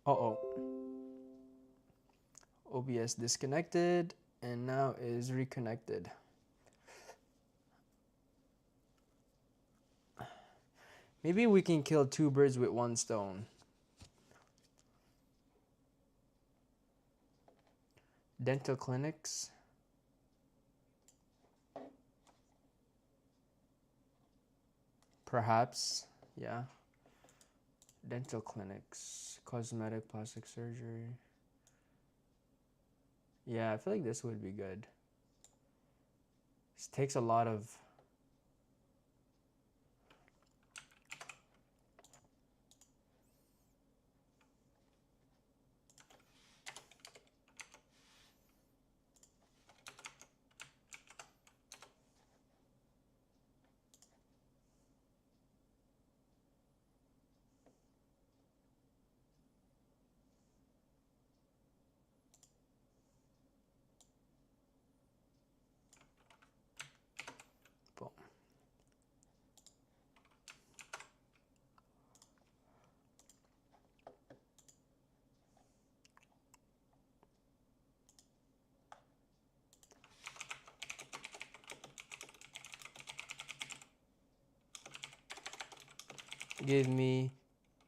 Uh-oh. OBS disconnected and now is reconnected. Maybe we can kill 2 birds with 1 stone. Dental clinics. Perhaps, yeah. Dental clinics, cosmetic, plastic surgery. Yeah, I feel like this would be good. This takes a lot of... Boom. Give me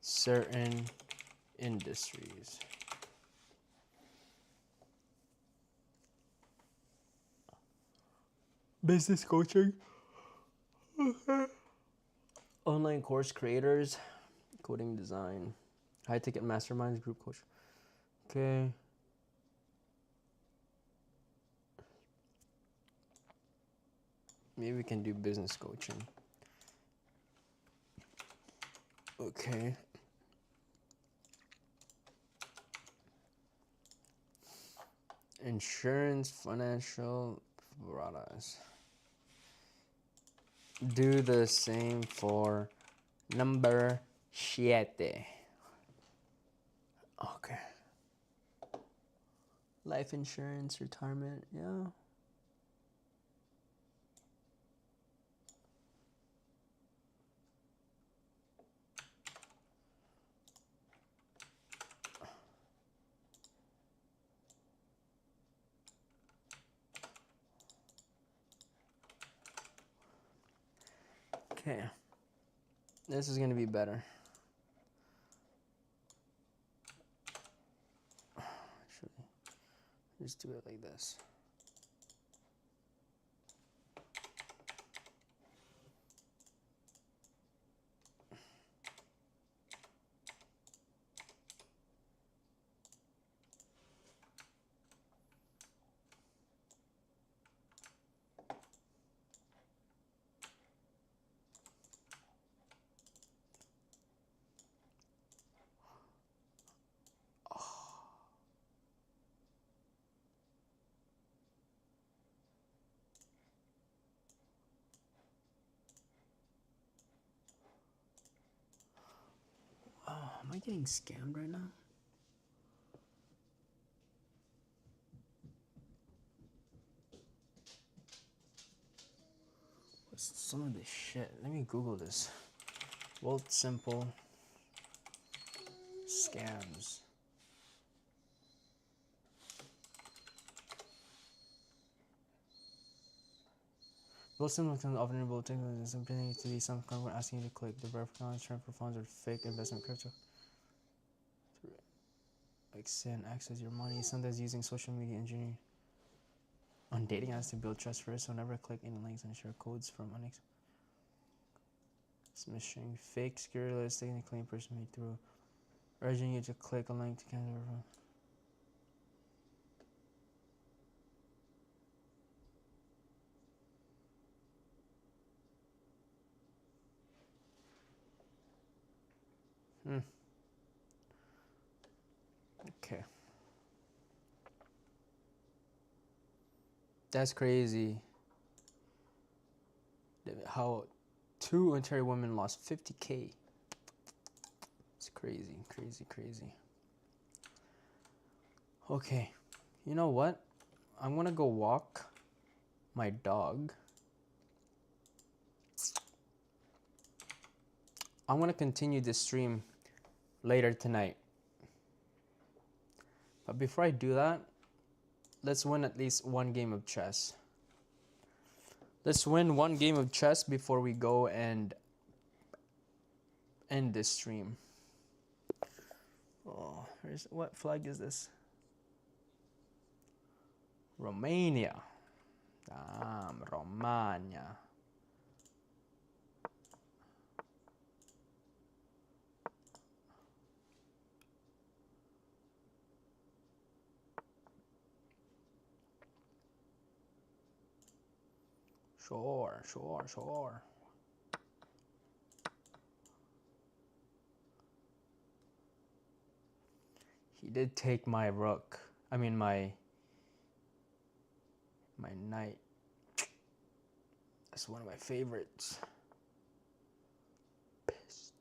certain industries. Business coaching. Online course creators, coding design, high ticket masterminds, group coach. Okay. Maybe we can do business coaching. Okay. Insurance, financial products. Do the same for number 7. Okay. Life insurance, retirement, yeah. Okay. This is gonna be better. Actually, just do it like this. Oh, am I getting scammed right now? What's some of this shit? Let me Google this. Volt Simple scams. Volt Simple can often enable technical something to be some content asking you to click the verification transfer funds or fake investment crypto. Like send access your money, sometimes using social media engineering on dating apps to build trust first, so never click any links and share codes from unex. Smishing fake security list taking a claim person made through urging you to click a link to cancel. Okay. That's crazy. How 2 Ontario women lost 50K. It's crazy, crazy, crazy. Okay. You know what? I'm gonna go walk my dog. I'm gonna continue this stream later tonight. But before I do that, let's win at least one game of chess. Let's win one game of chess before we go and end this stream. Oh, what flag is this? Romania. Romania. Sure. He did take my rook. I mean my knight. That's one of my favorites. Pissed.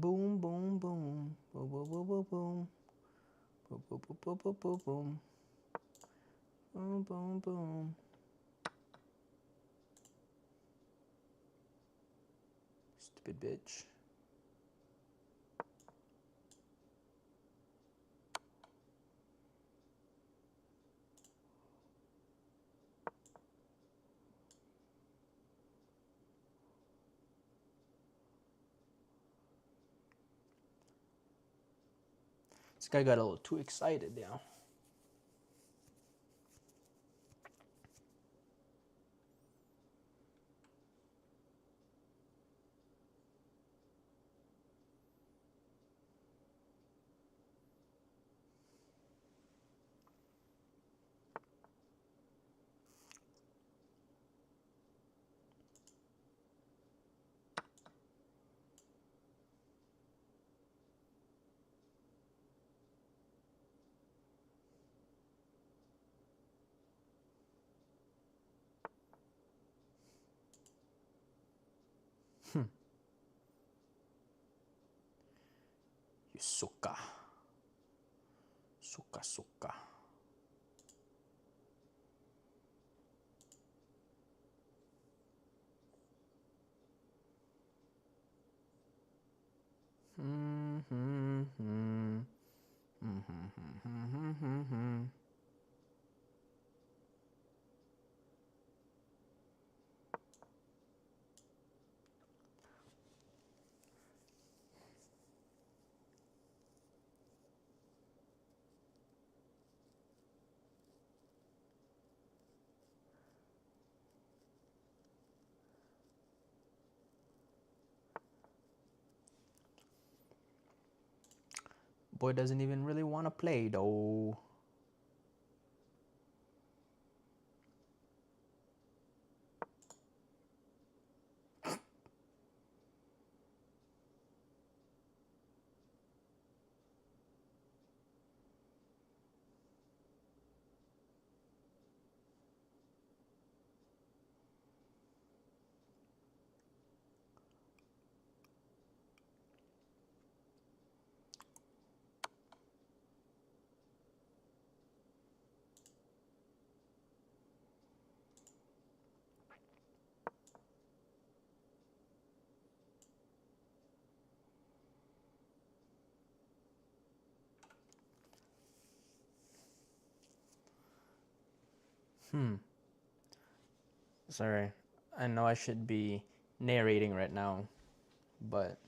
Boom, boom, boom. Boom, boom, boom, boom, boom. Boom, boom, boom, boom, boom, boom, boom. Boom, boom, boom. Stupid bitch. This guy got a little too excited now. You suka. Suka, suka. Boy doesn't even really want to play though. Sorry, I know I should be narrating right now, but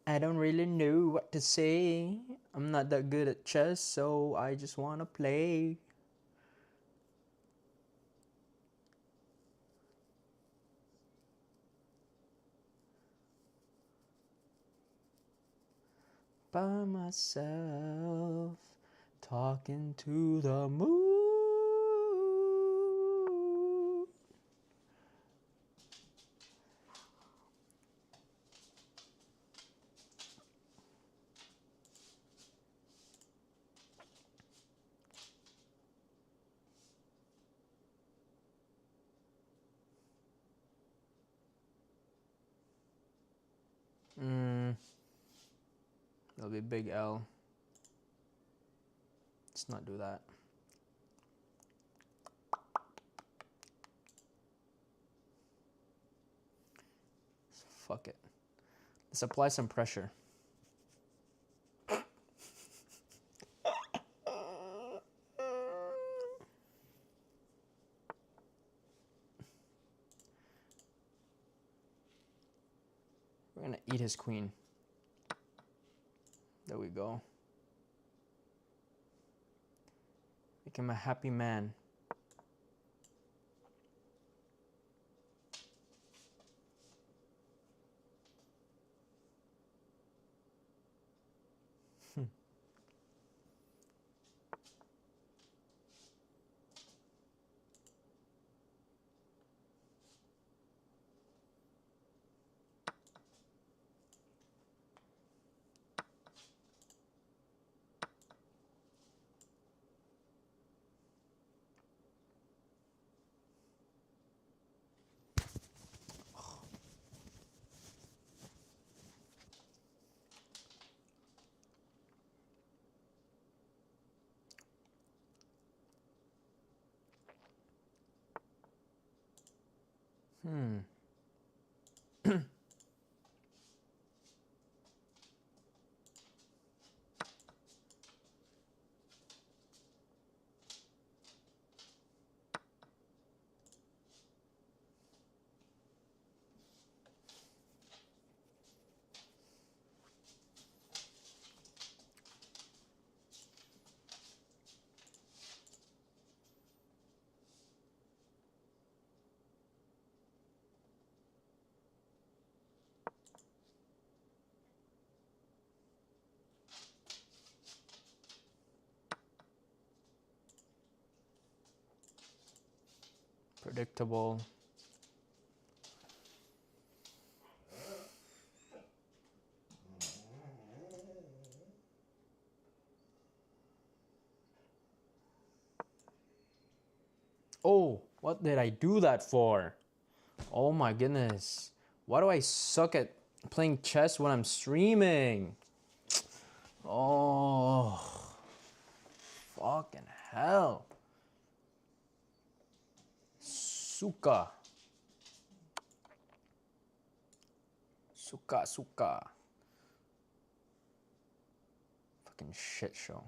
I don't really know what to say. I'm not that good at chess, so I just want to play. By myself, talking to the moon. That'll be big L. Let's not do that. Fuck it. Let's apply some pressure. We're gonna eat his queen. There we go. Make him a happy man. predictable. Oh, what did I do that for? Oh my goodness. Why do I suck at playing chess when I'm streaming? Oh, fucking hell. Suka. Suka. Fucking shit show.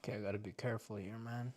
Okay, I gotta be careful here, man.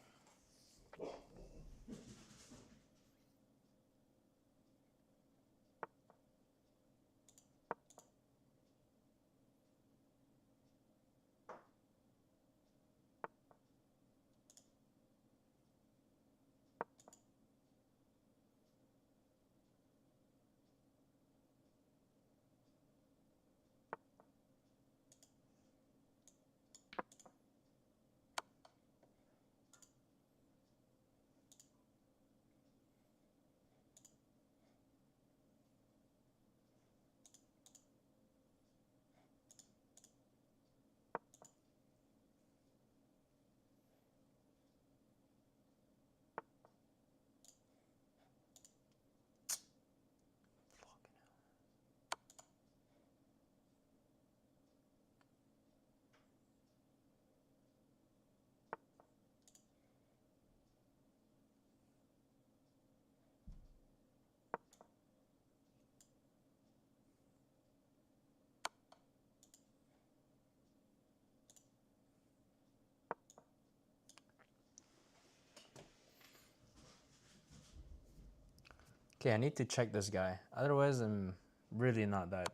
Okay, I need to check this guy. Otherwise, I'm really not that.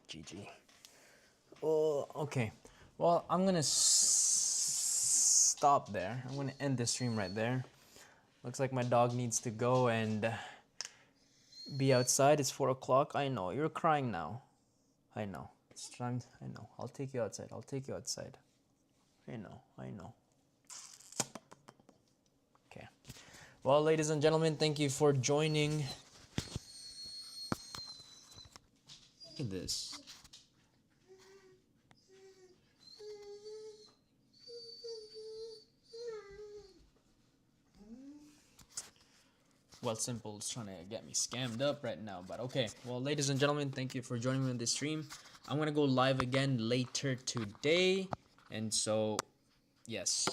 GG. Oh, okay. Well, I'm gonna stop there. I'm gonna end this stream right there. Looks like my dog needs to go and be outside. It's 4 o'clock. I know. You're crying now. I know. It's time. I know. I'll take you outside. I'll take you outside. I know. I know. Okay. Well, ladies and gentlemen, thank you for joining. Look at this. Well, Simple's trying to get me scammed up right now, but okay. Well, ladies and gentlemen, thank you for joining me on this stream. I'm gonna go live again later today, and so, yes,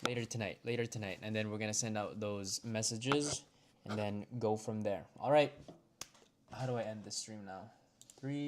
later tonight, and then we're gonna send out those messages, and then go from there. All right. How do I end this stream now? 3.